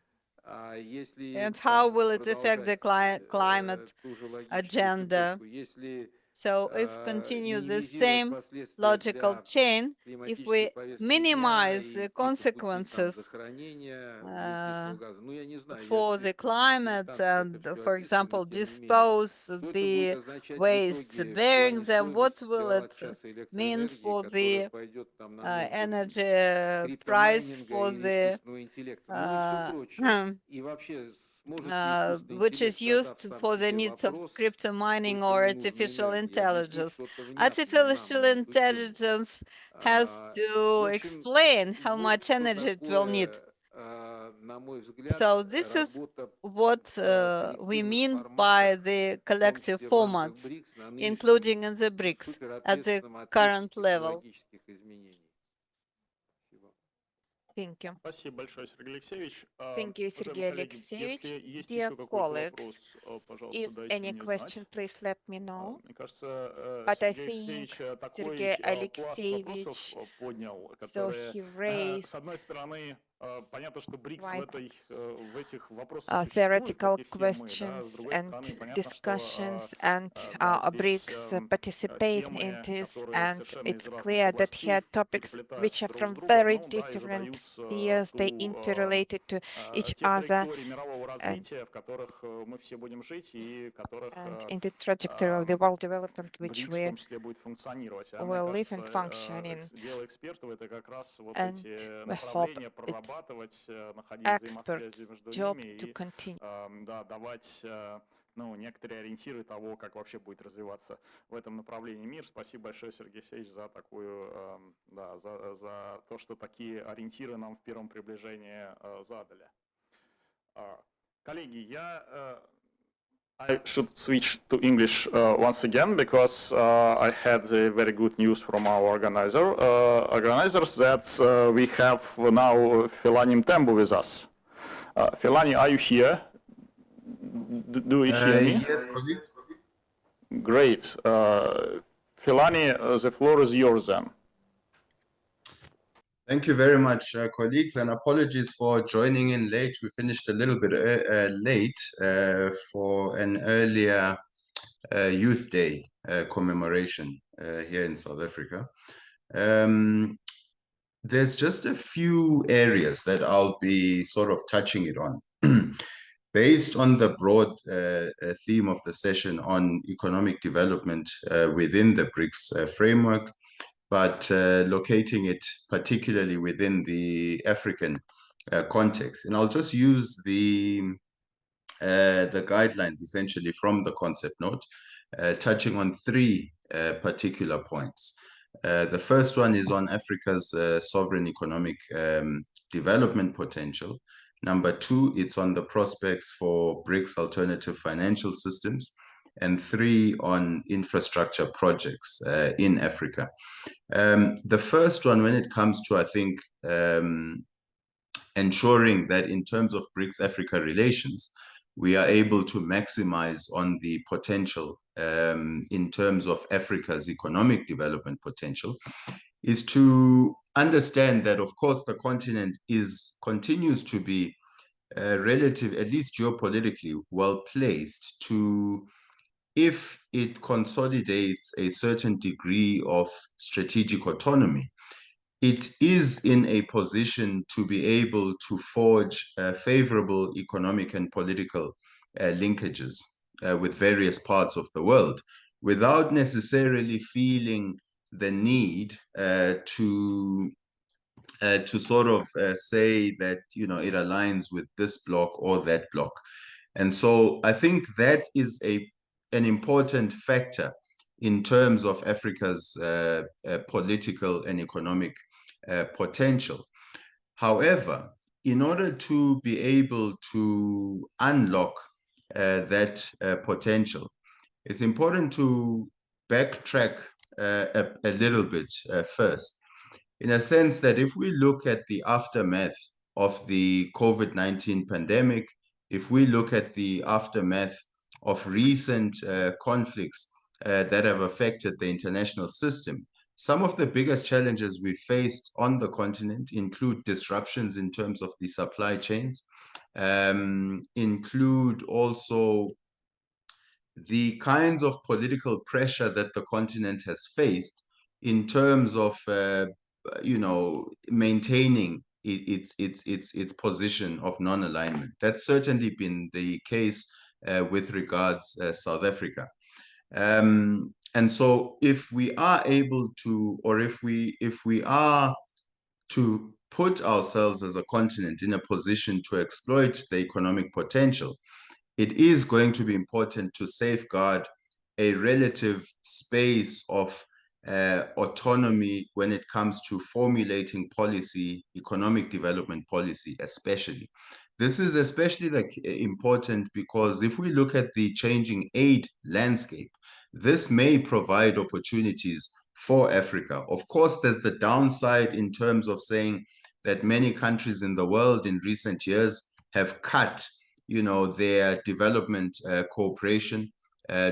[SPEAKER 4] Если
[SPEAKER 2] And how
[SPEAKER 4] там
[SPEAKER 2] will it affect the
[SPEAKER 4] продолжать
[SPEAKER 2] climate
[SPEAKER 4] ту же логическую
[SPEAKER 2] agenda?
[SPEAKER 4] цепочку, если
[SPEAKER 2] So if continue the
[SPEAKER 4] минимизировать
[SPEAKER 2] same
[SPEAKER 4] последствия
[SPEAKER 2] logical
[SPEAKER 4] для
[SPEAKER 2] chain, if
[SPEAKER 4] климатической
[SPEAKER 2] we
[SPEAKER 4] повестки дня
[SPEAKER 2] minimize
[SPEAKER 4] и
[SPEAKER 2] the
[SPEAKER 4] идти по пути там
[SPEAKER 2] consequences
[SPEAKER 4] захоронения углекислого газа, ну я не знаю, я
[SPEAKER 2] for the climate
[SPEAKER 4] дистантно это
[SPEAKER 2] and,
[SPEAKER 4] все
[SPEAKER 2] for
[SPEAKER 4] описываю, но
[SPEAKER 2] example,
[SPEAKER 4] тем не менее.
[SPEAKER 2] dispose
[SPEAKER 4] Что это будет
[SPEAKER 2] the
[SPEAKER 4] означать в
[SPEAKER 2] waste,
[SPEAKER 4] итоге в
[SPEAKER 2] bearing
[SPEAKER 4] плане
[SPEAKER 2] them, what
[SPEAKER 4] стоимости
[SPEAKER 2] will it
[SPEAKER 4] киловатт-часа
[SPEAKER 2] mean
[SPEAKER 4] электроэнергии,
[SPEAKER 2] for
[SPEAKER 4] которая
[SPEAKER 2] the
[SPEAKER 4] пойдет там на нужды
[SPEAKER 2] energy price
[SPEAKER 4] криптомайнинга
[SPEAKER 2] for
[SPEAKER 4] или
[SPEAKER 2] the
[SPEAKER 4] искусственного интеллекта, ну и все прочее. И вообще, сможет ли искусственный
[SPEAKER 2] which is
[SPEAKER 4] интеллект, задав
[SPEAKER 2] used
[SPEAKER 4] сам
[SPEAKER 2] for the
[SPEAKER 4] себе
[SPEAKER 2] needs of
[SPEAKER 4] вопрос,
[SPEAKER 2] crypto mining
[SPEAKER 4] сколько
[SPEAKER 2] or
[SPEAKER 4] ему нужно
[SPEAKER 2] artificial
[SPEAKER 4] энергии, объяснить
[SPEAKER 2] intelligence.
[SPEAKER 4] что-то внятное нам
[SPEAKER 2] Artificial
[SPEAKER 4] на эту тему?
[SPEAKER 2] intelligence has
[SPEAKER 4] В
[SPEAKER 2] to
[SPEAKER 4] общем,
[SPEAKER 2] explain how
[SPEAKER 4] вот
[SPEAKER 2] much
[SPEAKER 4] что
[SPEAKER 2] energy it will need.
[SPEAKER 4] такое, на мой взгляд,
[SPEAKER 2] So this is
[SPEAKER 4] работа
[SPEAKER 2] what
[SPEAKER 4] в
[SPEAKER 2] we
[SPEAKER 4] коллективных
[SPEAKER 2] mean
[SPEAKER 4] форматах,
[SPEAKER 2] by the
[SPEAKER 4] в том
[SPEAKER 2] collective
[SPEAKER 4] числе в рамках
[SPEAKER 2] formats,
[SPEAKER 4] БРИКС, на
[SPEAKER 2] including
[SPEAKER 4] нынешнем
[SPEAKER 2] in the BRICS at the
[SPEAKER 4] суперответственном отрезке
[SPEAKER 2] current level.
[SPEAKER 4] технологических изменений. Спасибо.
[SPEAKER 3] Thank you.
[SPEAKER 10] Спасибо большое, Сергей Алексеевич.
[SPEAKER 3] Thank you,
[SPEAKER 10] Уважаемые
[SPEAKER 3] Sergey
[SPEAKER 10] коллеги,
[SPEAKER 3] Alexeyevich.
[SPEAKER 10] если есть
[SPEAKER 3] Dear
[SPEAKER 10] еще какой-то вопрос,
[SPEAKER 3] colleagues,
[SPEAKER 10] пожалуйста,
[SPEAKER 3] if
[SPEAKER 10] дайте
[SPEAKER 3] any
[SPEAKER 10] мне
[SPEAKER 3] question,
[SPEAKER 10] знать.
[SPEAKER 3] please let me know.
[SPEAKER 10] Мне кажется,
[SPEAKER 3] But I
[SPEAKER 10] Сергей
[SPEAKER 3] think
[SPEAKER 10] Алексеевич такой
[SPEAKER 3] Sergey
[SPEAKER 10] пласт вопросов
[SPEAKER 3] Alexeyevich,
[SPEAKER 10] поднял,
[SPEAKER 3] so
[SPEAKER 10] которые,
[SPEAKER 3] he
[SPEAKER 10] с
[SPEAKER 3] raised
[SPEAKER 10] одной стороны,
[SPEAKER 3] theoretical questions and discussions, and BRICS participate in this, and it's clear that here topics which are from very different spheres, they interrelated to each other, and in the trajectory of the world development which we will live and function in. And we hope it's experts' job to continue.
[SPEAKER 10] Ну, некоторые ориентиры того, как вообще будет развиваться в этом направлении мир. Спасибо большое, Сергей Алексеевич, за такую, да, за то, что такие ориентиры нам в первом приближении задали. Коллеги, I should switch to English once again, because I had very good news from our organizers that we have now Felani Mtembu with us. Felani, are you here? Do you hear me?
[SPEAKER 11] Yes, colleagues.
[SPEAKER 10] Great. Felani, the floor is yours then.
[SPEAKER 11] Thank you very much, colleagues, and apologies for joining in late. We finished a little bit late for an earlier Youth Day commemoration here in South Africa. There's just a few areas that I'll be sort of touching it on. Based on the broad theme of the session on economic development within the BRICS framework, but locating it particularly within the African context. And I'll just use the guidelines essentially from the concept note, touching on three particular points. The first one is on Africa's sovereign economic development potential. Number two, it's on the prospects for BRICS alternative financial systems. And three, on infrastructure projects in Africa. The first one, when it comes to, I think, ensuring that in terms of BRICS-Africa relations, we are able to maximize on the potential in terms of Africa's economic development potential, is to understand that, of course, the continent continues to be relative, at least geopolitically, well-placed to, if it consolidates a certain degree of strategic autonomy, it is in a position to be able to forge favorable economic and political linkages with various parts of the world without necessarily feeling the need to sort of say that, you know, it aligns with this bloc or that bloc. And so I think that is an important factor in terms of Africa's political and economic potential. However, in order to be able to unlock that potential, it's important to backtrack a little bit first, in a sense that if we look at the aftermath of the COVID-19 pandemic, if we look at the aftermath of recent conflicts that have affected the international system, some of the biggest challenges we faced on the continent include disruptions in terms of the supply chains, include also the kinds of political pressure that the continent has faced in terms of, you know, maintaining its position of non-alignment. That's certainly been the case with regards South Africa. And so if we are able to, or if we are to put ourselves as a continent in a position to exploit the economic potential, it is going to be important to safeguard a relative space of autonomy when it comes to formulating policy, economic development policy especially. This is especially important because if we look at the changing aid landscape, this may provide opportunities for Africa. Of course, there's the downside in terms of saying that many countries in the world in recent years have cut, you know, their development cooperation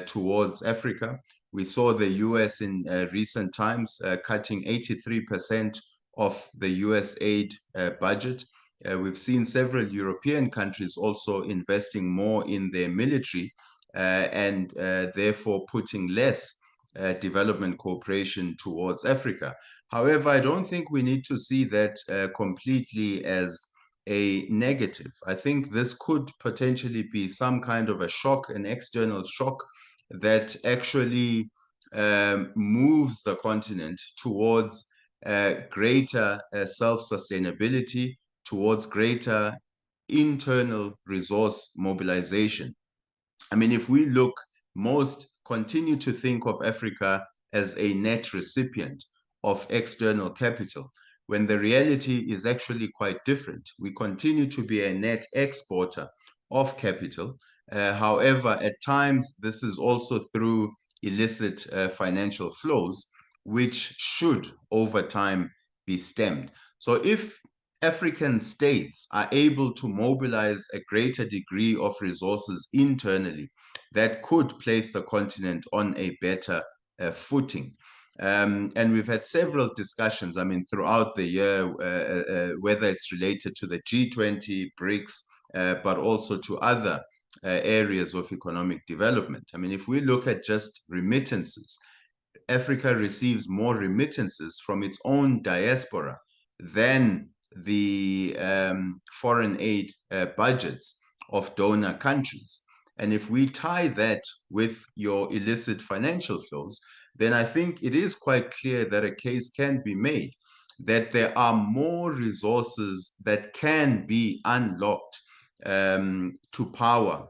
[SPEAKER 11] towards Africa. We saw the US in recent times cutting 83% of the US aid budget. We've seen several European countries also investing more in their military and therefore putting less development cooperation towards Africa. However, I don't think we need to see that completely as a negative. I think this could potentially be some kind of a shock, an external shock that actually moves the continent towards greater self-sustainability, towards greater internal resource mobilization. I mean, if we look, most continue to think of Africa as a net recipient of external capital, when the reality is actually quite different. We continue to be a net exporter of capital. However, at times, this is also through illicit financial flows, which should, over time, be stemmed. So if African states are able to mobilize a greater degree of resources internally, that could place the continent on a better footing. And we've had several discussions, I mean, throughout the year, whether it's related to the G20, BRICS, but also to other areas of economic development. I mean, if we look at just remittances, Africa receives more remittances from its own diaspora than the foreign aid budgets of donor countries. And if we tie that with your illicit financial flows, then I think it is quite clear that a case can be made that there are more resources that can be unlocked to power,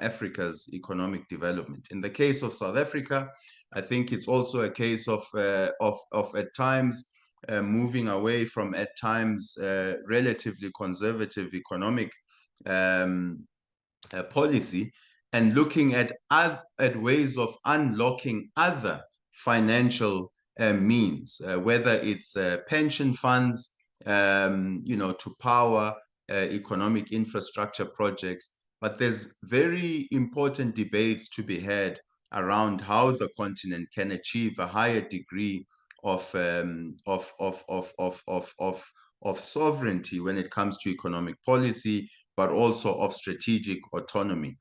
[SPEAKER 11] Africa's economic development. In the case of South Africa, I think it's also a case of at times moving away from at times relatively conservative economic policy and looking at ways of unlocking other financial means, whether it's pension funds, to power economic infrastructure projects. But there's very important debates to be had around how the continent can achieve a higher degree of sovereignty when it comes to economic policy, but also of strategic autonomy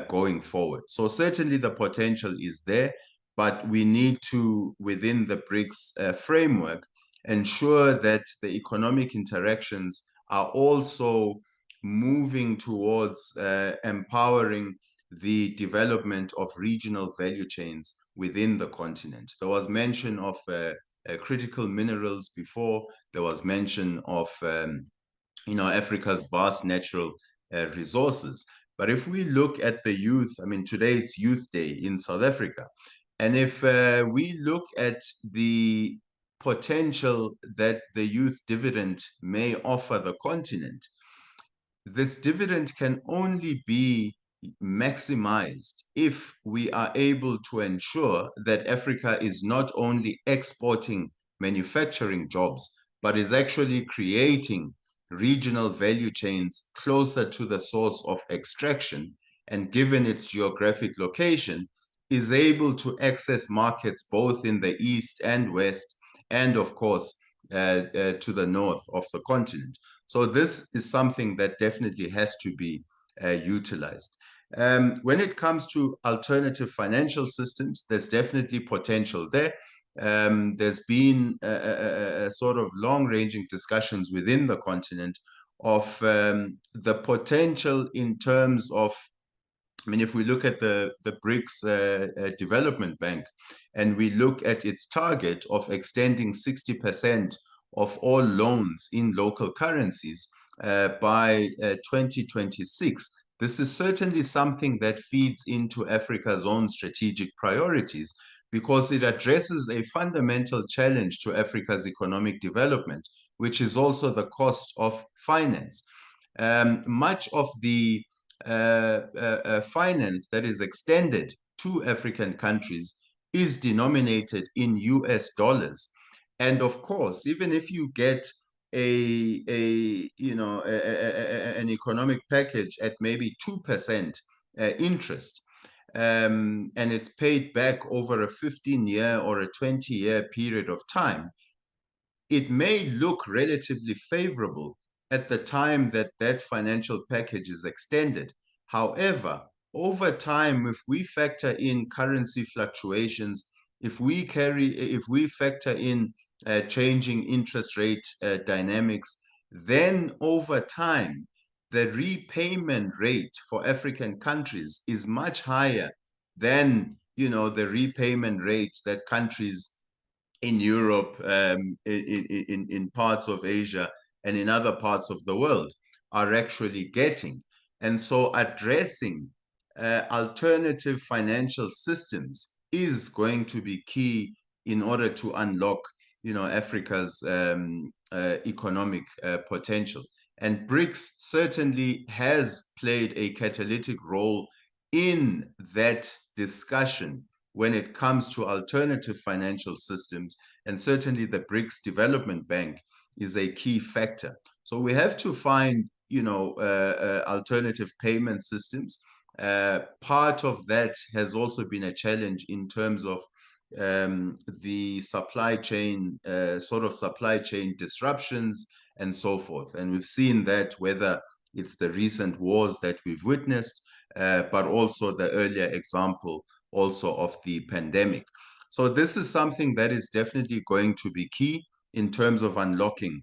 [SPEAKER 11] going forward. So certainly the potential is there, but we need to, within the BRICS framework, ensure that the economic interactions are also moving towards empowering the development of regional value chains within the continent. There was mention of critical minerals before. There was mention of Africa's vast natural resources. But if we look at the youth, I mean, today it's Youth Day in South Africa. And if we look at the potential that the youth dividend may offer the continent, this dividend can only be maximized if we are able to ensure that Africa is not only exporting manufacturing jobs, but is actually creating regional value chains closer to the source of extraction, and given its geographic location, is able to access markets both in the east and west, and of course, to the north of the continent. So this is something that definitely has to be utilized. When it comes to alternative financial systems, there's definitely potential there. There's been a sort of long-ranging discussions within the continent of the potential in terms of, I mean, if we look at the BRICS Development Bank and we look at its target of extending 60% of all loans in local currencies by 2026, this is certainly something that feeds into Africa's own strategic priorities, because it addresses a fundamental challenge to Africa's economic development, which is also the cost of finance. Much of the finance that is extended to African countries is denominated in US dollars. And of course, even if you get an economic package at maybe 2% interest, and it's paid back over a 15-year or a 20-year period of time, it may look relatively favorable at the time that that financial package is extended. However, over time, if we factor in currency fluctuations, if we factor in changing interest rate dynamics, then over time, the repayment rate for African countries is much higher than, you know, the repayment rate that countries in Europe, in parts of Asia, and in other parts of the world are actually getting. And so addressing alternative financial systems is going to be key in order to unlock, you know, Africa's economic potential. And BRICS certainly has played a catalytic role in that discussion when it comes to alternative financial systems, and certainly the BRICS Development Bank is a key factor. So we have to find, you know, alternative payment systems. Part of that has also been a challenge in terms of the supply chain, supply chain disruptions and so forth. And we've seen that, whether it's the recent wars that we've witnessed, but also the earlier example also of the pandemic. So this is something that is definitely going to be key in terms of unlocking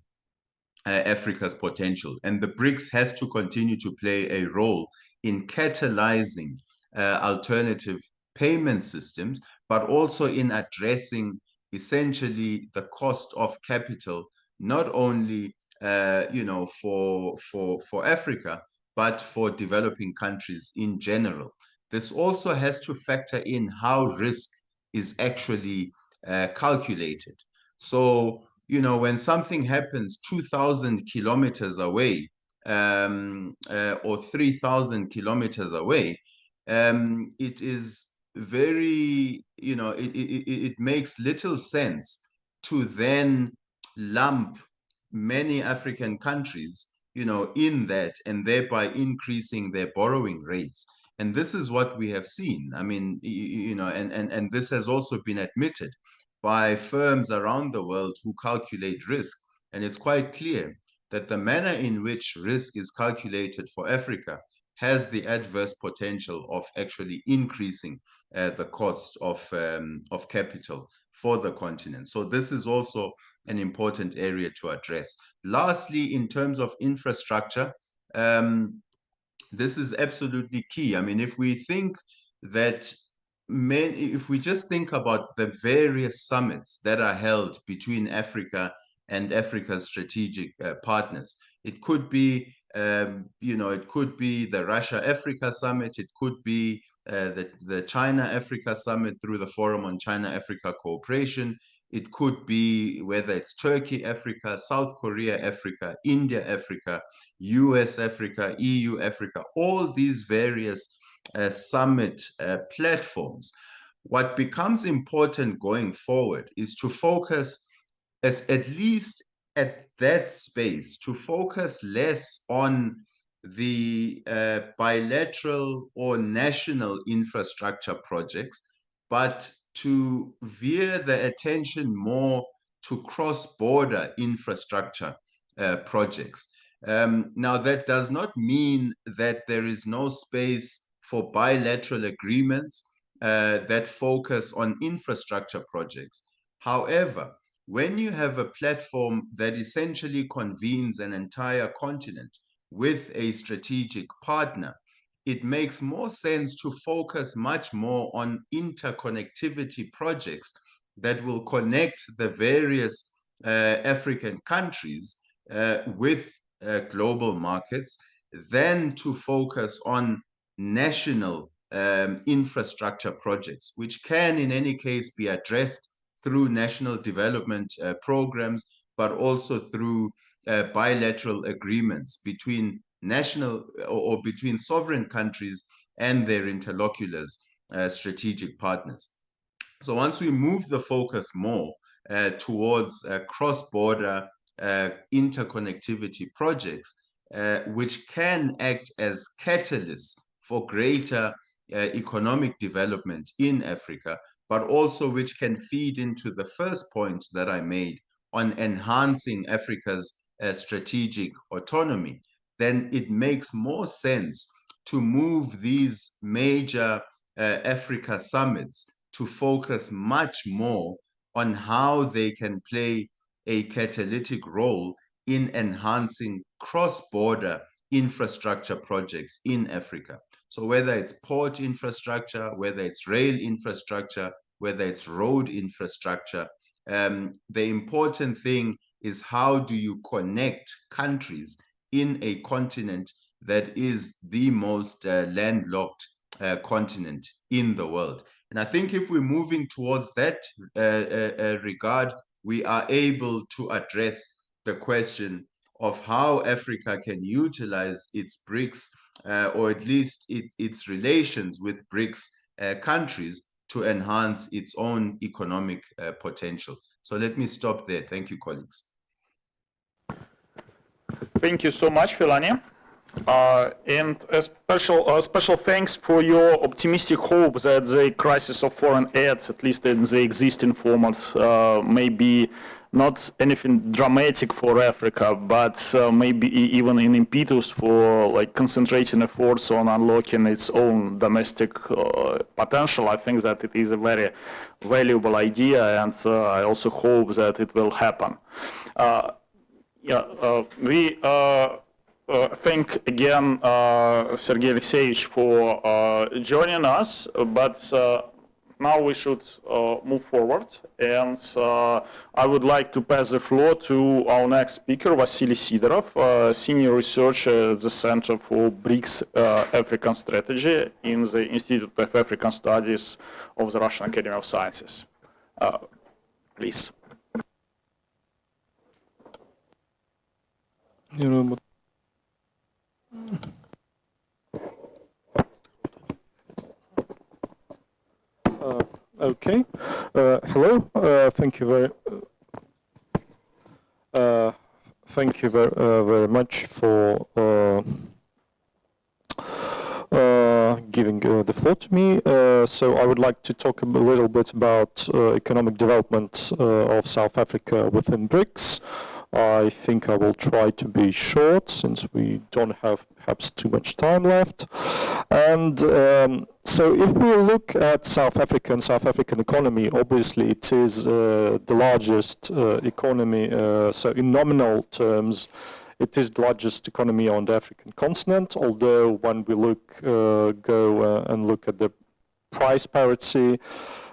[SPEAKER 11] Africa's potential. And the BRICS has to continue to play a role in catalyzing alternative payment systems, but also in addressing essentially the cost of capital, not only you know, for Africa, but for developing countries in general. This also has to factor in how risk is actually calculated. So, you know, when something happens 2,000 kilometers away or 3,000 kilometers away, it is very, you know, it makes little sense to then lump many African countries, you know, in that, and thereby increasing their borrowing rates. And this is what we have seen. I mean, you know, and this has also been admitted by firms around the world who calculate risk. And it's quite clear that the manner in which risk is calculated for Africa has the adverse potential of actually increasing the cost of capital for the continent. So this is also an important area to address. Lastly, in terms of infrastructure, this is absolutely key. I mean, if we think that if we just think about the various summits that are held between Africa and Africa's strategic partners, it could be, you know, it could be the Russia-Africa Summit, it could be the China-Africa Summit through the Forum on China-Africa Cooperation, it could be whether it's Turkey, Africa, South Korea, Africa, India, Africa, US, Africa, EU, Africa, all these various summit platforms. What becomes important going forward is to focus, at least at that space, to focus less on the bilateral or national infrastructure projects, but to veer the attention more to cross-border infrastructure projects. Now, that does not mean that there is no space for bilateral agreements that focus on infrastructure projects. However, when you have a platform that essentially convenes an entire continent with a strategic partner, it makes more sense to focus much more on interconnectivity projects that will connect the various African countries with global markets than to focus on national infrastructure projects, which can in any case be addressed through national development programs, but also through bilateral agreements between national or between sovereign countries and their interlocutors, strategic partners. So once we move the focus more towards cross-border interconnectivity projects, which can act as catalysts for greater economic development in Africa, but also which can feed into the first point that I made on enhancing Africa's strategic autonomy, then it makes more sense to move these major Africa summits to focus much more on how they can play a catalytic role in enhancing cross-border infrastructure projects in Africa. So whether it's port infrastructure, whether it's rail infrastructure, whether it's road infrastructure, the important thing is how do you connect countries in a continent that is the most landlocked continent in the world. And I think if we're moving towards that regard, we are able to address the question of how Africa can utilize its BRICS, or at least its relations with BRICS countries to enhance its own economic potential. So let me stop there. Thank you, colleagues.
[SPEAKER 10] Thank you so much, Filani. And a special thanks for your optimistic hope that the crisis of foreign aid, at least in the existing format, may be not anything dramatic for Africa, but maybe even an impetus for like concentrating efforts on unlocking its own domestic potential. I think that it is a very valuable idea, and I also hope that it will happen. We thank again Sergei Alexeyevich for joining us, but now we should move forward, and I would like to pass the floor to our next speaker, Vasily Sidorov, Senior Researcher at the Center for BRICS African Strategy in the Institute of African Studies of the Russian Academy of Sciences. Please.
[SPEAKER 12] Okay. Hello. Thank you very much for giving the floor to me. So I would like to talk a little bit about economic development of South Africa within BRICS. I think I will try to be short since we don't have perhaps too much time left. And so if we look at South Africa and South African economy, obviously it is the largest economy. So in nominal terms, it is the largest economy on the African continent, although when we go and look at the price parity,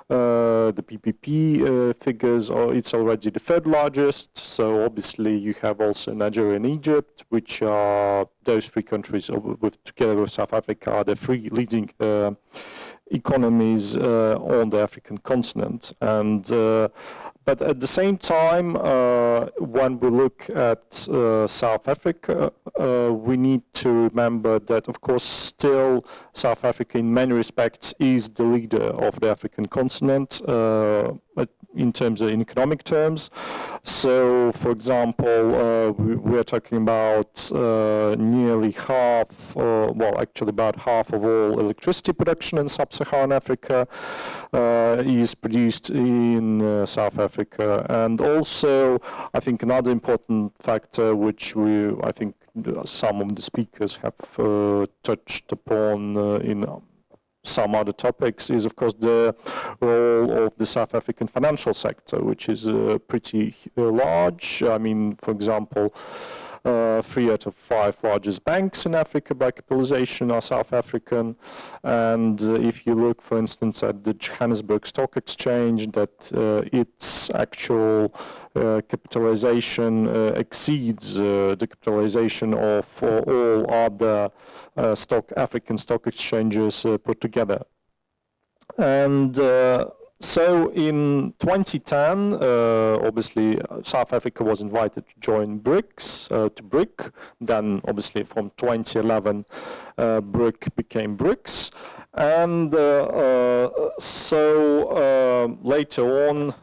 [SPEAKER 12] the PPP figures, it's already the third largest. So obviously you have also Nigeria and Egypt, which are those three countries together with South Africa are the three leading economies on the African continent. And but at the same time, when we look at South Africa, we need to remember that, of course, still South Africa in many respects is the leader of the African continent in economic terms. So, for example, we are talking about nearly half, well, actually about half of all electricity production in sub-Saharan Africa is produced in South Africa. And also, I think another important factor which I think some of the speakers have touched upon in some other topics is, of course, the role of the South African financial sector, which is pretty large. I mean, for example, 3 out of 5 largest banks in Africa by capitalization are South African. And if you look, for instance, at the Johannesburg Stock Exchange, that its actual capitalization exceeds the capitalization of all other African stock exchanges put together. And so in 2010, obviously, South Africa was invited to join BRICS, to BRIC. Then, obviously, from 2011, BRIC became BRICS. And so later on,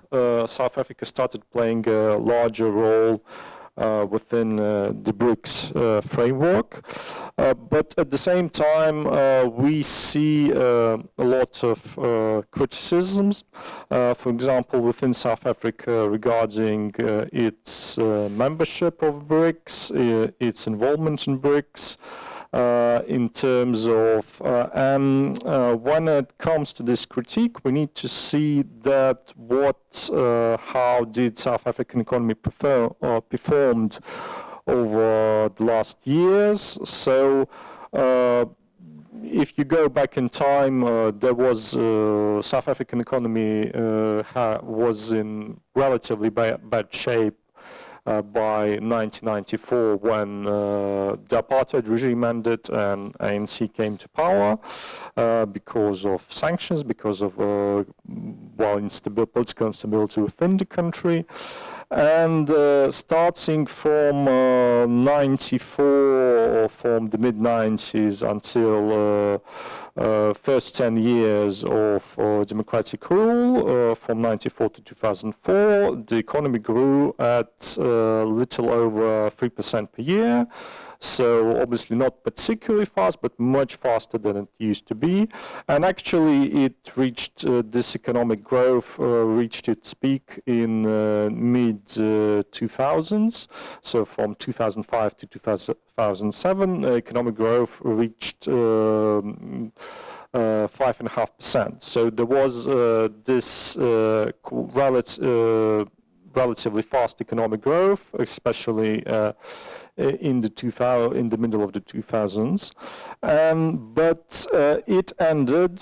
[SPEAKER 12] South Africa started playing a larger role within the BRICS framework. But at the same time, we see a lot of criticisms, for example, within South Africa regarding its membership of BRICS, its involvement in BRICS, in terms of, when it comes to this critique, we need to see that how did South African economy performed over the last years. So if you go back in time, there was South African economy was in relatively bad shape by 1994 when the apartheid regime ended and ANC came to power because of sanctions, because of political instability within the country. And starting from 94 or from the mid-90s until first 10 years of democratic rule, from 94 to 2004, the economy grew at little over 3% per year. So obviously not particularly fast, but much faster than it used to be. And actually it reached, this economic growth reached its peak in mid-2000s. So from 2005 to 2007, economic growth reached 5.5%. So there was this relatively fast economic growth, especially in the middle of the 2000s, but it ended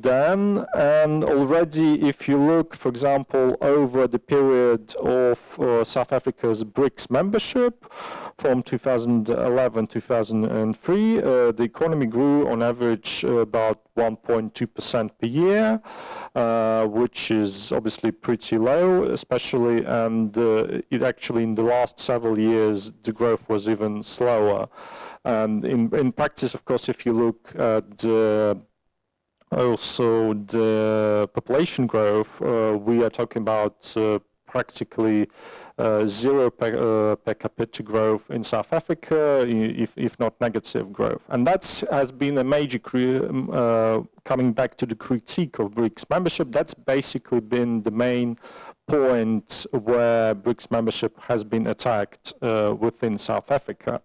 [SPEAKER 12] then, and already if you look, for example, over the period of South Africa's BRICS membership from 2011-2003, the economy grew on average about 1.2% per year, which is obviously pretty low, especially, and it actually in the last several years the growth was even slower. And in practice, of course, if you look at also the population growth, we are talking about practically zero per capita growth in South Africa, if not negative growth. And that has been a major, coming back to the critique of BRICS membership, that's basically been the main point where BRICS membership has been attacked within South Africa.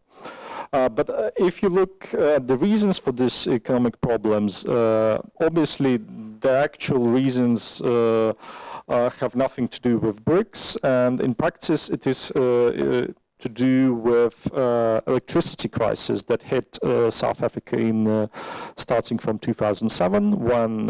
[SPEAKER 12] But if you look at the reasons for these economic problems, obviously the actual reasons have nothing to do with BRICS, and in practice it is to do with electricity crisis that hit South Africa in starting from 2007, when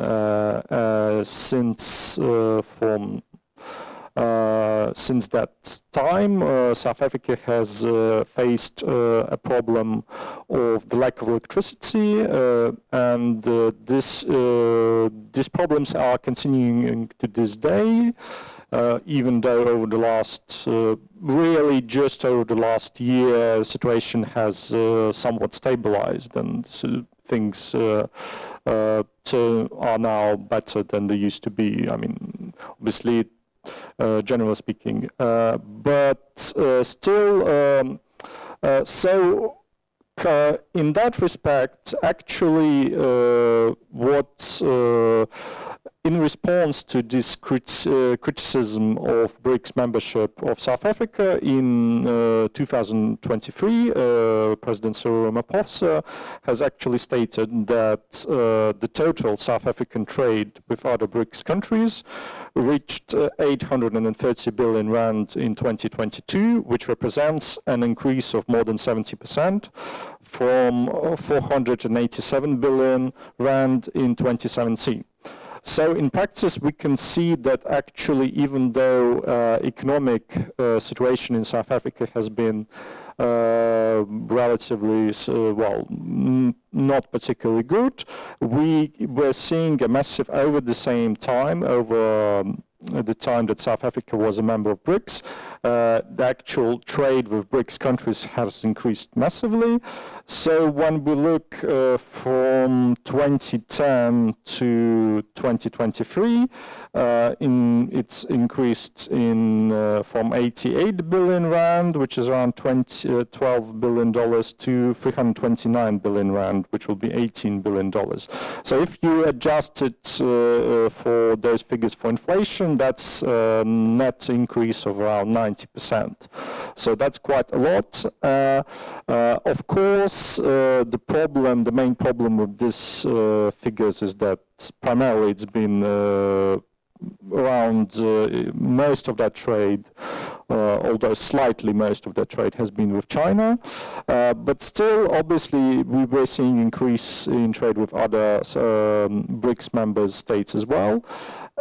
[SPEAKER 12] since that time, South Africa has faced a problem of the lack of electricity, and these problems are continuing to this day, even though over the last, really just over the last year, the situation has somewhat stabilized, and things are now better than they used to be. I mean, obviously, generally speaking, but still, so in that respect, actually, in response to this criticism of BRICS membership of South Africa in 2023, President Cyril Ramaphosa has actually stated that the total South African trade with other BRICS countries reached 830 billion rand in 2022, which represents an increase of more than 70% from 487 billion rand in 2017. So in practice, we can see that actually, even though economic situation in South Africa has been relatively, not particularly good, we were seeing a massive, over the same time, over the time that South Africa was a member of BRICS, the actual trade with BRICS countries has increased massively. So when we look from from 2010 to 2023, it's increased from 88 billion rand, which is around $12 billion, to 329 billion rand, which will be $18 billion. So if you adjust it for those figures for inflation, that's a net increase of around 90%. So that's quite a lot. Of course, the main problem with these figures is that primarily it's been around most of that trade, although slightly most of that trade has been with China, but still, obviously, we were seeing increase in trade with other BRICS member states as well.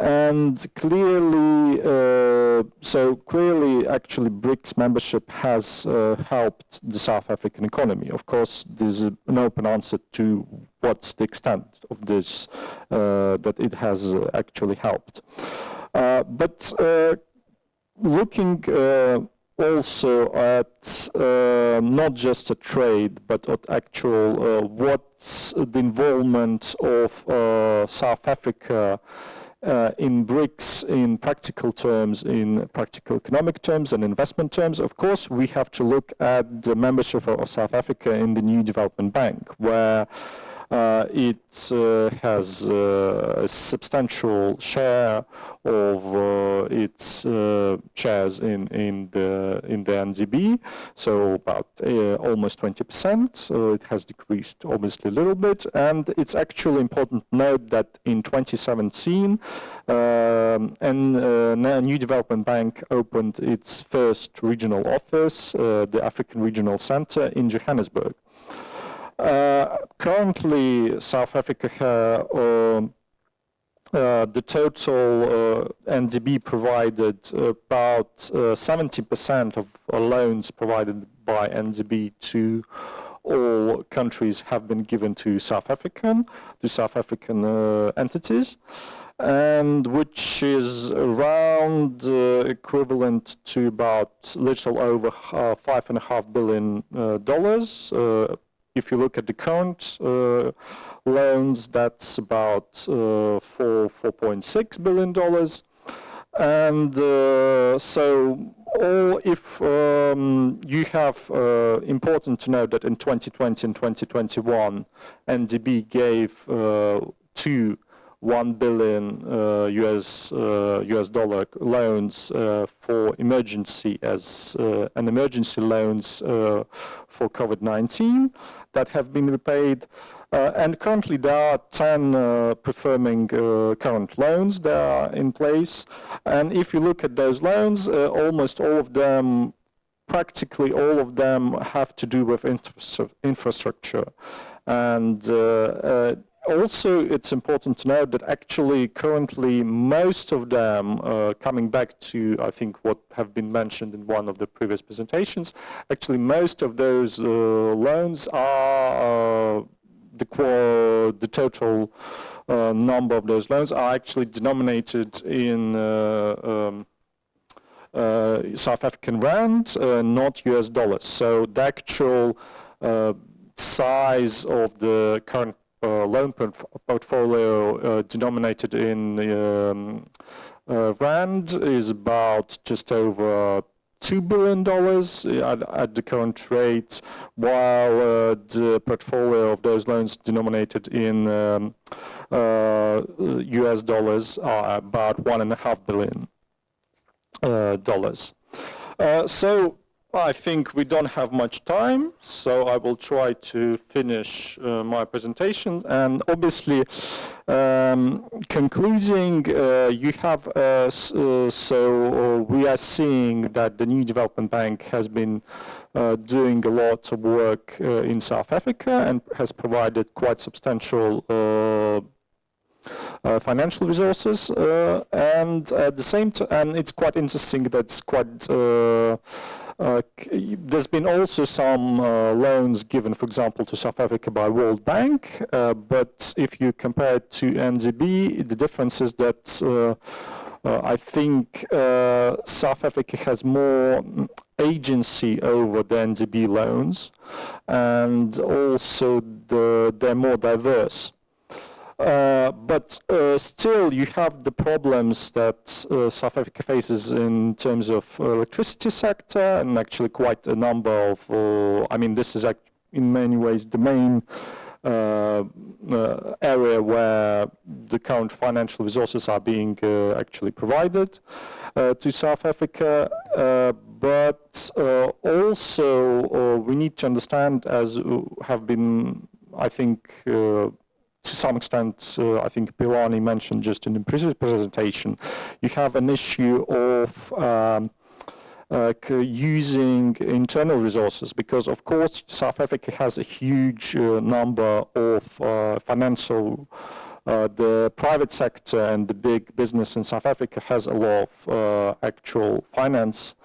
[SPEAKER 12] And clearly, actually, BRICS membership has helped the South African economy. Of course, there's an open answer to what's the extent of this, that it has actually helped. But looking also at not just a trade, but at actual what's the involvement of South Africa in BRICS in practical terms, in practical economic terms and investment terms. Of course, we have to look at the membership of South Africa in the New Development Bank, where it has a substantial share of its shares in the NDB, so about almost 20%. So it has decreased obviously a little bit, and it's actually important to note that in 2017, New Development Bank opened its first regional office, the African Regional Center in Johannesburg. Currently, South Africa, the total NDB provided, about 70% of loans provided by NDB to all countries have been given to South African entities, and which is around equivalent to about little over $5.5 billion. If you look at the current loans, that's about $4.6 billion. And if you have, important to note that in 2020 and 2021, NDB gave two $1 billion US dollar loans for emergency loans for COVID-19 that have been repaid. And currently there are 10 performing current loans that are in place. And if you look at those loans, almost all of them, practically all of them, have to do with infrastructure. And also, it's important to note that actually currently most of them, coming back to I think what have been mentioned in one of the previous presentations, actually most of those loans are the total number of those loans are actually denominated in South African rand, not US dollars. So the actual size of the current loan portfolio denominated in rand is about just over $2 billion at the current rate, while the portfolio of those loans denominated in US dollars are about $1.5 billion. So I think we don't have much time, so I will try to finish my presentation. And obviously, concluding, you have, so we are seeing that the New Development Bank has been doing a lot of work in South Africa and has provided quite substantial financial resources, and at the same time, and it's quite interesting, that's quite there's been also some loans given, for example, to South Africa by World Bank, but if you compare it to NDB, the difference is that I think South Africa has more agency over the NDB loans, and also they're more diverse. But still, you have the problems that South Africa faces in terms of electricity sector, and actually quite a number of, I mean, this is in many ways the main area where the current financial resources are being actually provided to South Africa. But also we need to understand, as have been, I think, to some extent, I think Pilani mentioned just in the previous presentation, you have an issue of using internal resources, because of course South Africa has a huge number of financial, the private sector and the big business in South Africa has a lot of actual finance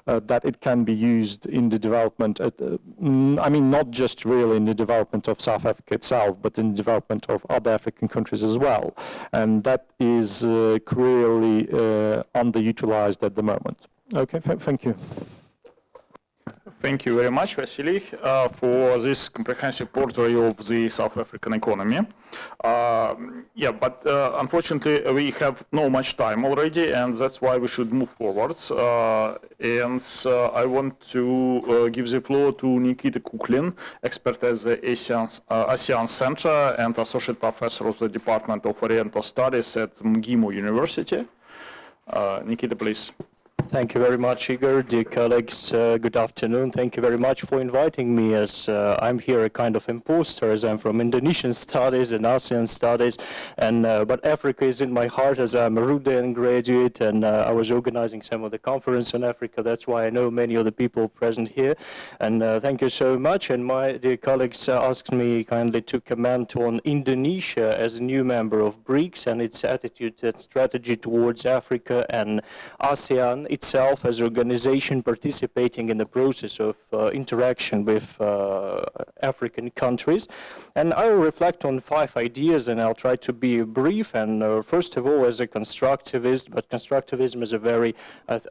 [SPEAKER 12] that it can be used in the development, I mean, not just really in the development of South Africa itself, but in the development of other African countries as well. And that is clearly underutilized at the moment. Okay, thank you.
[SPEAKER 10] Thank you very much, Vasily, for this comprehensive portrait of the South African economy. Yeah, but unfortunately, we have no much time already, and that's why we should move forward. And I want to give the floor to Nikita Kuklin, expert at the ASEAN Center and associate professor of the Department of Oriental Studies at MGIMO University. Nikita, please.
[SPEAKER 13] Thank you very much, Igor. Dear colleagues, good afternoon. Thank you very much for inviting me, as I'm here a kind of imposter, as I'm from Indonesian studies and ASEAN studies, and but Africa is in my heart, as I'm a Rudan graduate, and I was organizing some of the conference on Africa. That's why I know many of the people present here, and thank you so much. And my dear colleagues asked me kindly to comment on Indonesia as a new member of BRICS and its attitude and strategy towards Africa and ASEAN itself as an organization participating in the process of interaction with African countries. And I will reflect on 5 ideas, and I'll try to be brief. And first of all, as a constructivist, but constructivism is a very,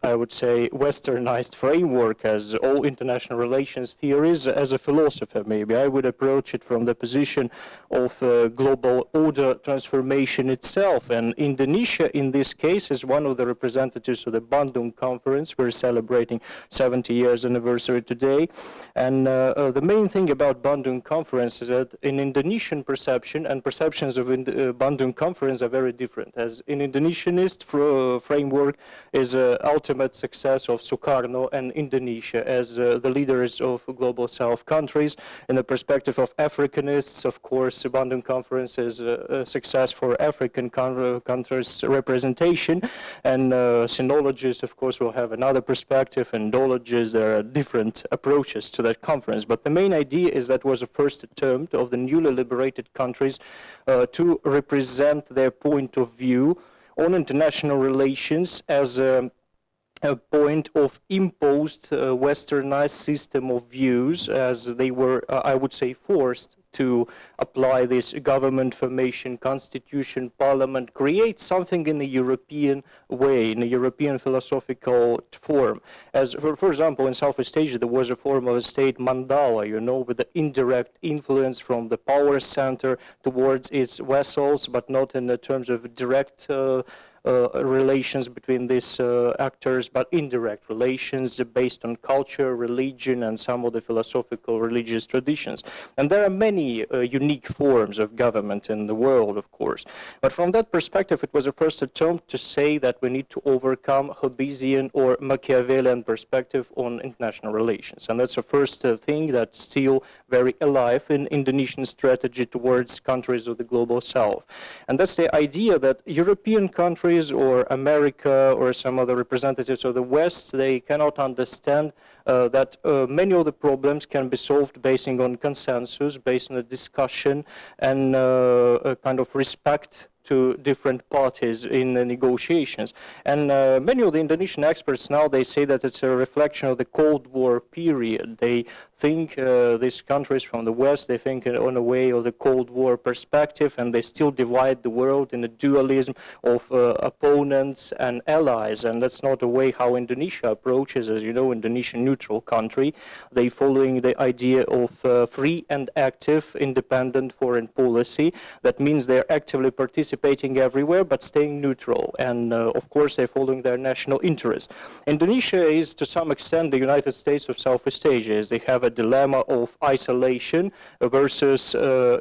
[SPEAKER 13] I would say, westernized framework, as all international relations theories. As a philosopher, maybe I would approach it from the position of global order transformation itself. And Indonesia, in this case, is one of the representatives of the Bandung Conference. We're celebrating 70 years anniversary today. And the main thing about Bandung Conference is that in Indonesian perception and perceptions of Bandung Conference are very different. As in Indonesianist framework is ultimate success of Sukarno and Indonesia as the leaders of global South countries. In the perspective of Africanists, of course, Bandung Conference is a success for African countries' representation. And sinologists, of course, will have another perspective, and Indologists. There are different approaches to that conference. But the main idea is that was the first attempt of the newly liberated countries to represent their point of view on international relations as a point of imposed westernized system of views, as they were, I would say, forced to apply this government formation, constitution, parliament, create something in a European way, in a European philosophical form. As, for example, in Southeast Asia, there was a form of a state mandala, you know, with the indirect influence from the power center towards its vassals, but not in the terms of direct relations between these actors, but indirect relations based on culture, religion, and some of the philosophical religious traditions. And there are many unique forms of government in the world, of course. But from that perspective, it was a first attempt to say that we need to overcome Hobbesian or Machiavellian perspective on international relations. And that's the first thing that's still very alive in Indonesian strategy towards countries of the global South. And that's the idea that European countries or America or some other representatives of the West, they cannot understand that many of the problems can be solved based on consensus, based on a discussion and a kind of respect to different parties in the negotiations. And many of the Indonesian experts now, they say that it's a reflection of the Cold War period. They think these countries from the West, they think on a way of the Cold War perspective, and they still divide the world in a dualism of opponents and allies. And that's not the way how Indonesia approaches. As you know, Indonesia, neutral country. They following the idea of free and active, independent foreign policy. That means they're actively participating everywhere, but staying neutral. And of course, they're following their national interests. Indonesia is, to some extent, the United States of Southeast Asia, as they have a dilemma of isolation versus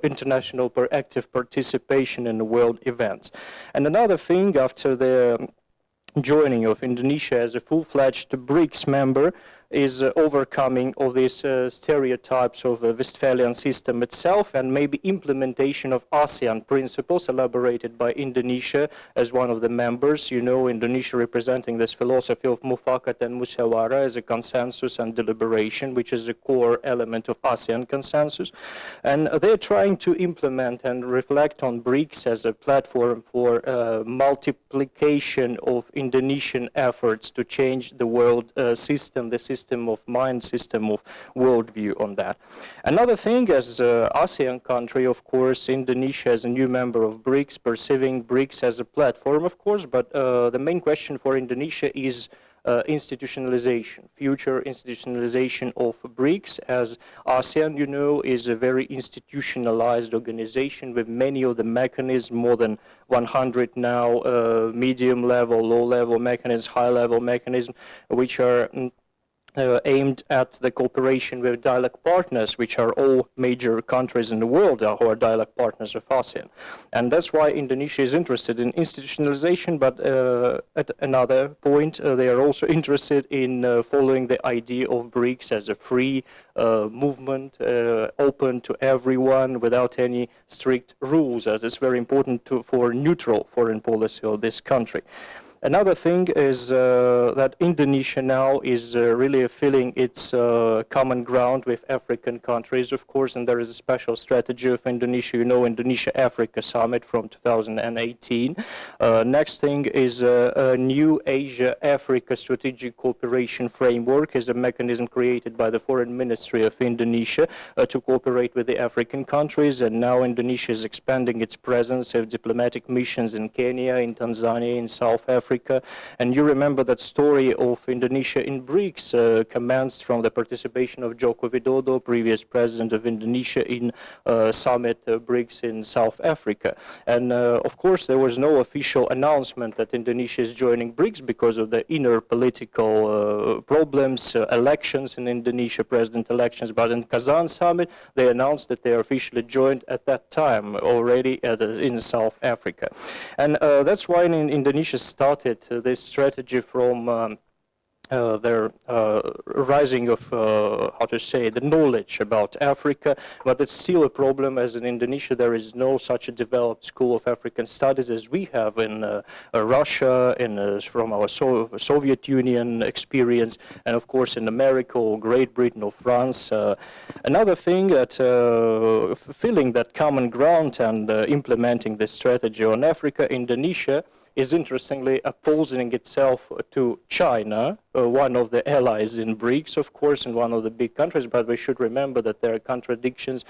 [SPEAKER 13] international active participation in the world events. And another thing, after the joining of Indonesia as a full-fledged BRICS member, is overcoming of these stereotypes of the Westphalian system itself, and maybe implementation of ASEAN principles elaborated by Indonesia as one of the members. You know, Indonesia representing this philosophy of mufakat and musyawarah as a consensus and deliberation, which is a core element of ASEAN consensus. And they're trying to implement and reflect on BRICS as a platform for multiplication of Indonesian efforts to change the world system, the system of mind, system of worldview on that. Another thing, as ASEAN country, of course, Indonesia as a new member of BRICS, perceiving BRICS as a platform, of course, but the main question for Indonesia is institutionalization, future institutionalization of BRICS, as ASEAN, you know, is a very institutionalized organization with many of the mechanisms, more than 100 now, medium level, low level mechanisms, high level mechanisms, which are aimed at the cooperation with dialogue partners, which are all major countries in the world who are dialogue partners of ASEAN. And that's why Indonesia is interested in institutionalization, but at another point, they are also interested in following the idea of BRICS as a free movement, open to everyone without any strict rules, as it's very important for neutral foreign policy of this country. Another thing is that Indonesia now is really filling its common ground with African countries, of course, and there is a special strategy of Indonesia, you know, Indonesia-Africa Summit from 2018. Next thing is a new Asia-Africa Strategic Cooperation Framework, is a mechanism created by the Foreign Ministry of Indonesia to cooperate with the African countries, and now Indonesia is expanding its presence of diplomatic missions in Kenya, in Tanzania, in South Africa. And you remember that story of Indonesia in BRICS commenced from the participation of Joko Widodo, previous president of Indonesia, in summit BRICS in South Africa. And of course, there was no official announcement that Indonesia is joining BRICS because of the inner political problems, elections in Indonesia, president elections. But in Kazan summit, they announced that they are officially joined at that time already in South Africa. And that's why in Indonesia started this strategy from their rising of, how to say, the knowledge about Africa, but it's still a problem, as in Indonesia there is no such a developed school of African studies as we have in Russia, from our Soviet Union experience, and of course in America or Great Britain or France. Another thing that filling that common ground and implementing this strategy on Africa, Indonesia is interestingly opposing itself to China, one of the allies in BRICS, of course, and one of the big countries, but we should remember that there are contradictions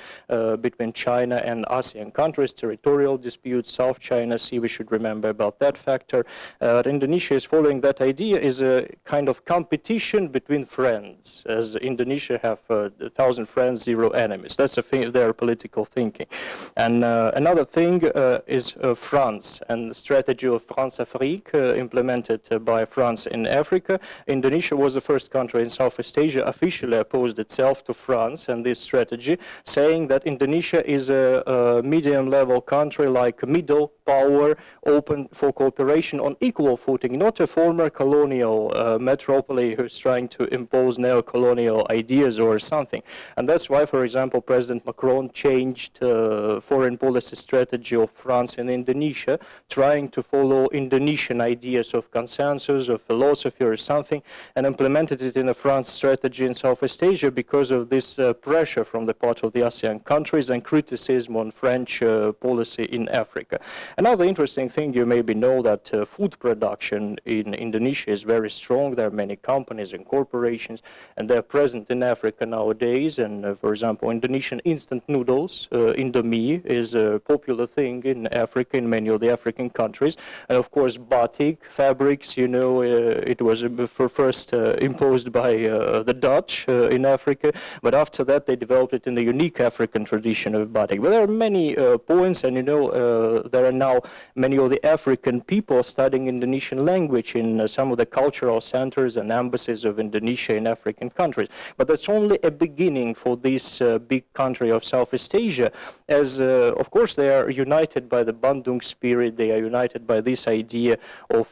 [SPEAKER 13] between China and ASEAN countries, territorial disputes, South China Sea, we should remember about that factor. Indonesia is following that idea, is a kind of competition between friends, as Indonesia have 1,000 friends, 0 enemies. That's their political thinking. And another thing is France, and the strategy of France-Afrique implemented by France in Africa. Indonesia was the first country in Southeast Asia officially opposed itself to France and this strategy, saying that Indonesia is a medium-level country, like middle power, open for cooperation on equal footing, not a former colonial metropolis who's trying to impose neo-colonial ideas or something. And that's why, for example, President Macron changed foreign policy strategy of France in Indonesia, trying to follow stole Indonesian ideas of consensus, of philosophy or something, and implemented it in a France strategy in Southeast Asia because of this pressure from the part of the ASEAN countries and criticism on French policy in Africa. Another interesting thing, you maybe know that food production in Indonesia is very strong. There are many companies and corporations, and they're present in Africa nowadays. And for example, Indonesian instant noodles, Indomie, is a popular thing in Africa, in many of the African countries. And of course, batik, fabrics, you know, it was first imposed by the Dutch in Africa, but after that they developed it in the unique African tradition of batik. But there are many points, and you know, there are now many of the African people studying Indonesian language in some of the cultural centers and embassies of Indonesia in African countries. But that's only a beginning for this big country of Southeast Asia, as of course they are united by the Bandung spirit, they are united by this idea of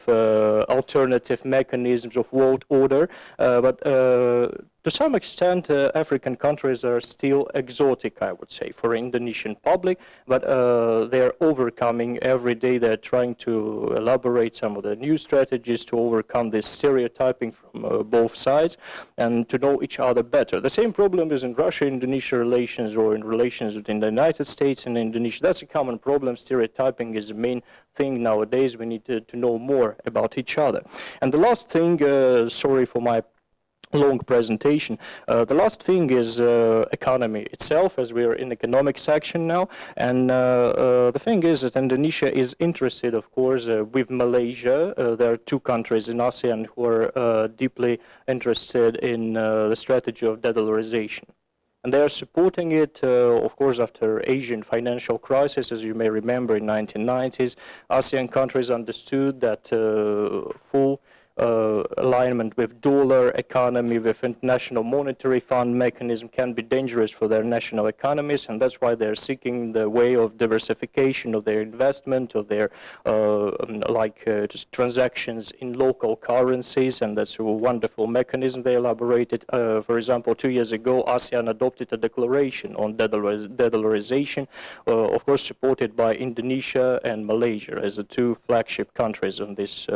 [SPEAKER 13] alternative mechanisms of world order, but to some extent, African countries are still exotic, I would say, for Indonesian public, but they're overcoming every day. They're trying to elaborate some of the new strategies to overcome this stereotyping from both sides and to know each other better. The same problem is in Russia-Indonesia relations or in relations within the United States and Indonesia. That's a common problem. Stereotyping is the main thing nowadays. We need to know more about each other. And the last thing, sorry for my long presentation. The last thing is economy itself, as we are in economic section now. And the thing is that Indonesia is interested, of course, with Malaysia. There are two countries in ASEAN who are deeply interested in the strategy of de-dollarization. And they are supporting it, of course, after Asian financial crisis, as you may remember, in 1990s. ASEAN countries understood that full alignment with dollar economy, with international monetary fund mechanism can be dangerous for their national economies, and that's why they're seeking the way of diversification of their investment, of their just transactions in local currencies, and that's a wonderful mechanism they elaborated. For example, 2 years ago, ASEAN adopted a declaration on de-dollarization, of course supported by Indonesia and Malaysia as the two flagship countries in this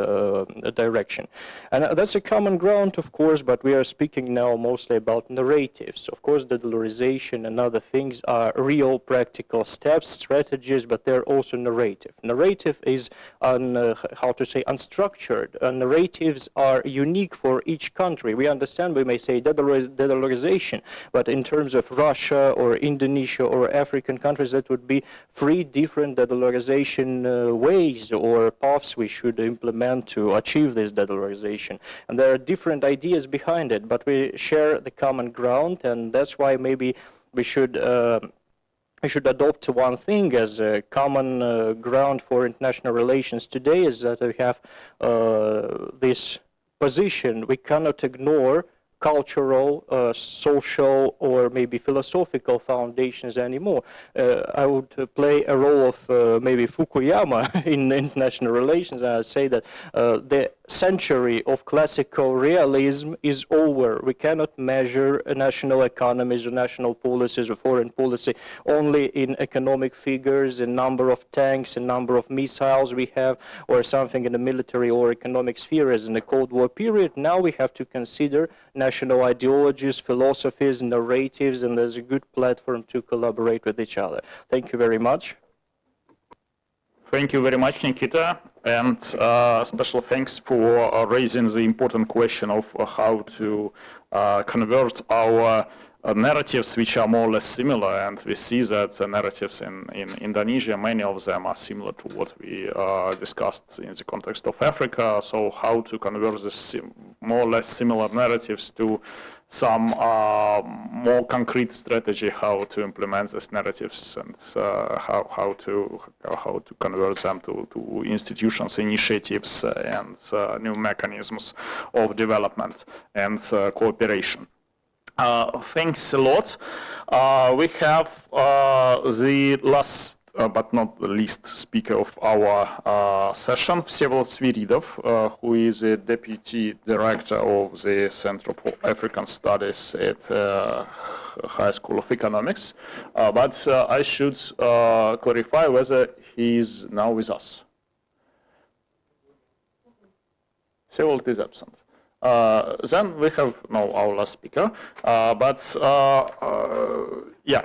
[SPEAKER 13] direction. And that's a common ground, of course, but we are speaking now mostly about narratives. Of course, the dollarization and other things are real practical steps, strategies, but they're also narrative. Narrative is, how to say, unstructured. Narratives are unique for each country. We understand, we may say de-dollarization, but in terms of Russia or Indonesia or African countries, that would be 3 different de-dollarization ways or paths we should implement to achieve this de-dollarization. And there are different ideas behind it, but we share the common ground, and that's why maybe we should adopt one thing as a common ground for international relations today, is that we have this position. We cannot ignore cultural, social, or maybe philosophical foundations anymore. I would play a role of maybe Fukuyama in international relations, and I'd say that the century of classical realism is over. We cannot measure national economies or national policies or foreign policy only in economic figures, in number of tanks, in number of missiles we have, or something in the military or economic sphere as in the Cold War period. Now we have to consider national ideologies, philosophies, narratives, and there's a good platform to collaborate with each other. Thank you very much.
[SPEAKER 10] Thank you very much, Nikita, and special thanks for raising the important question of how to convert our narratives which are more or less similar, and we see that the narratives in Indonesia, many of them are similar to what we discussed in the context of Africa. So how to convert the more or less similar narratives to some more concrete strategy, how to implement these narratives, and how to convert them to institutions, initiatives, and new mechanisms of development and cooperation. Thanks a lot. We have the last but not the least speaker of our session, Всеволод Sviridov, who is a Deputy Director of the Center for African Studies at High School of Economics. But I should clarify whether he is now with us. Cyril is absent. Then we have now our last speaker, yeah,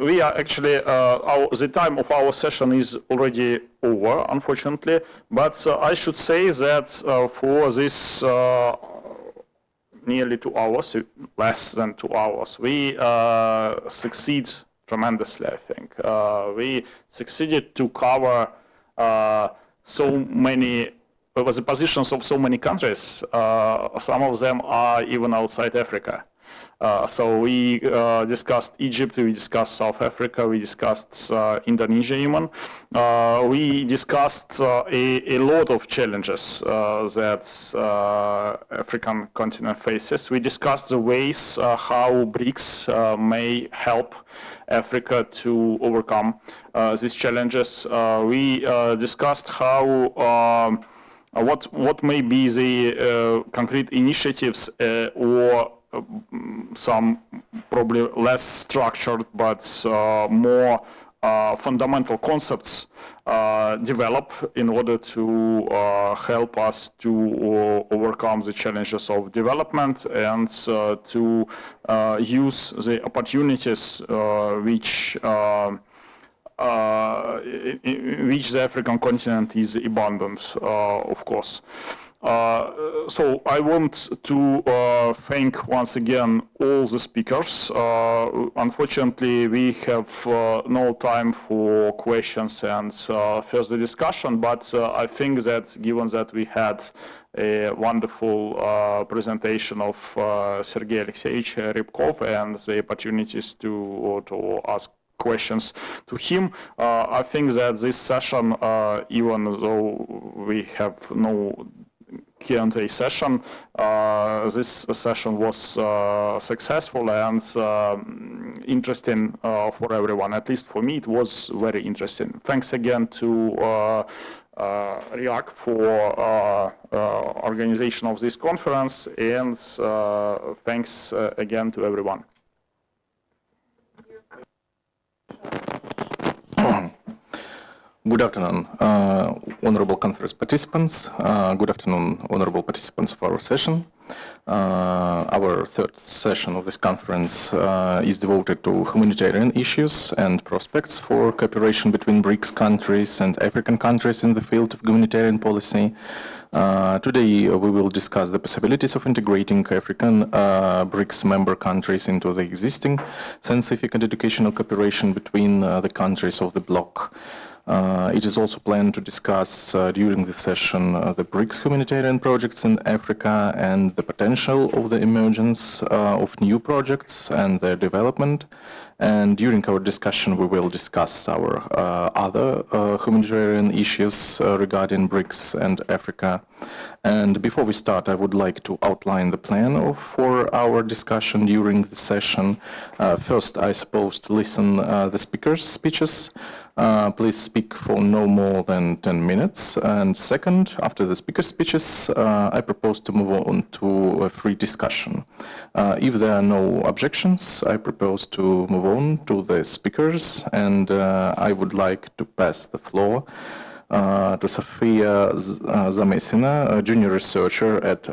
[SPEAKER 10] we are actually, the time of our session is already over, unfortunately, but I should say that for this nearly 2 hours, less than 2 hours, we succeed tremendously, I think. We succeeded to cover so many the positions of so many countries. Some of them are even outside Africa. So we discussed Egypt, we discussed South Africa, we discussed Indonesia even. We discussed a lot of challenges that African continent faces. We discussed the ways how BRICS may help Africa to overcome these challenges. We discussed how what may be the concrete initiatives or some probably less structured but more fundamental concepts develop in order to help us to overcome the challenges of development and to use the opportunities which the African continent is abundant, of course. So I want to thank once again all the speakers. Unfortunately, we have no time for questions and further discussion, but I think that given that we had a wonderful presentation of Sergei Alexeyevich Rybkov and the opportunities to ask questions to him. I think that this session, even though we have no Q&A session, this session was successful and interesting for everyone. At least for me, it was very interesting. Thanks again to RIAC for organization of this conference, and thanks again to everyone.
[SPEAKER 14] Good afternoon, honorable conference participants. Good afternoon, honorable participants of our session. Our third session of this conference is devoted to humanitarian issues and prospects for cooperation between BRICS countries and African countries in the field of humanitarian policy. Today we will discuss the possibilities of integrating African BRICS member countries into the existing scientific and educational cooperation between the countries of the bloc. It is also planned to discuss during the session the BRICS humanitarian projects in Africa and the potential of the emergence of new projects and their development. And during our discussion, we will discuss our other humanitarian issues regarding BRICS and Africa. And before we start, I would like to outline the plan for our discussion during the session. First, I suppose to listen the speakers' speeches. Please speak for no more than 10 minutes. And second, after the speaker speeches, I propose to move on to a free discussion. If there are no objections, I propose to move on to the speakers, and I would like to pass the floor to Sofia Zamesina, a junior researcher at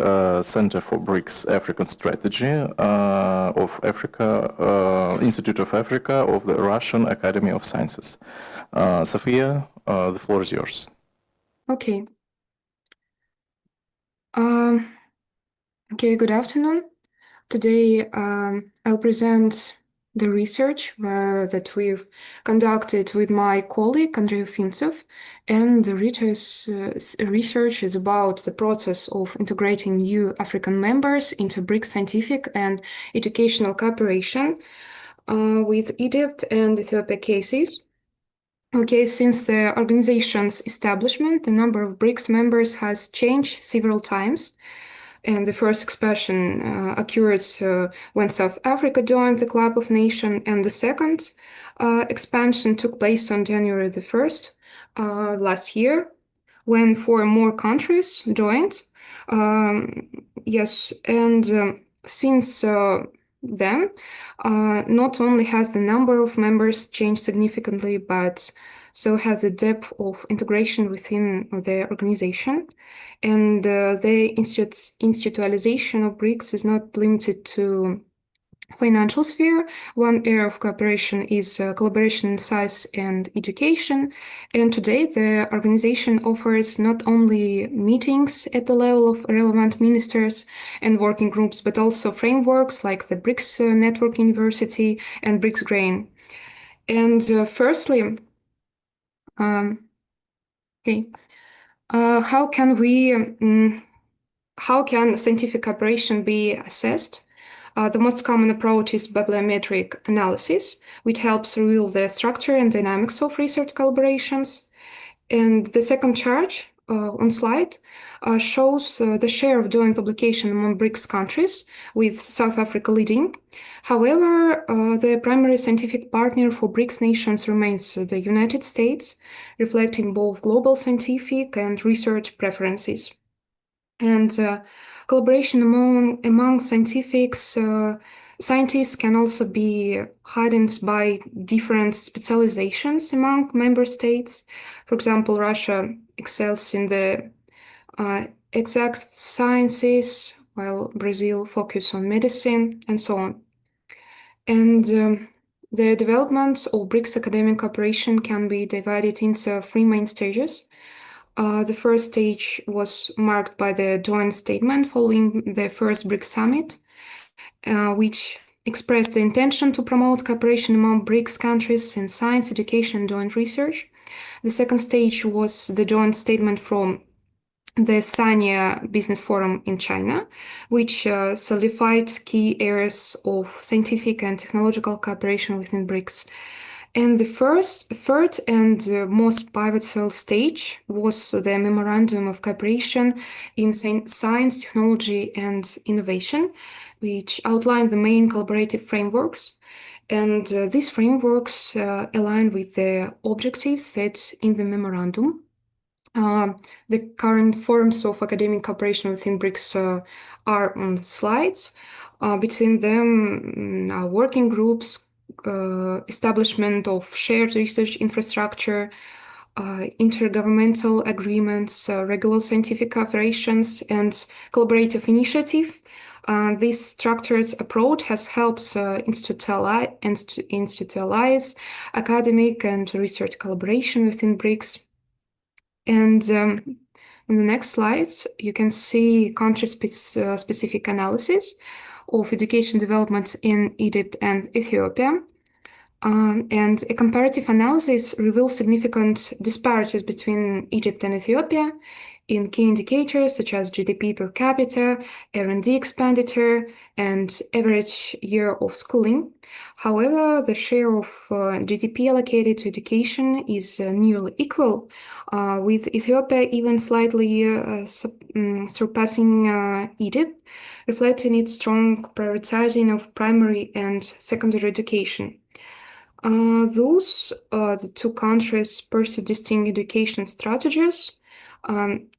[SPEAKER 14] Center for BRICS African Strategy of Africa, Institute of Africa of the Russian Academy of Sciences. Sofia, the floor is yours.
[SPEAKER 15] Okay. Okay, good afternoon. Today I'll present the research that we've conducted with my colleague Andrei Ufimtsov, and the research is about the process of integrating new African members into BRICS scientific and educational cooperation with Egypt and Ethiopia cases. Okay, since the organization's establishment, the number of BRICS members has changed several times. And the first expansion occurred when South Africa joined the Club of Nations, and the second expansion took place on January the 1st last year, when 4 more countries joined. Yes, and since then, not only has the number of members changed significantly, but so has the depth of integration within the organization. And the institutionalization of BRICS is not limited to financial sphere. One area of cooperation is collaboration in science and education. And today the organization offers not only meetings at the level of relevant ministers and working groups, but also frameworks like the BRICS Network University and BRICS Grain. And firstly, how can scientific cooperation be assessed? The most common approach is bibliometric analysis, which helps reveal the structure and dynamics of research collaborations. And the second chart on slide shows the share of joint publication among BRICS countries, with South Africa leading. However, the primary scientific partner for BRICS nations remains the United States, reflecting both global scientific and research preferences. And collaboration among scientists can also be heightened by different specializations among member states. For example, Russia excels in the exact sciences, while Brazil focuses on medicine, and so on. And the development of BRICS academic cooperation can be divided into three main stages. The first stage was marked by the joint statement following the first BRICS summit, which expressed the intention to promote cooperation among BRICS countries in science, education, and joint research. The second stage was the joint statement from the Sanya Business Forum in China, which solidified key areas of scientific and technological cooperation within BRICS. And the third and most pivotal stage was the Memorandum of Cooperation in Science, Technology, and Innovation, which outlined the main collaborative frameworks. And these frameworks align with the objectives set in the memorandum. The current forms of academic cooperation within BRICS are on the slides. Between them, working groups, establishment of shared research infrastructure, intergovernmental agreements, regular scientific cooperations, and collaborative initiative. This structured approach has helped institutionalize academic and research collaboration within BRICS. And in the next slide, you can see country-specific analysis of education development in Egypt and Ethiopia. And a comparative analysis reveals significant disparities between Egypt and Ethiopia in key indicators such as GDP per capita, R&D expenditure, and average year of schooling. However, the share of GDP allocated to education is nearly equal, with Ethiopia even slightly surpassing Egypt, reflecting its strong prioritizing of primary and secondary education. The two countries pursue distinct education strategies.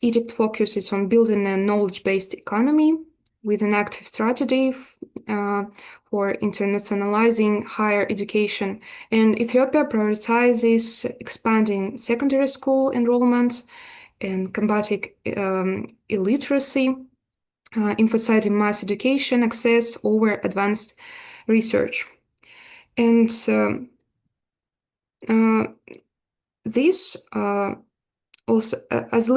[SPEAKER 15] Egypt focuses on building a knowledge-based economy with an active strategy for internationalizing higher education, and Ethiopia prioritizes expanding secondary school enrollment and combating illiteracy, emphasizing mass education access over advanced research. And this also, as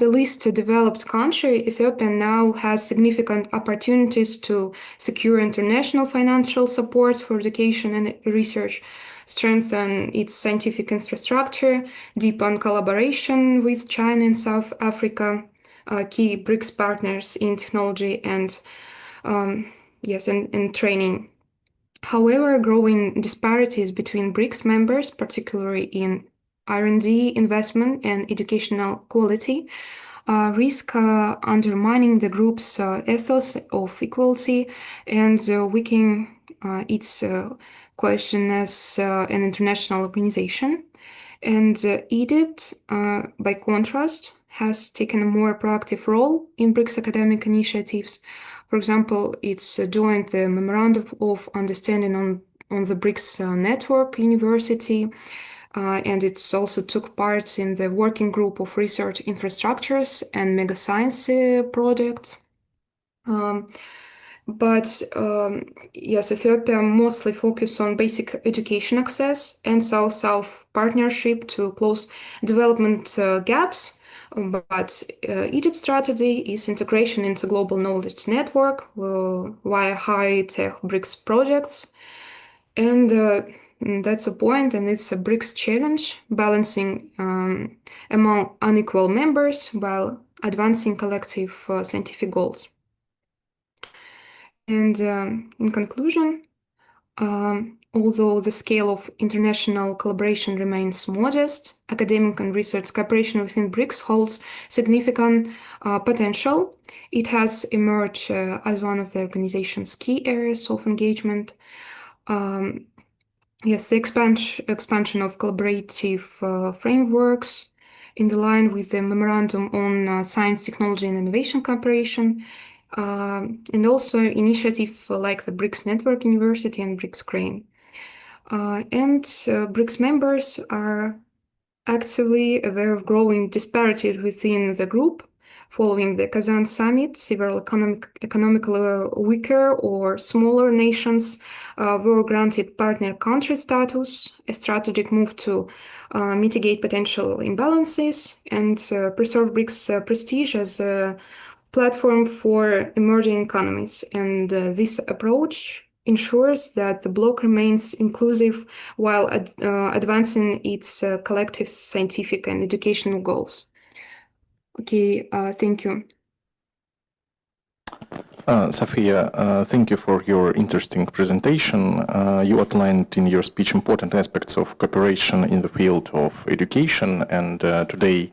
[SPEAKER 15] a least developed country, Ethiopia now has significant opportunities to secure international financial support for education and research, strengthen its scientific infrastructure, deepen collaboration with China and South Africa, key BRICS partners in technology and training. However, growing disparities between BRICS members, particularly in R&D investment and educational quality, risk undermining the group's ethos of equality and weakening its cohesion as an international organization. And Egypt, by contrast, has taken a more proactive role in BRICS academic initiatives. For example, it's joined the Memorandum of Understanding on on the BRICS network university, and it also took part in the working group of research infrastructures and mega science projects. Yes, Ethiopia mostly focused on basic education access and South-South partnership to close development gaps. But Egypt's strategy is integration into global knowledge network via high-tech BRICS projects. And that's a point, and it's a BRICS challenge, balancing among unequal members while advancing collective scientific goals. And in conclusion, although the scale of international collaboration remains modest, academic and research cooperation within BRICS holds significant potential. It has emerged as one of the organization's key areas of engagement. Yes, the expansion of collaborative frameworks in the line with the Memorandum on Science, Technology and Innovation Cooperation, and also initiative like the BRICS Network University and BRICS Crane. BRICS members are actively aware of growing disparities within the group. Following the Kazan summit, several economically weaker or smaller nations were granted partner country status, a strategic move to mitigate potential imbalances and preserve BRICS prestige as a platform for emerging economies. And this approach ensures that the bloc remains inclusive while advancing its collective scientific and educational goals. Okay, thank you.
[SPEAKER 14] Sofia, thank you for your interesting presentation. You outlined in your speech important aspects of cooperation in the field of education, and today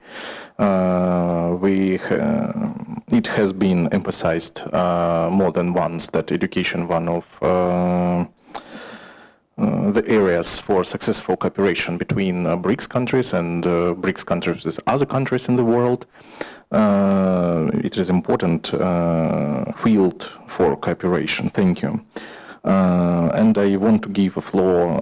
[SPEAKER 14] it has been emphasized more than once that education one of the areas for successful cooperation between BRICS countries and BRICS countries with other countries in the world. It is important field for cooperation. Thank you. And I want to give a floor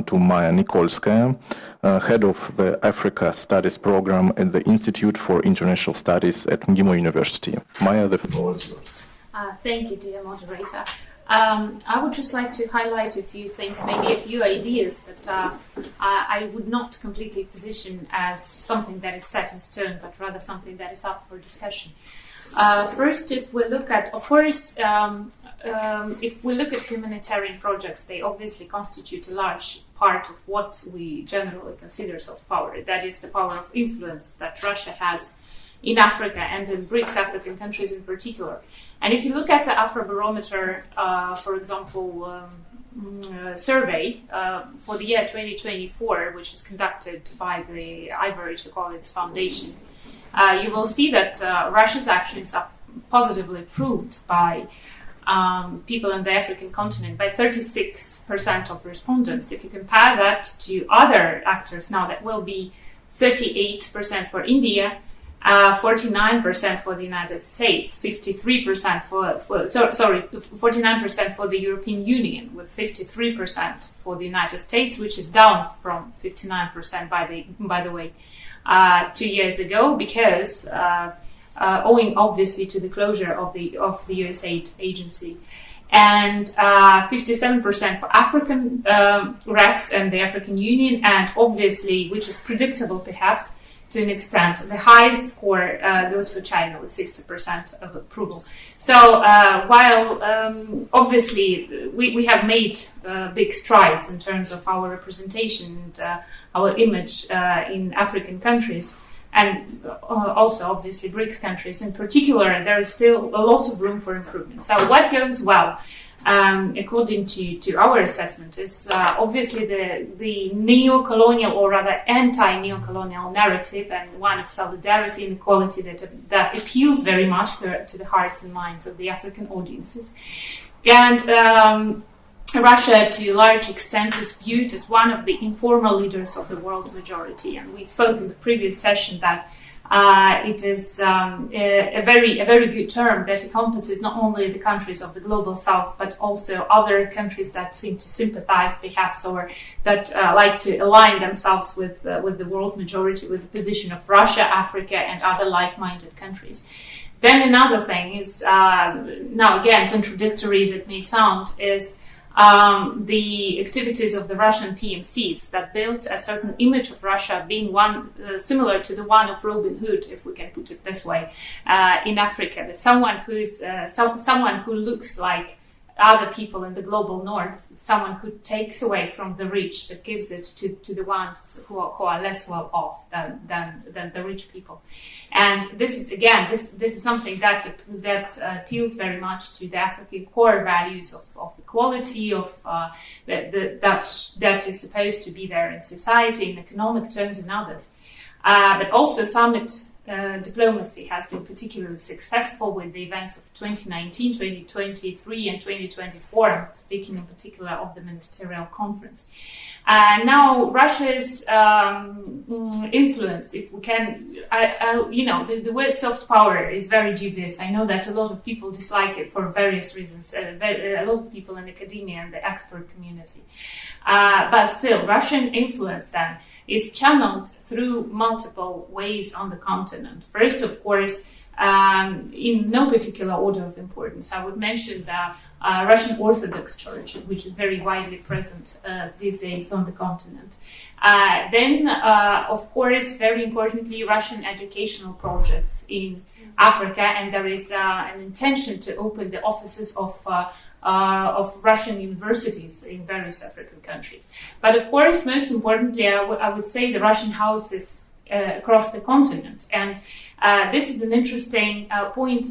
[SPEAKER 14] to Maya Nikolskaya, head of the Africa Studies program at the Institute for International Studies at MGIMO University. Maya, the floor is yours.
[SPEAKER 16] Thank you, dear moderator. I would just like to highlight a few things, maybe a few ideas that I would not completely position as something that is set in stone, but rather something that is up for discussion. First, if we look at, of course, if we look at humanitarian projects, they obviously constitute a large part of what we generally consider soft power. That is the power of influence that Russia has in Africa and in BRICS African countries in particular. And if you look at the Afrobarometer, for example, survey for the year 2024, which is conducted by the Ivory Chocolates Foundation, you will see that Russia's actions are positively proved by people in the African continent, by 36% of respondents. If you compare that to other actors now, that will be 38% for India, 49% for the United States, 53% 49% for the European Union, with 53% for the United States, which is down from 59% by the way 2 years ago, because owing obviously to the closure of the USAID agency, and 57% for African RIACs and the African Union, and obviously, which is predictable perhaps to an extent, the highest score goes for China with 60% of approval. So while obviously we have made big strides in terms of our representation and our image in African countries, and also obviously BRICS countries in particular, there is still a lot of room for improvement. So what goes well? According to our assessment, is obviously the neo-colonial, or rather anti-neo-colonial narrative, and one of solidarity and equality that appeals very much to the hearts and minds of the African audiences. And Russia, to a large extent, is viewed as one of the informal leaders of the world majority. And we spoke in the previous session that It is a very good term that encompasses not only the countries of the global south, but also other countries that seem to sympathize perhaps, or that like to align themselves with the world majority, with the position of Russia, Africa, and other like-minded countries. Then another thing is, now again, contradictory as it may sound, is the activities of the Russian PMCs that built a certain image of Russia being one similar to the one of Robin Hood, if we can put it this way, in Africa. There's someone who is someone who looks like other people in the global north, someone who takes away from the rich but gives it to the ones who are less well off than the rich people. And this is again this is something that appeals very much to the African core values of equality, of that is supposed to be there in society, in economic terms and others. But also summit diplomacy has been particularly successful with the events of 2019, 2023 and 2024. I'm speaking in particular of the Ministerial Conference. Now Russia's influence, if we can, the word soft power is very dubious. I know that a lot of people dislike it for various reasons, a lot of people in academia and the expert community. But still, Russian influence then is channeled through multiple ways on the continent. First, of course, in no particular order of importance, I would mention the Russian Orthodox Church, which is very widely present these days on the continent. Then, of course, very importantly, Russian educational projects in Africa, and there is an intention to open the offices of Russian universities in various African countries. But of course, most importantly, I would say the Russian houses across the continent. And this is an interesting point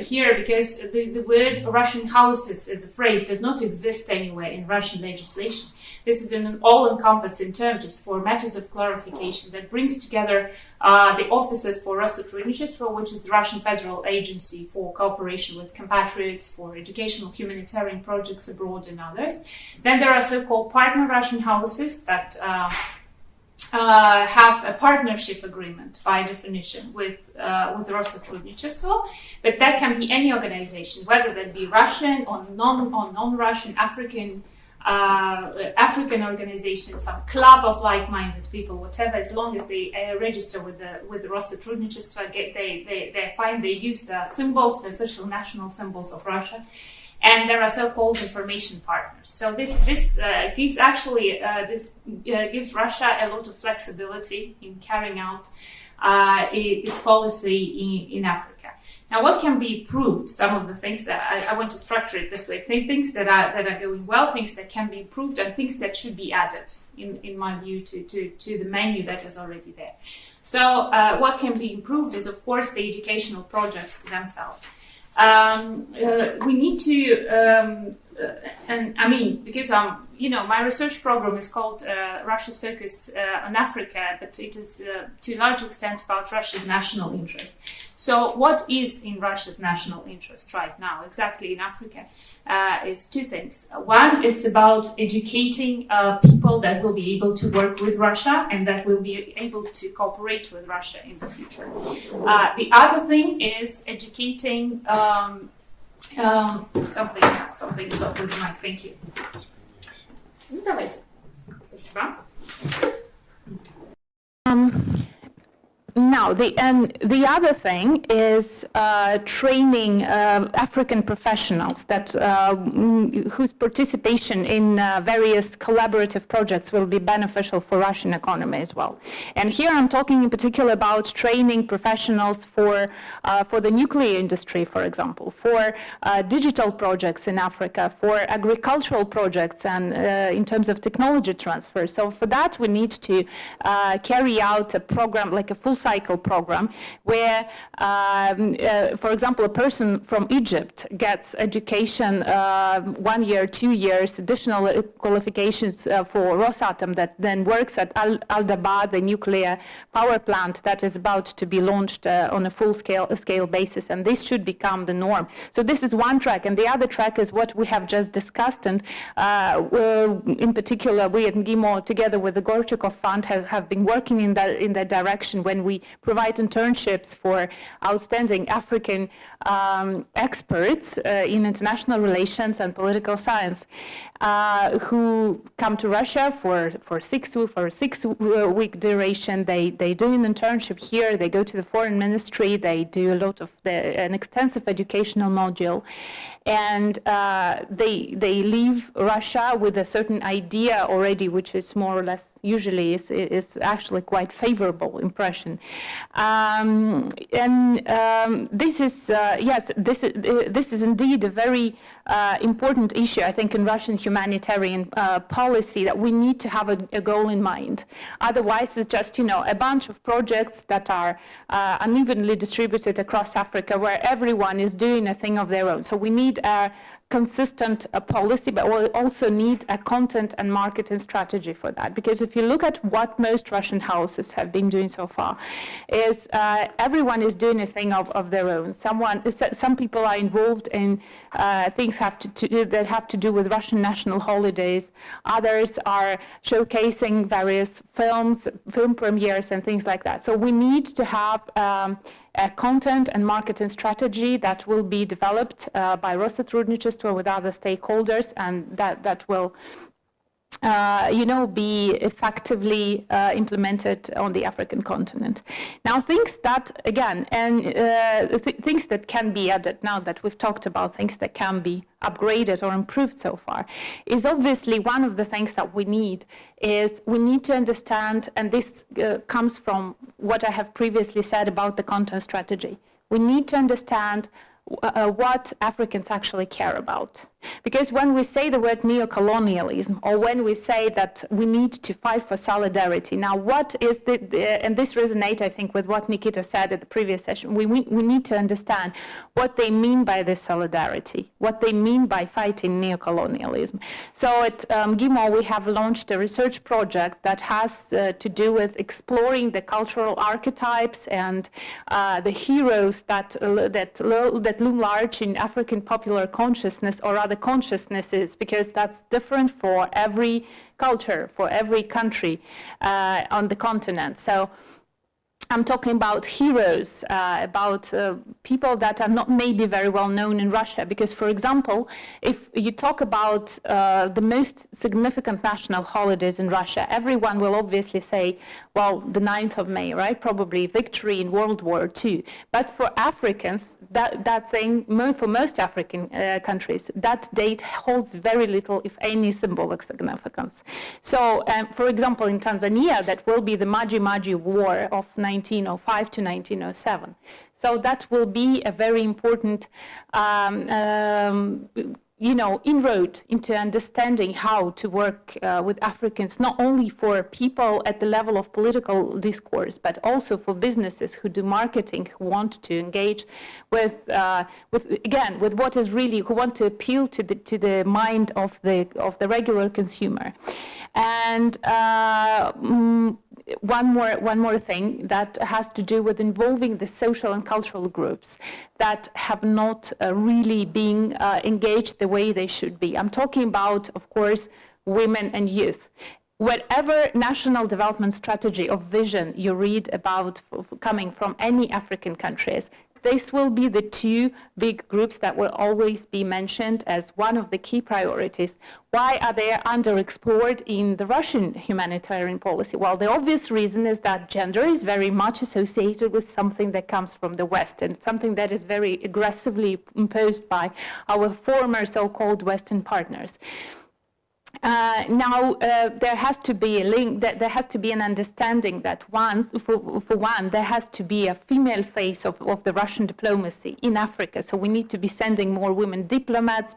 [SPEAKER 16] here, because the word Russian houses as a phrase does not exist anywhere in Russian legislation. This is an all-encompassing term, just for matters of clarification, that brings together the offices for Rossotruinichestvo, which is the Russian Federal Agency for cooperation with compatriots, for educational humanitarian projects abroad and others. Then there are so-called partner Russian houses that have a partnership agreement by definition with Rossotruinichestvo, but that can be any organization, whether that be Russian or non-Russian, African organizations, some club of like-minded people, whatever, as long as they register with the Rossotruinichestvo, they find they use the symbols, the official national symbols of Russia. And there are so-called information partners. So this gives Russia a lot of flexibility in carrying out its policy in Africa. Now, what can be proved? Some of the things that I want to structure it this way: things that are going well, things that can be improved, and things that should be added, in my view, to the menu that is already there. So, what can be improved is, of course, the educational projects themselves. We need to, and I mean, because my research program is called Russia's Focus on Africa, but it is to a large extent about Russia's national interest. So what is in Russia's national interest right now, exactly in Africa, is two things. One, it's about educating people that will be able to work with Russia and that will be able to cooperate with Russia in the future. The other thing is educating something is off with the mic. Thank you. Давайте. Спасибо.
[SPEAKER 17] Now, the other thing is training African professionals whose participation in various collaborative projects will be beneficial for Russian economy as well. And here I'm talking in particular about training professionals for the nuclear industry, for example, for digital projects in Africa, for agricultural projects, and in terms of technology transfer. So for that, we need to carry out a program, like a full cycle program, where, for example, a person from Egypt gets education 1 year, 2 years, additional qualifications for Rosatom, that then works at Al-Dabaa, the nuclear power plant that is about to be launched on a full-scale basis, and this should become the norm. So this is one track, and the other track is what we have just discussed, and in particular, we at MGIMO, together with the Gorchakov Fund, have been working in that direction when we provide internships for outstanding African experts in international relations and political science who come to Russia for a 6-week duration. They do an internship here. They go to the foreign ministry. They do a lot of an extensive educational module, and they leave Russia with a certain idea already, which is more or less usually is actually quite favorable impression. This is yes, this is indeed a very important issue, I think, in Russian humanitarian policy, that we need to have a goal in mind. Otherwise, it's just, a bunch of projects that are unevenly distributed across Africa, where everyone is doing a thing of their own. So we need a consistent policy, but we also need a content and marketing strategy for that. Because if you look at what most Russian houses have been doing so far, is everyone is doing a thing of their own. Some people are involved in things that have to do with Russian national holidays. Others are showcasing various film premieres and things like that. So we need to have a content and marketing strategy that will be developed by Rosatrudnichestvo with other stakeholders, and that will be effectively implemented on the African continent. Now, things that, again, things that can be added, now that we've talked about things that can be upgraded or improved so far, is obviously one of the things that we need to understand, and this comes from what I have previously said about the content strategy. We need to understand what Africans actually care about. Because when we say the word neocolonialism, or when we say that we need to fight for solidarity, now what is and this resonates, I think, with what Nikita said at the previous session, we need to understand what they mean by this solidarity, what they mean by fighting neocolonialism. So at GIMO, we have launched a research project that has to do with exploring the cultural archetypes and the heroes that loom large in African popular consciousness, or other consciousnesses, because that's different for every culture, for every country on the continent. So I'm talking about heroes, about people that are not maybe very well known in Russia. Because, for example, if you talk about the most significant national holidays in Russia, everyone will obviously say, well, the 9th of May, right? Probably victory in World War II. But for Africans, that thing, for most African countries, that date holds very little, if any, symbolic significance. So, for example, in Tanzania, that will be the Maji Maji War of 1905 to 1907. So that will be a very important inroad into understanding how to work with Africans, not only for people at the level of political discourse, but also for businesses who do marketing, who want to engage with what is really, who want to appeal to the mind of the regular consumer. And one more thing that has to do with involving the social and cultural groups that have not really been engaged the way they should be. I'm talking about, of course, women and youth. Whatever national development strategy or vision you read about coming from any African countries, this will be the two big groups that will always be mentioned as one of the key priorities. Why are they underexplored in the Russian humanitarian policy? Well, the obvious reason is that gender is very much associated with something that comes from the West, and something that is very aggressively imposed by our former so-called Western partners. Now, there has to be a link, that there has to be an understanding that for one, there has to be a female face of the Russian diplomacy in Africa. So we need to be sending more women diplomats,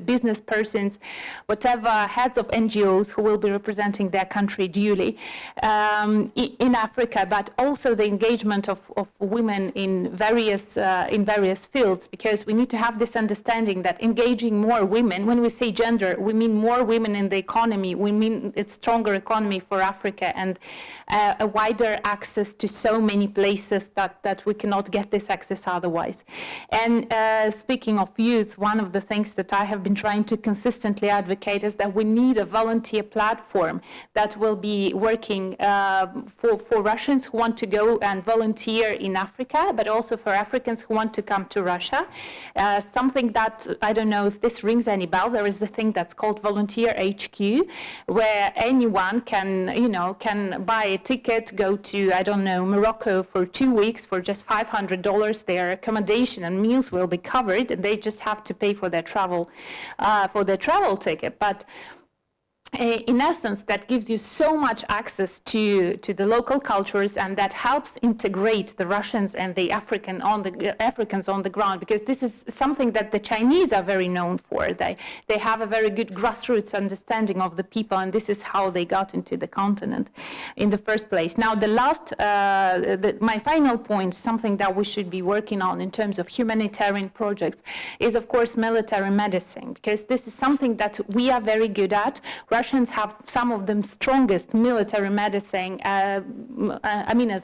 [SPEAKER 17] business persons, whatever, heads of NGOs who will be representing their country duly in Africa, but also the engagement of women in various fields, because we need to have this understanding that engaging more women, when we say gender, we mean more women women in the economy, we mean a stronger economy for Africa and a wider access to so many places that we cannot get this access otherwise. And speaking of youth, one of the things that I have been trying to consistently advocate is that we need a volunteer platform that will be working for Russians who want to go and volunteer in Africa, but also for Africans who want to come to Russia. Something that, I don't know if this rings any bell, there is a thing that's called Volunteer HQ, where anyone can, can buy a ticket, go to, I don't know, Morocco for 2 weeks for just $500. Their accommodation and meals will be covered, and they just have to pay for their travel ticket. But in essence, that gives you so much access to the local cultures, and that helps integrate the Russians and the Africans on the ground, because this is something that the Chinese are very known for. They have a very good grassroots understanding of the people, and this is how they got into the continent in the first place. Now, my final point, something that we should be working on in terms of humanitarian projects, is of course military medicine, because this is something that we are very good at. Russians have some of the strongest military medicine, as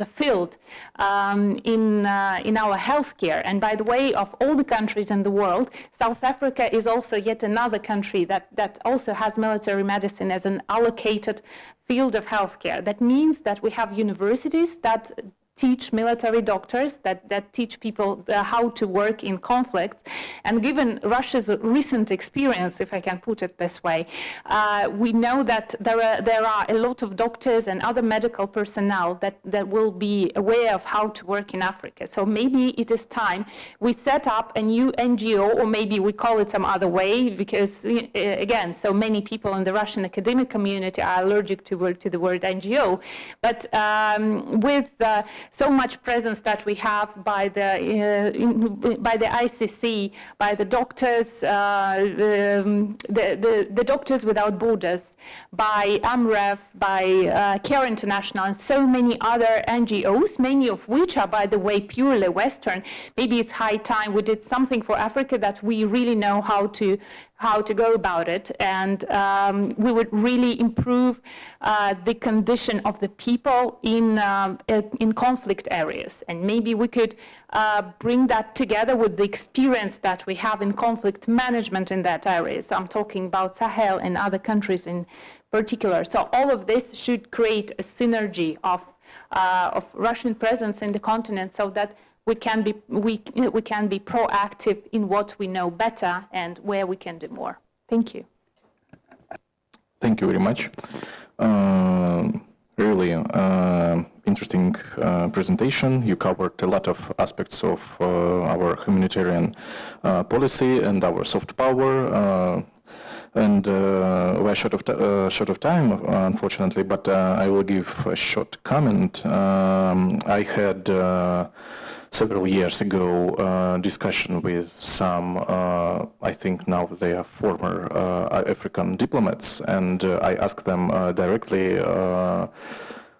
[SPEAKER 17] a field in our healthcare. And by the way, of all the countries in the world, South Africa is also yet another country that also has military medicine as an allocated field of healthcare. That means that we have universities that teach military doctors, that teach people how to work in conflicts. And given Russia's recent experience, if I can put it this way, we know that there are a lot of doctors and other medical personnel that will be aware of how to work in Africa. So maybe it is time we set up a new NGO, or maybe we call it some other way, because again, so many people in the Russian academic community are allergic to the word NGO. But with so much presence that we have by the ICC, by the doctors, the Doctors Without Borders, by AMREF, by Care International, and so many other NGOs, many of which are, by the way, purely Western. Maybe it's high time we did something for Africa that we really know how to go about it, and we would really improve the condition of the people in conflict areas. And maybe we could bring that together with the experience that we have in conflict management in that area. So I'm talking about Sahel and other countries in particular. So all of this should create a synergy of Russian presence in the continent, so that we can be proactive in what we know better and where we can do more. Thank you.
[SPEAKER 14] Thank you very much. Really interesting presentation. You covered a lot of aspects of our humanitarian policy and our soft power. And we're short of time, unfortunately, but I will give a short comment. I had several years ago discussion with some, I think now they are former African diplomats, and I asked them directly,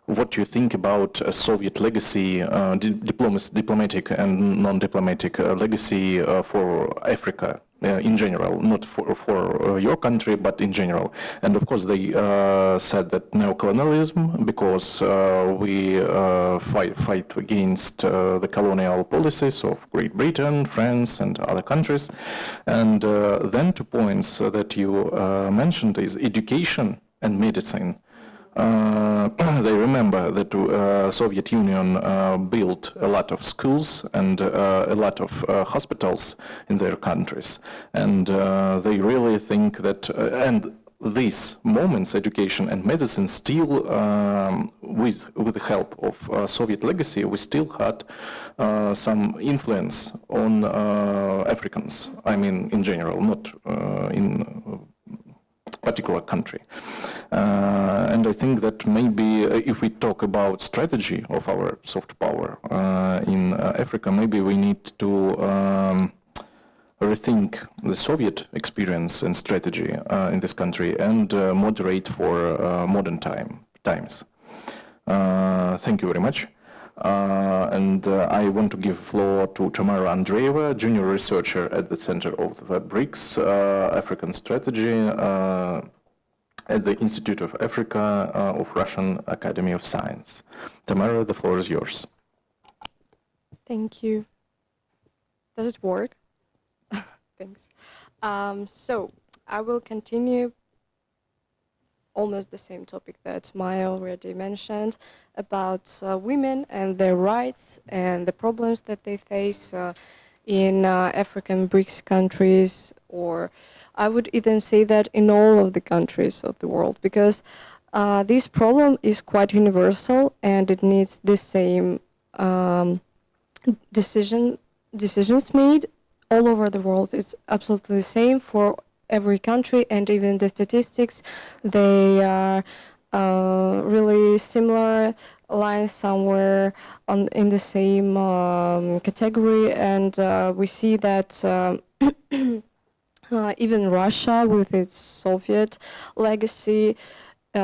[SPEAKER 14] what do you think about a Soviet legacy, diplomatic and non-diplomatic legacy for Africa in general, not for your country, but in general? And of course they said that neocolonialism, because we fight against the colonial policies of Great Britain, France, and other countries. And then 2 points that you mentioned is education and medicine. They remember that Soviet Union built a lot of schools and a lot of hospitals in their countries, and they really think that and these moments, education and medicine, still with the help of Soviet legacy, we still had some influence on Africans. I mean, in general, not in particular country. And I think that maybe if we talk about strategy of our soft power in Africa, maybe we need to rethink the Soviet experience and strategy in this country and moderate for modern times. Thank you very much. And I want to give floor to Tamara Andreeva, junior researcher at the Center of the BRICS African Strategy. at the Institute of Africa of Russian Academy of Science. Tamara, the floor is yours.
[SPEAKER 18] Thank you. Does it work? Thanks. So I will continue almost the same topic that Maya already mentioned about women and their rights and the problems that they face in African BRICS countries, or I would even say that in all of the countries of the world, because this problem is quite universal and it needs the same decisions made all over the world. It's absolutely the same for every country, and even the statistics, they are really similar, lie somewhere in the same category, and we see that even Russia, with its Soviet legacy,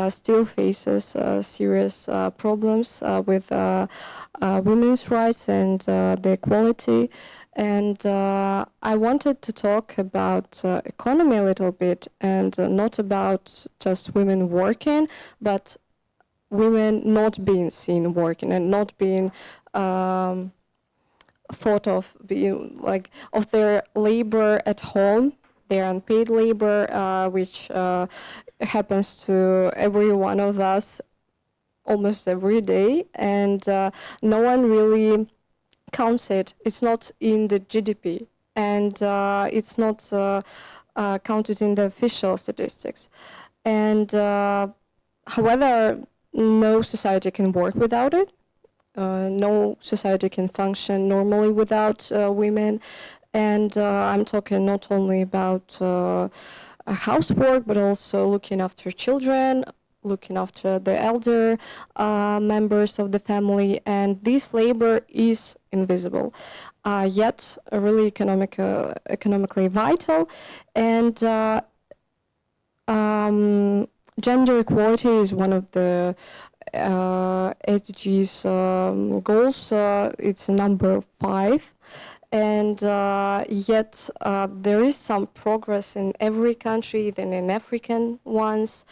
[SPEAKER 18] still faces serious problems with women's rights and the equality. And I wanted to talk about economy a little bit, and not about just women working, but women not being seen working and not being thought of being like of their labor at home, their unpaid labor, which happens to every one of us almost every day, and no one really counts it. It's not in the GDP, and it's not counted in the official statistics. And however, no society can work without it. No society can function normally without women. And I'm talking not only about housework, but also looking after children, looking after the elder members of the family, and this labor is invisible, yet really economically vital. And gender equality is one of the SDGs goals. It's number 5. And yet there is some progress in every country, even in African ones.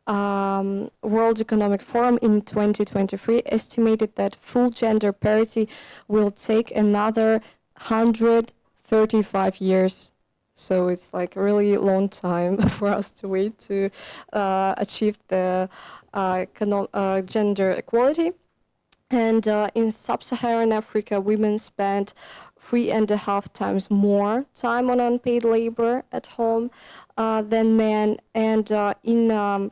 [SPEAKER 18] World Economic Forum in 2023 estimated that full gender parity will take another 135 years. So it's like a really long time for us to wait to achieve the gender equality. And in sub-Saharan Africa, women spend 3.5 times more time on unpaid labor at home than men. And in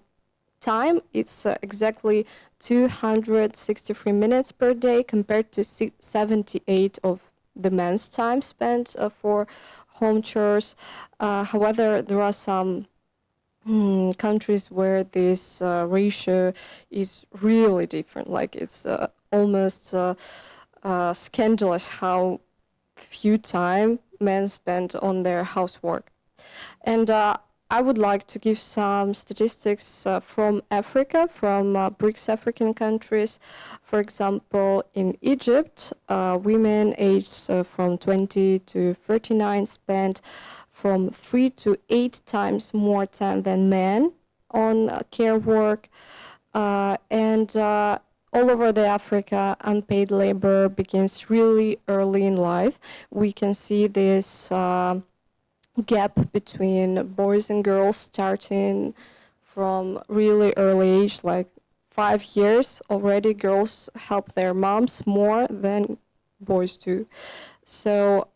[SPEAKER 18] time, it's exactly 263 minutes per day compared to 78 of the men's time spent for home chores. However, there are some countries where this ratio is really different. Like it's almost scandalous how few time men spend on their housework. And I would like to give some statistics from Africa, from BRICS African countries. For example, in Egypt, women aged from 20 to 39 spend from 3 to 8 times more time than men on care work. And all over the Africa, unpaid labor begins really early in life. We can see this gap between boys and girls starting from really early age, like 5 years already. Girls help their moms more than boys do. So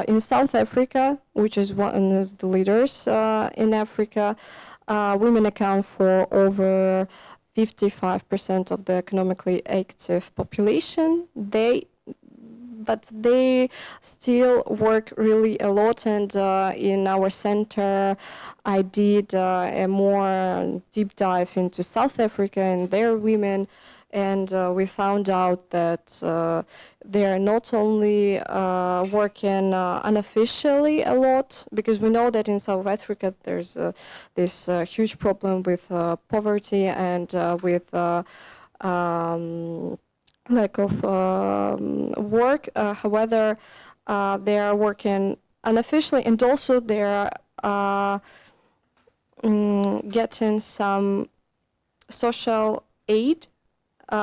[SPEAKER 18] in South Africa, which is one of the leaders in Africa, women account for over 55% of the economically active population. But they still work really a lot, and in our center I did a more deep dive into South Africa and their women, and we found out that they are not only working unofficially a lot, because we know that in South Africa there's this huge problem with poverty and with lack of work. However, they are working unofficially, and also they are getting some social aid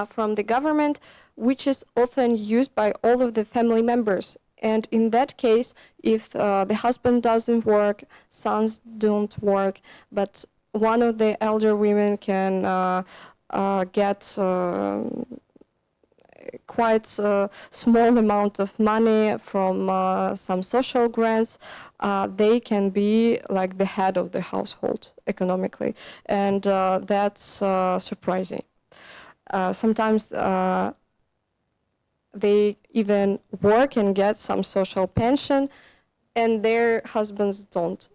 [SPEAKER 18] from the government, which is often used by all of the family members. And in that case, if the husband doesn't work, sons don't work, but one of the elder women can get quite a small amount of money from some social grants, they can be like the head of the household economically. And that's surprising. Sometimes they even work and get some social pension, and their husbands don't.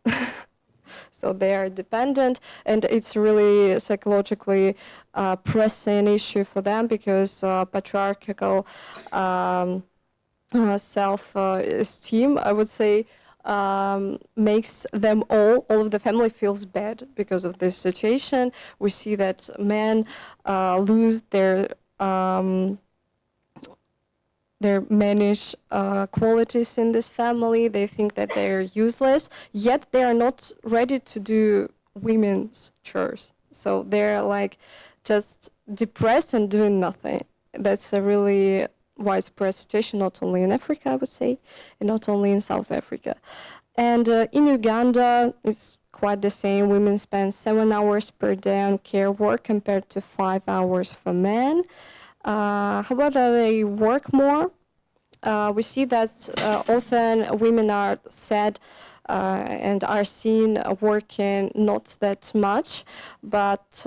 [SPEAKER 18] So they are dependent, and it's really psychologically pressing issue for them, because patriarchal self-esteem, I would say, makes them all of the family feels bad because of this situation. We see that men lose their managed qualities in this family. They think that they're useless, yet they are not ready to do women's chores. So they're like just depressed and doing nothing. That's a really widespread situation, not only in Africa, I would say, and not only in South Africa. And in Uganda, it's quite the same. Women spend 7 hours per day on care work compared to 5 hours for men. However, they work more. We see that often women are said and are seen working not that much, but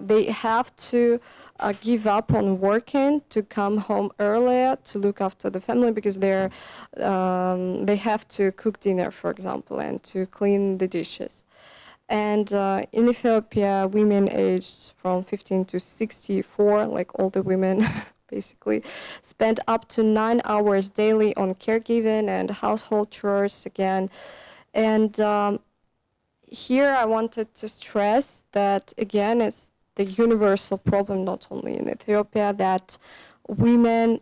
[SPEAKER 18] they have to give up on working to come home earlier to look after the family, because they have to cook dinner, for example, and to clean the dishes. And in Ethiopia, women aged from 15 to 64, like older women, basically, spend up to 9 hours daily on caregiving and household chores again. And here I wanted to stress that, again, it's the universal problem, not only in Ethiopia, that women,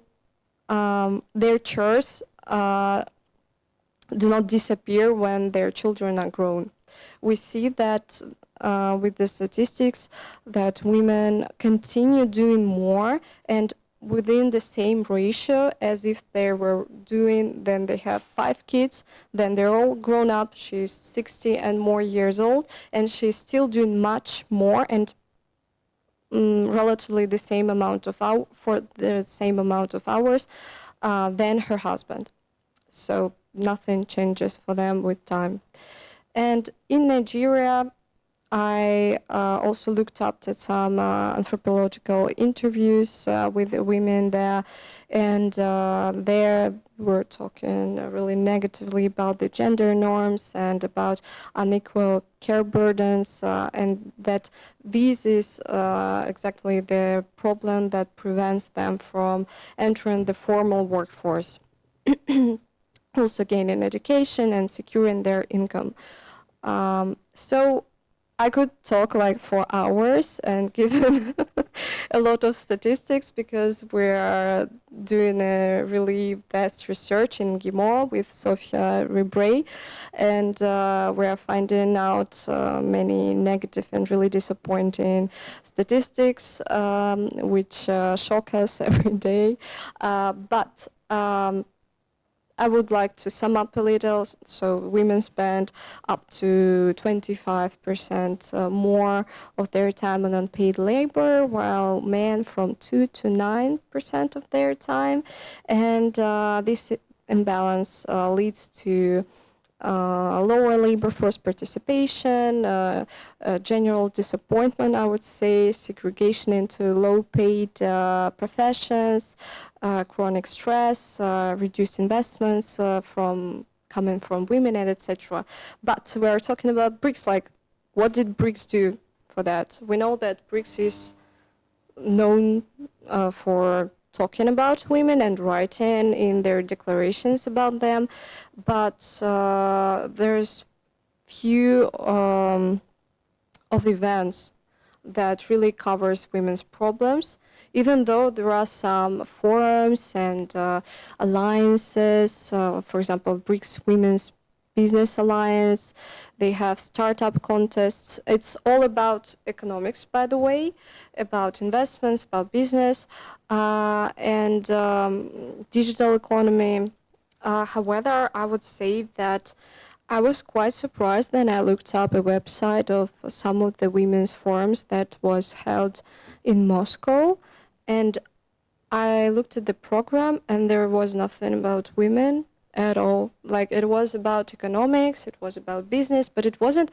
[SPEAKER 18] their chores do not disappear when their children are grown. We see that with the statistics that women continue doing more and within the same ratio as if they were doing, then they have 5 kids, then they're all grown up, she's 60 and more years old, and she's still doing much more and relatively the same amount of hours than her husband. So nothing changes for them with time. And in Nigeria, I also looked up at some anthropological interviews with the women there, and there we're talking really negatively about the gender norms and about unequal care burdens, and that this is exactly the problem that prevents them from entering the formal workforce, also gaining education and securing their income. So I could talk like for hours and give a lot of statistics, because we are doing a really vast research in Gimo with Sofia Ribrey, and we are finding out many negative and really disappointing statistics, which shock us every day. But I would like to sum up a little. So women spend up to 25% more of their time on unpaid labor, while men from 2 to 9% of their time. And this imbalance leads to lower labor force participation, general disappointment, I would say, segregation into low-paid professions, chronic stress, reduced investments coming from women, and etc. But we are talking about BRICS. Like, what did BRICS do for that? We know that BRICS is known for talking about women and writing in their declarations about them, but there's few of events that really covers women's problems, even though there are some forums and alliances, for example, BRICS Women's business alliance, they have startup contests. It's all about economics, by the way, about investments, about business, and digital economy. However, I would say that I was quite surprised when I looked up a website of some of the women's forums that was held in Moscow, and I looked at the program and there was nothing about women at all. Like, it was about economics, it was about business, but it wasn't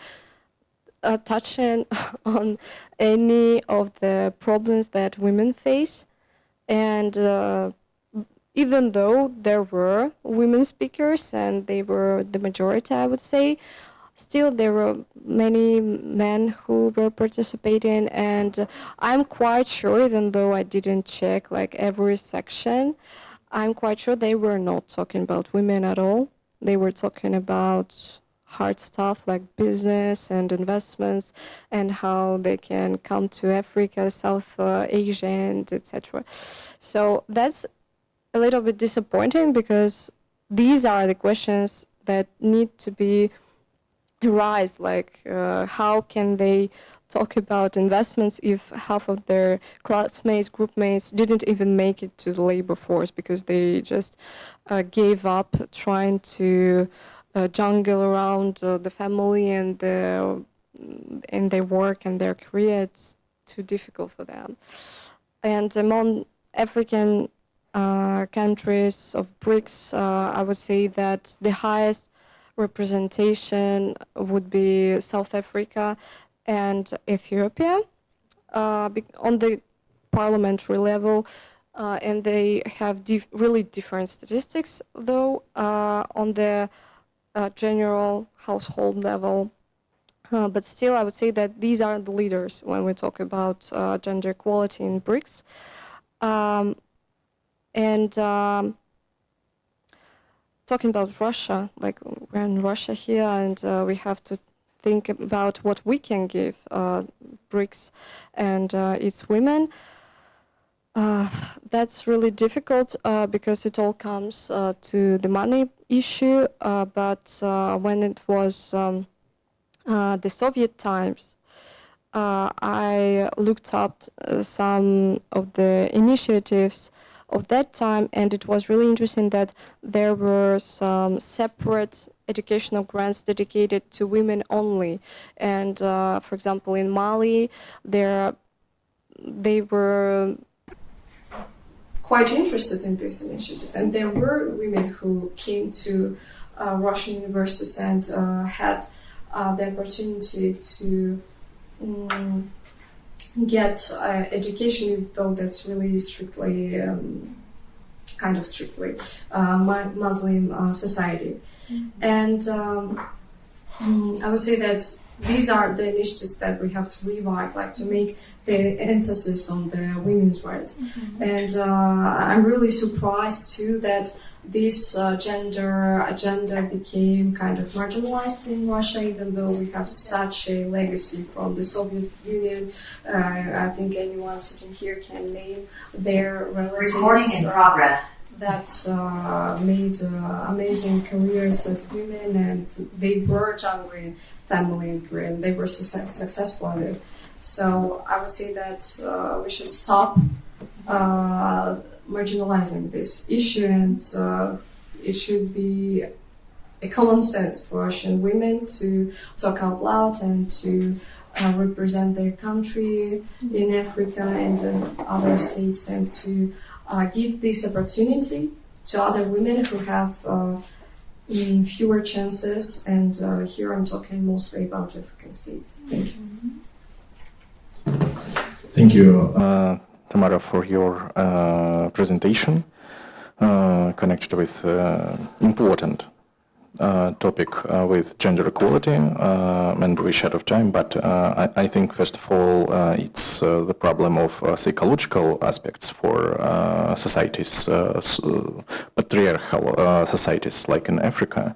[SPEAKER 18] touching on any of the problems that women face. And even though there were women speakers and they were the majority, I would say, still there were many men who were participating, and I'm quite sure, even though I didn't check like every section, I'm quite sure they were not talking about women at all. They were talking about hard stuff like business and investments and how they can come to Africa, South Asia, and etc. So that's a little bit disappointing, because these are the questions that need to be raised, like how can they talk about investments if half of their classmates, groupmates didn't even make it to the labor force because they just gave up trying to jungle around the family and their work and their career. It's too difficult for them. And among African countries of BRICS, I would say that the highest representation would be South Africa and Ethiopia on the parliamentary level, and they have really different statistics, though, on the general household level. But still, I would say that these are the leaders when we talk about gender equality in BRICS. Talking about Russia, like we're in Russia here, and we have to think about what we can give BRICS and its women. That's really difficult because it all comes to the money issue, but when it was the Soviet times, I looked up some of the initiatives of that time, and it was really interesting that there were some separate educational grants dedicated to women only. And for example, in Mali, they were quite interested in this initiative, and there were women who came to Russian universities and had the opportunity to get education, even though that's really strictly, kind of strictly Muslim society. And I would say that these are the initiatives that we have to revive, like to make the emphasis on the women's rights. And I'm really surprised too that this gender agenda became kind of marginalized in Russia, even though we have such a legacy from the Soviet Union. I think anyone sitting here can name their relatives.
[SPEAKER 19] Recording in progress.
[SPEAKER 18] That made amazing careers as women, and they were jungling family and career, and they were successful at it. So I would say that we should stop marginalizing this issue, and it should be a common sense for Russian women to talk out loud and to represent their country in Africa and in other states, and to give this opportunity to other women who have fewer chances. And here I'm talking mostly about African states. Thank you.
[SPEAKER 14] Thank you, Tamara, for your presentation connected with important topic with gender equality, and we shed of time, but I think first of all it's the problem of psychological aspects for societies, patriarchal societies like in Africa,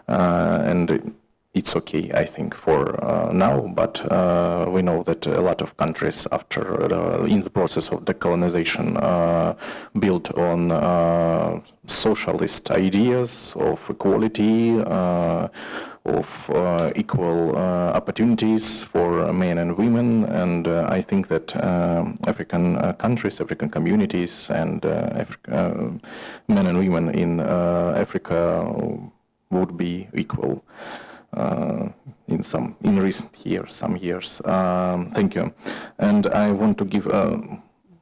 [SPEAKER 14] and it's okay, I think, for now, but we know that a lot of countries after in the process of decolonization built on socialist ideas of equality, of equal opportunities for men and women, and I think that African countries, African communities, and men and women in Africa would be equal in recent years, some years. Thank you. And I want to give,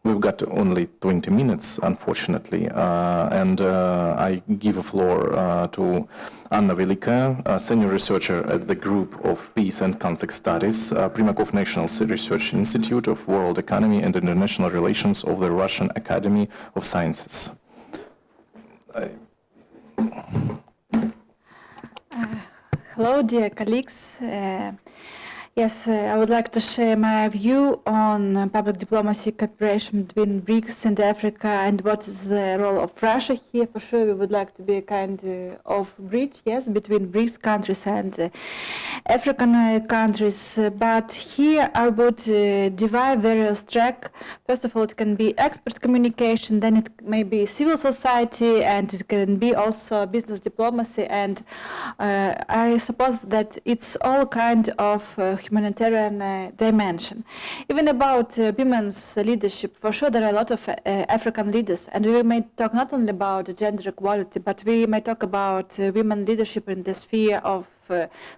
[SPEAKER 14] we've got only 20 minutes, unfortunately, and I give a floor to Anna Velika, a senior researcher at the Group of Peace and Conflict Studies, Primakov National Research Institute of World Economy and International Relations of the Russian Academy of Sciences.
[SPEAKER 19] Hello, dear colleagues. Yes, I would like to share my view on public diplomacy cooperation between BRICS and Africa and what is the role of Russia here. For sure, we would like to be a kind of bridge, yes, between BRICS countries and African countries. But here I would divide various tracks. First of all, it can be expert communication, then it may be civil society, and it can be also business diplomacy. And I suppose that it's all kind of humanitarian dimension. Even about women's leadership, for sure there are a lot of African leaders, and we may talk not only about gender equality, but we may talk about women leadership in the sphere of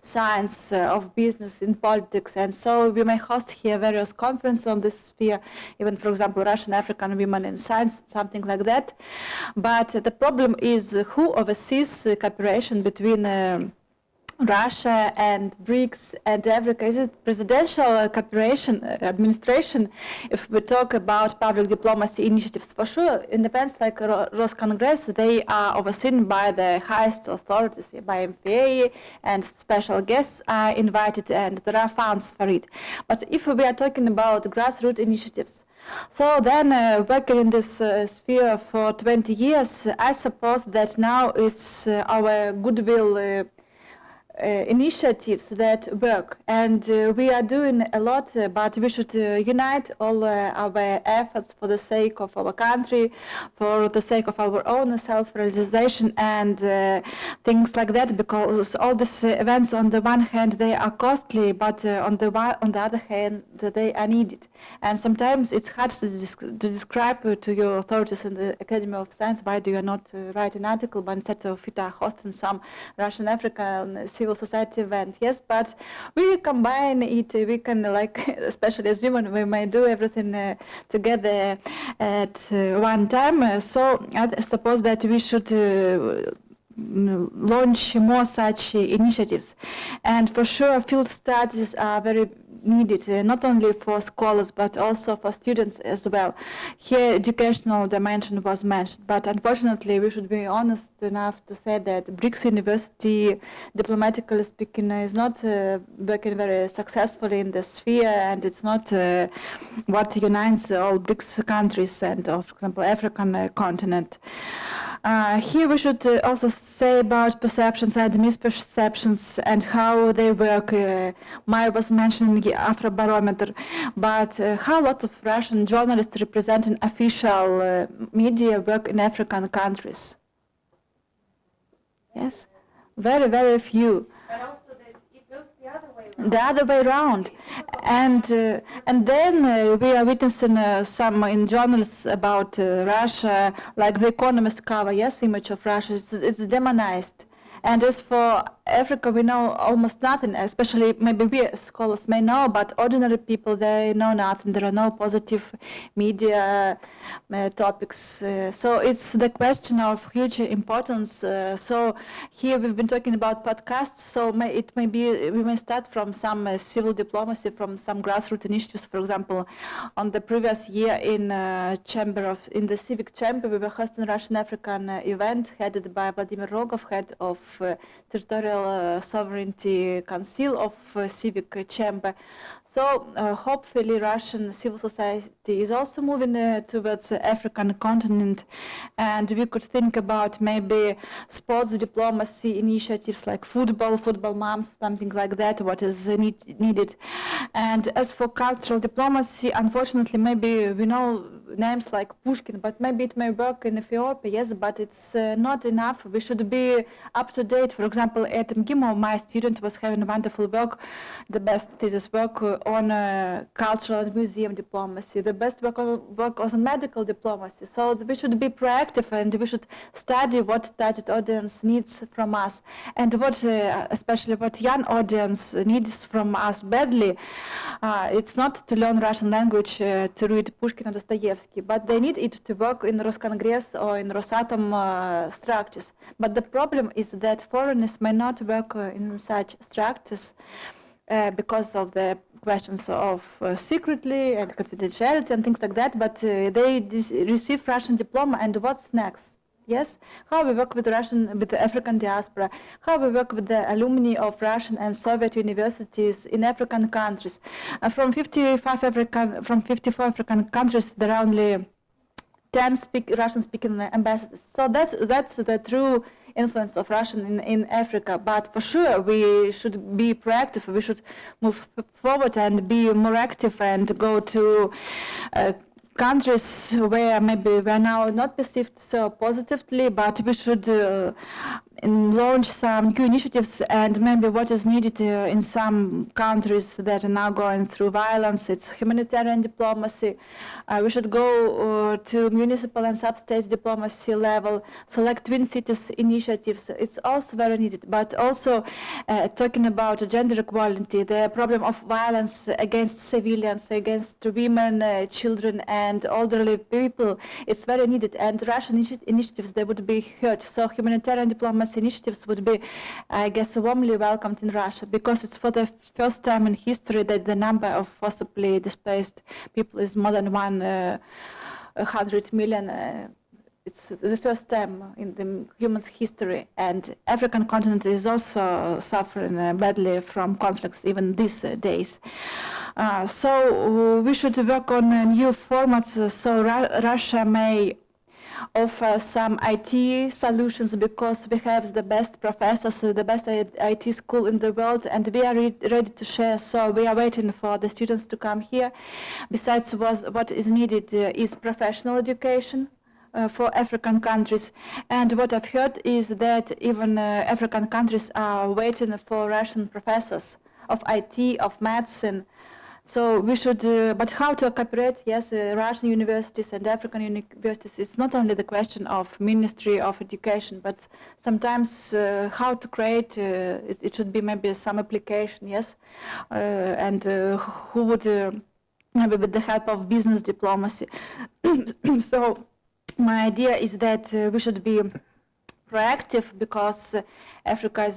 [SPEAKER 19] science, of business, in politics, and so we may host here various conferences on this sphere, even for example Russian African women in science, something like that. But the problem is who oversees cooperation between Russia and BRICS and Africa. Is it presidential cooperation, administration? If we talk about public diplomacy initiatives, for sure, independents like Roscongress, they are overseen by the highest authorities, by MPA, and special guests are invited, and there are funds for it. But if we are talking about grassroots initiatives, so then working in this sphere for 20 years, I suppose that now it's our goodwill initiatives that work, and we are doing a lot, but we should unite all our efforts for the sake of our country, for the sake of our own self-realization and things like that, because all these events on the one hand they are costly, but on the other hand they are needed, and sometimes it's hard to describe to your authorities in the Academy of Science why do you not write an article, but instead of it are hosting some Russian African civil society event. Yes, but we combine it, we can, like, especially as women, we may do everything together at one time. So I suppose that we should launch more such initiatives. And for sure, field studies are very needed, not only for scholars, but also for students as well. Here, educational dimension was mentioned, but unfortunately, we should be honest enough to say that BRICS University, diplomatically speaking, is not working very successfully in the sphere, and it's not what unites all BRICS countries and, for example, African continent. Here we should also say about perceptions and misperceptions and how they work. Maya was mentioning the Afro-barometer, but how a lot of Russian journalists representing official media work in African countries? Yes, very, very few. But also it goes the other way around. And then we are witnessing some in journals about Russia, like The Economist cover, yes, image of Russia, it's demonized. And as for Africa, we know almost nothing, especially maybe we scholars may know, but ordinary people, they know nothing. There are no positive media topics. So it's the question of huge importance. So here we've been talking about podcasts, so it may be, we may start from some civil diplomacy, from some grassroots initiatives. For example, on the previous year in in the Civic Chamber, we were hosting a Russian African event headed by Vladimir Rogov, head of territorial Territorial Sovereignty Council of Civic Chamber. So hopefully Russian civil society is also moving towards the African continent, and we could think about maybe sports diplomacy initiatives like football moms, something like that, what is needed. And as for cultural diplomacy, unfortunately, maybe we know names like Pushkin, but maybe it may work in Ethiopia, yes, but it's not enough. We should be up to date. For example, at MGIMO, my student was having wonderful work, the best thesis work on cultural and museum diplomacy. The best work was on medical diplomacy. So we should be proactive and we should study what target audience needs from us and what, especially what young audience needs from us badly. It's not to learn Russian language to read Pushkin and Dostoevsky, but they need it to work in Roscongress or in Rosatom structures. But the problem is that foreigners may not work in such structures because of the questions of secretly and confidentiality and things like that, but they receive Russian diploma, and what's next? Yes, how we work with the African diaspora, how we work with the alumni of Russian and Soviet universities in African countries. From 54 African countries, there are only 10 Russian-speaking ambassadors. So that's the true influence of Russian in Africa. But for sure, we should be proactive. We should move forward and be more active and go to countries where maybe we are now not perceived so positively, but we should launch some new initiatives, and maybe what is needed in some countries that are now going through violence, it's humanitarian diplomacy. We should go to municipal and sub-state diplomacy level, select twin cities initiatives. It's also very needed, but also talking about gender equality, the problem of violence against civilians, against women, children and elderly people, it's very needed, and Russian initiatives, they would be heard. So humanitarian diplomacy initiatives would be, I guess, warmly welcomed in Russia, because it's for the first time in history that the number of forcibly displaced people is more than 100 million. It's the first time in the human history, and African continent is also suffering badly from conflicts even these days. So we should work on new formats so Russia may offer some IT solutions, because we have the best professors, the best IT school in the world, and we are ready to share. So we are waiting for the students to come here. Besides, what is needed is professional education for African countries. And what I've heard is that even African countries are waiting for Russian professors of IT, of medicine. So we should, but how to cooperate? Yes, Russian universities and African universities, it's not only the question of Ministry of Education, but sometimes how to create, it should be maybe some application, yes, and who would, maybe with the help of business diplomacy. So my idea is that we should be proactive, because Africa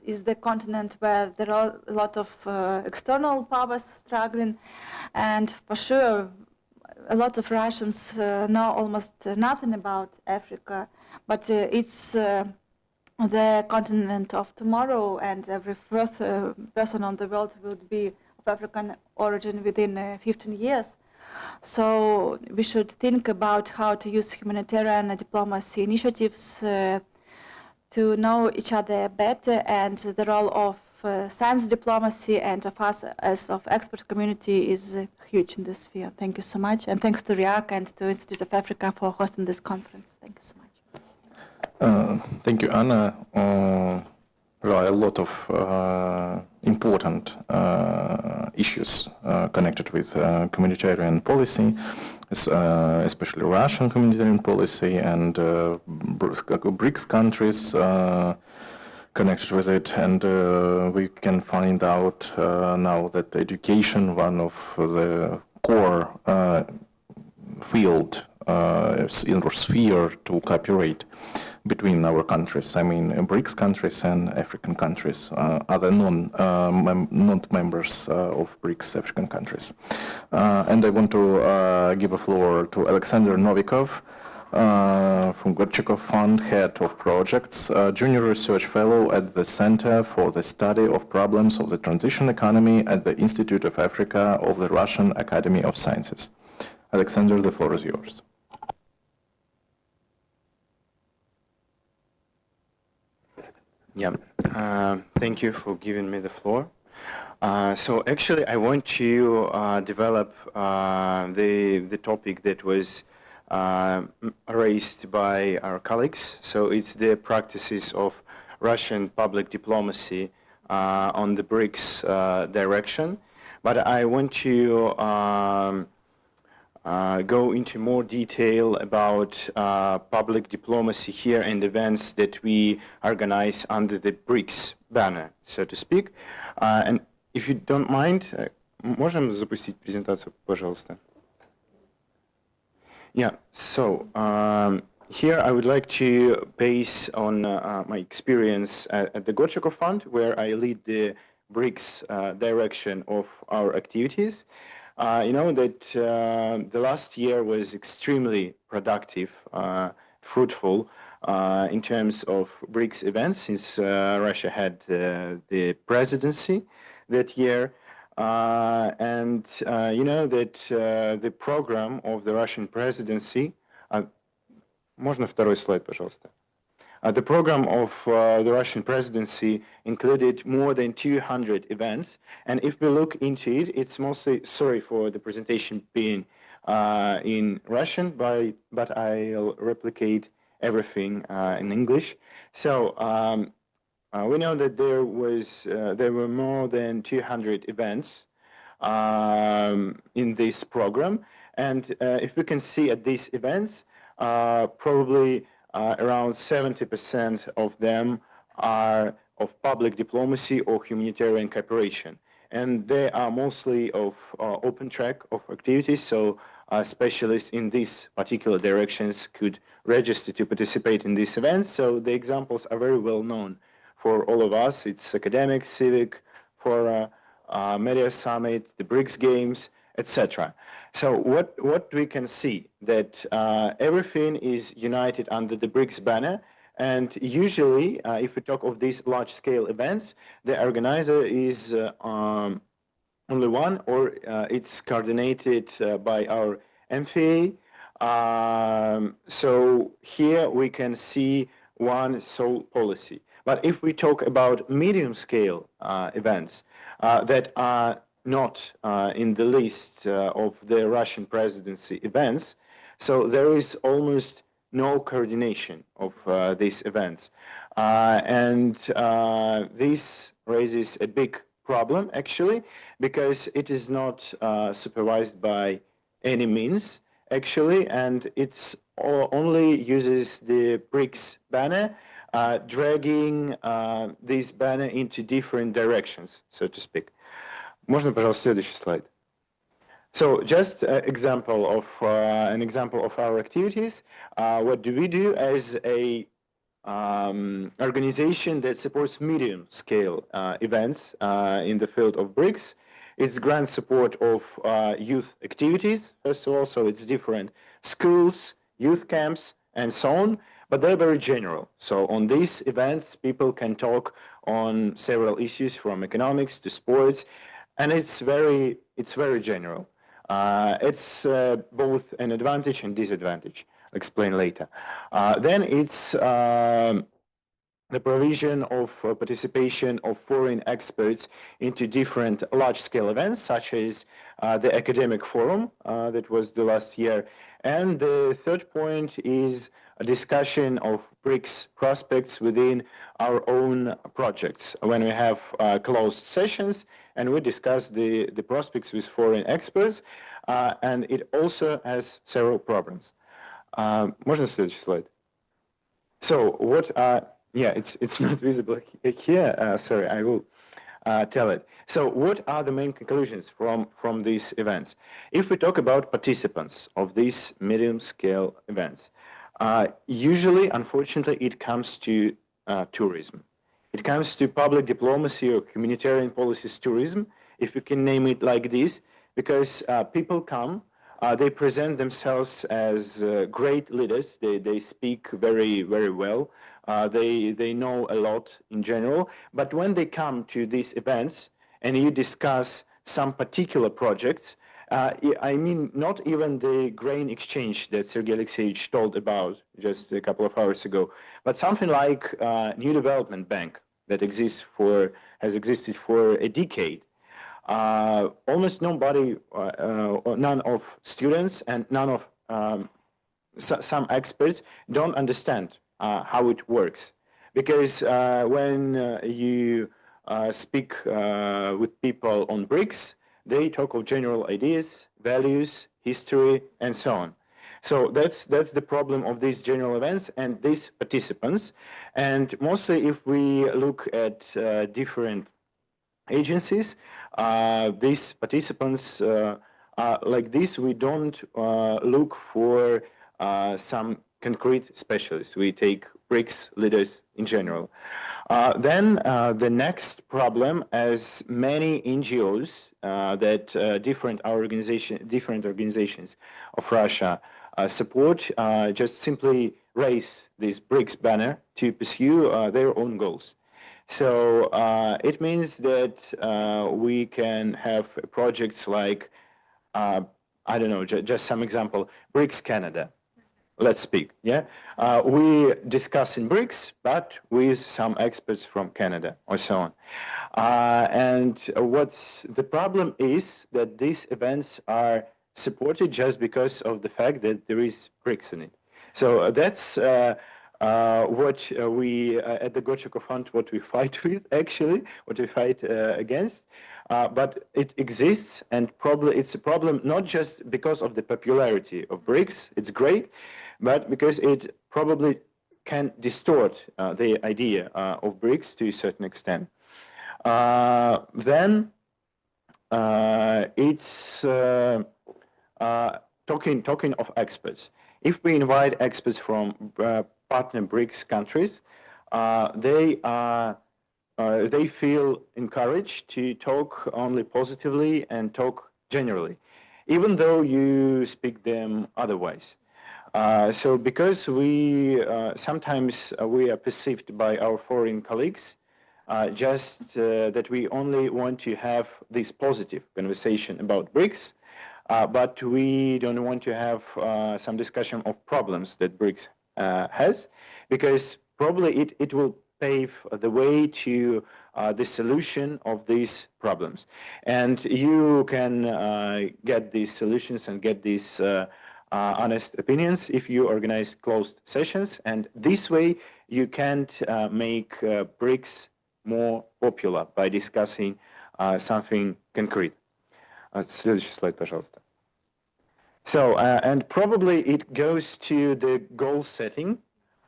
[SPEAKER 19] is the continent where there are a lot of external powers struggling, and for sure a lot of Russians know almost nothing about Africa, but it's the continent of tomorrow, and every first person on the world will be of African origin within 15 years. So we should think about how to use humanitarian diplomacy initiatives to know each other better, and the role of science diplomacy and of us as of expert community is huge in this sphere. Thank you so much, and thanks to RIAC and to Institute of Africa for hosting this conference. Thank you so much.
[SPEAKER 14] Thank you, Anna. There are a lot of important issues connected with communitarian policy, especially Russian communitarian policy, and BRICS countries connected with it. And we can find out now that education, one of the core field in sphere to cooperate between our countries, I mean BRICS countries and African countries, other non-members of BRICS African countries. And I want to give a floor to Alexander Novikov, from Gorchakov Fund, Head of Projects, Junior Research Fellow at the Center for the Study of Problems of the Transition Economy at the Institute of Africa of the Russian Academy of Sciences. Alexander, the floor is yours.
[SPEAKER 20] Yeah, thank you for giving me the floor. So actually, I want to develop the topic that was raised by our colleagues. So it's the practices of Russian public diplomacy on the BRICS direction. But I want to go into more detail about public diplomacy here and events that we organize under the BRICS banner, so to speak. And if you don't mind, можем запустить презентацию, пожалуйста? Yeah, so here I would like to base on my experience at the Gorchakov Fund, where I lead the BRICS direction of our activities. You know that the last year was extremely productive, fruitful in terms of BRICS events, since Russia had the presidency that year. And you know that the program of the Russian presidency, можно второй слайд, пожалуйста? The program of the Russian presidency included more than 200 events, and if we look into it, it's mostly, sorry for the presentation being in Russian, but I'll replicate everything in English. So we know that there were more than 200 events in this program, and if we can see at these events, probably around 70% of them are of public diplomacy or humanitarian cooperation. And they are mostly of open track of activities, so specialists in these particular directions could register to participate in these events. So the examples are very well known for all of us. It's academic, civic, for media summit, the BRICS games, etc. So what we can see that everything is united under the BRICS banner, and usually if we talk of these large-scale events, the organizer is only one, or it's coordinated by our MFA. So here we can see one sole policy. But if we talk about medium-scale events that are not in the list of the Russian presidency events, so there is almost no coordination of these events. And this raises a big problem, actually, because it is not supervised by any means, actually, and it's only uses the BRICS banner, dragging this banner into different directions, so to speak. Можно, пожалуйста, следующий слайд? So just an example of our activities. What do we do as a organization that supports medium-scale events in the field of BRICS? It's grant support of youth activities, first of all, so it's different schools, youth camps, and so on, but they're very general. So on these events, people can talk on several issues from economics to sports, and it's very general. It's both an advantage and disadvantage. I'll explain later. Then it's the provision of participation of foreign experts into different large-scale events, such as the academic forum that was the last year. And the third point is a discussion of BRICS prospects within our own projects, when we have closed sessions and we discuss the prospects with foreign experts, and it also has several problems. Можно следующий слайд? So what yeah, it's not visible here, sorry, I will tell it. So what are the main conclusions from these events? If we talk about participants of these medium-scale events, usually, unfortunately, it comes to tourism. It comes to public diplomacy or humanitarian policies tourism, if you can name it like this, because people come They present themselves as great leaders. They speak very, very well. They know a lot in general. But when they come to these events and you discuss some particular projects, I mean, not even the grain exchange that Sergei Alexeyevich told about just a couple of hours ago, but something like New Development Bank that has existed for a decade. Almost nobody, none of students and none of some experts don't understand how it works. Because when you speak with people on BRICS, they talk of general ideas, values, history, and so on. So that's the problem of these general events and these participants. And mostly if we look at different agencies, these participants like this, we don't look for some concrete specialists. We take BRICS leaders in general. Then the next problem, as many NGOs that different organizations of Russia support, just simply raise this BRICS banner to pursue their own goals. So it means that we can have projects like, I don't know, just some example, BRICS Canada. Let's speak, yeah? We discuss in BRICS, but with some experts from Canada or so on. And what's the problem is that these events are supported just because of the fact that there is BRICS in it. So that's what we at the Gochukov Fund, what we fight with, actually, what we fight against. But it exists, and probably it's a problem not just because of the popularity of BRICS, it's great, but because it probably can distort the idea of BRICS to a certain extent. Then it's talking of experts. If we invite experts from partner BRICS countries, they feel encouraged to talk only positively and talk generally, even though you speak them otherwise. So because we sometimes we are perceived by our foreign colleagues just that we only want to have this positive conversation about BRICS, but we don't want to have some discussion of problems that BRICS has, because probably it will pave the way to the solution of these problems. And you can get these solutions and get these honest opinions if you organize closed sessions, and this way you can't make BRICS more popular by discussing something concrete. Следующий слайд, пожалуйста. So, and probably it goes to the goal setting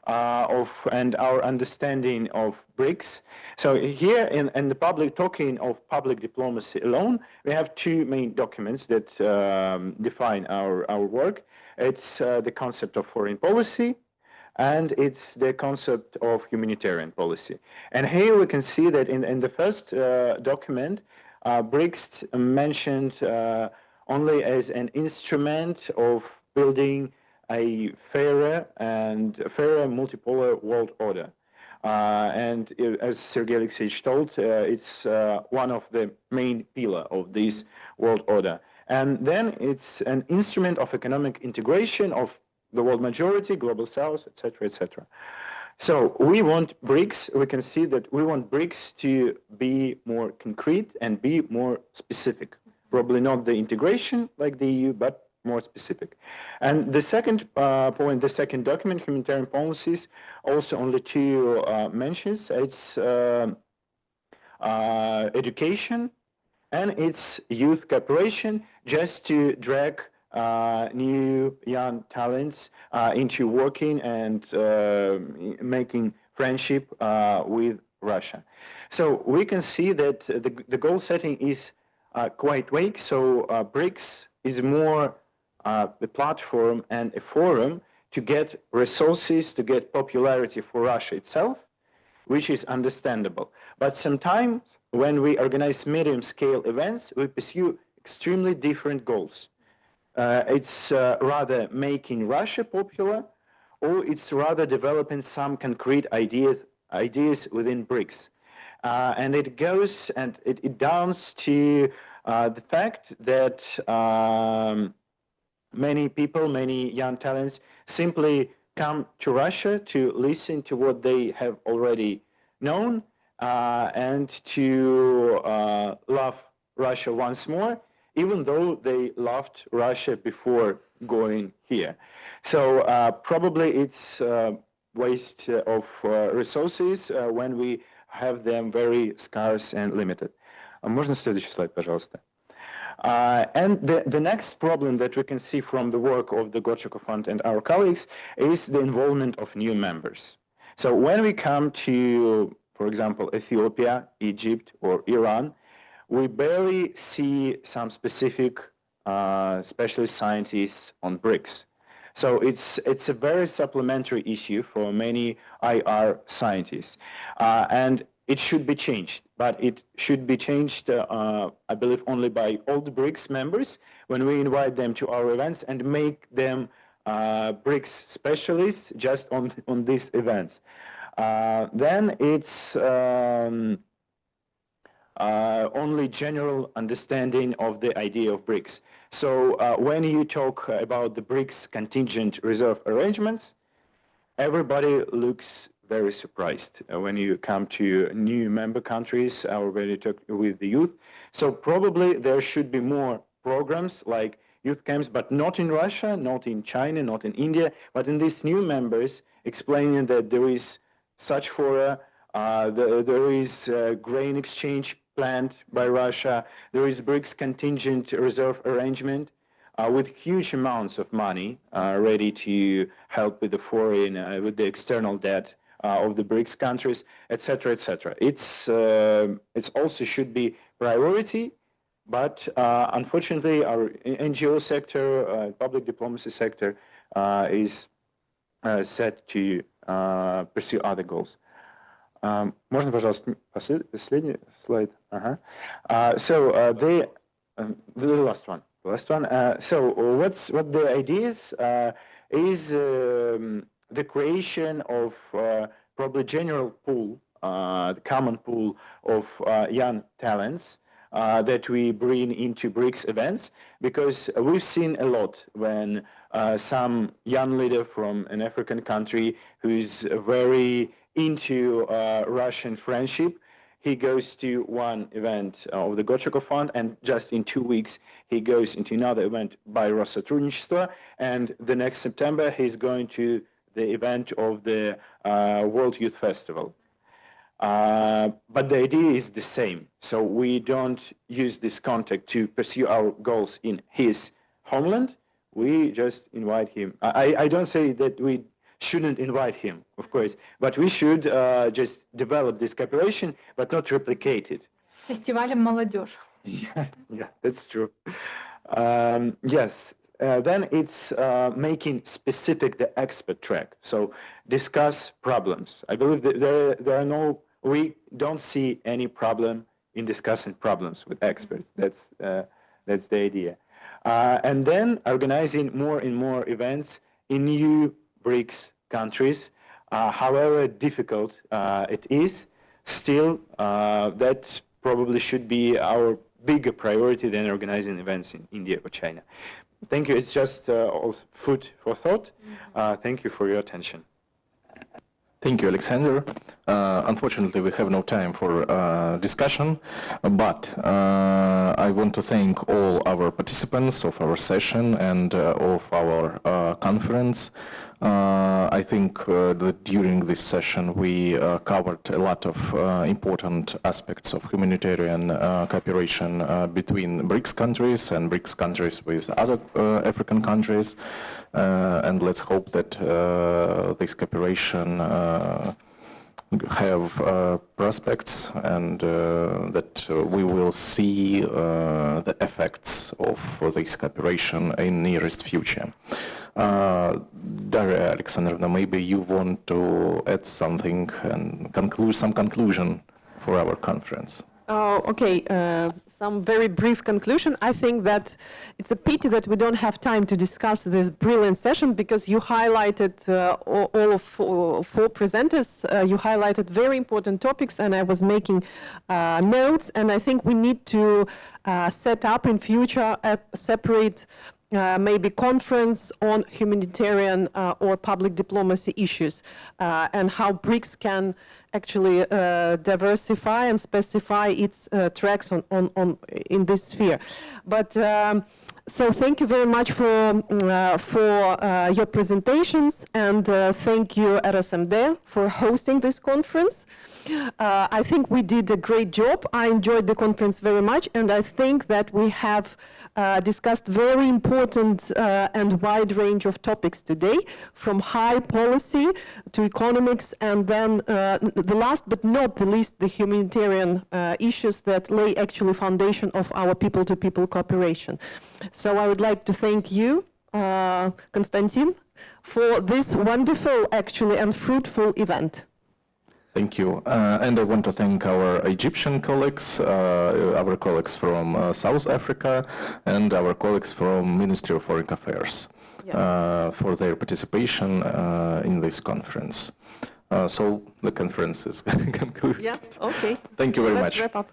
[SPEAKER 20] and our understanding of BRICS. So here in the public, talking of public diplomacy alone, we have two main documents that define our work. It's the concept of foreign policy, and it's the concept of humanitarian policy. And here we can see that in the first document, BRICS mentioned only as an instrument of building a fairer multipolar world order. And as Sergei Alexeyevich told, it's one of the main pillars of this world order. And then it's an instrument of economic integration of the world majority, global south, etc., etc. So we want BRICS, we can see that we want BRICS to be more concrete and be more specific. Probably not the integration like the EU, but more specific. And the second point, the second document, humanitarian policies, also only two mentions. It's education and it's youth cooperation, just to drag new young talents into working and making friendship with Russia. So we can see that the goal setting is quite vague. So BRICS is more a platform and a forum to get resources, to get popularity for Russia itself, which is understandable. But sometimes when we organize medium-scale events, we pursue extremely different goals. it's rather making Russia popular, or it's rather developing some concrete ideas within BRICS. And it goes and it downs to the fact that many people, many young talents simply come to Russia to listen to what they have already known and to love Russia once more, even though they loved Russia before going here. So probably it's waste of resources when we have them very scarce and limited. Можно следующий слайд, пожалуйста? And the next problem that we can see from the work of the Gocheko Fund and our colleagues is the involvement of new members. So when we come to, for example, Ethiopia, Egypt, or Iran, we barely see some specific specialist scientists on BRICS. So it's a very supplementary issue for many IR scientists. And it should be changed, but it should be changed, I believe, only by all the BRICS members when we invite them to our events and make them BRICS specialists just on these events. Then it's only general understanding of the idea of BRICS. So when you talk about the BRICS contingent reserve arrangements, everybody looks very surprised when you come to new member countries or when you talk with the youth. So probably there should be more programs like youth camps, but not in Russia, not in China, not in India, but in these new members, explaining that there is such fora, there is grain exchange planned by Russia, there is BRICS contingent reserve arrangement, with huge amounts of money ready to help with the foreign, with the external debt of the BRICS countries, etc., etc. It's also should be priority, but unfortunately, our NGO sector, public diplomacy sector, is set to pursue other goals. Можно, пожалуйста, последний слайд? So the last one. So what the idea is the creation of probably general pool, the common pool of young talents that we bring into BRICS events, because we've seen a lot when some young leader from an African country who's very into Russian friendship, he goes to one event of the Gocheko Fund, and just in 2 weeks, he goes into another event by Россотрудничество, and the next September, he's going to the event of the World Youth Festival. But the idea is the same. So we don't use this contact to pursue our goals in his homeland. We just invite him. I don't say that we shouldn't invite him, of course, but we should just develop this cooperation, but not replicate it.
[SPEAKER 19] Фестивалем молодежь.
[SPEAKER 20] Yeah, that's true. Yes. Then it's making specific the expert track. So discuss problems. I believe that we don't see any problem in discussing problems with experts. That's the idea. And then organizing more and more events in new BRICS countries, however difficult it is, still that probably should be our bigger priority than organizing events in India or China. Thank you. It's just also food for thought. Thank you for your attention.
[SPEAKER 14] Thank you, Alexander. Unfortunately, we have no time for discussion, but I want to thank all our participants of our session and of our conference. I think that during this session we covered a lot of important aspects of humanitarian cooperation between BRICS countries and BRICS countries with other African countries. And let's hope that this cooperation have prospects and that we will see the effects of this cooperation in nearest future. Daria Alexandrovna, maybe you want to add something and conclude some conclusion for our conference.
[SPEAKER 5] Okay, some very brief conclusion. I think that it's a pity that we don't have time to discuss this brilliant session, because you highlighted all of four presenters. You highlighted very important topics, and I was making notes, and I think we need to set up in future a separate maybe conference on humanitarian or public diplomacy issues, and how BRICS can actually diversify and specify its tracks in this sphere. But so thank you very much for your presentations, and thank you RSMD for hosting this conference. I think we did a great job. I enjoyed the conference very much, and I think that we have discussed very important and wide range of topics today, from high policy to economics, and then the last but not the least, the humanitarian issues that lay actually foundation of our people-to-people cooperation. So I would like to thank you, Konstantin, for this wonderful actually and fruitful event.
[SPEAKER 14] Thank you. And I want to thank our Egyptian colleagues, our colleagues from South Africa, and our colleagues from Ministry of Foreign Affairs for their participation in this conference. So the conference is concluded.
[SPEAKER 5] Yeah, okay.
[SPEAKER 14] Thank you very
[SPEAKER 5] Let's
[SPEAKER 14] much.
[SPEAKER 5] wrap up.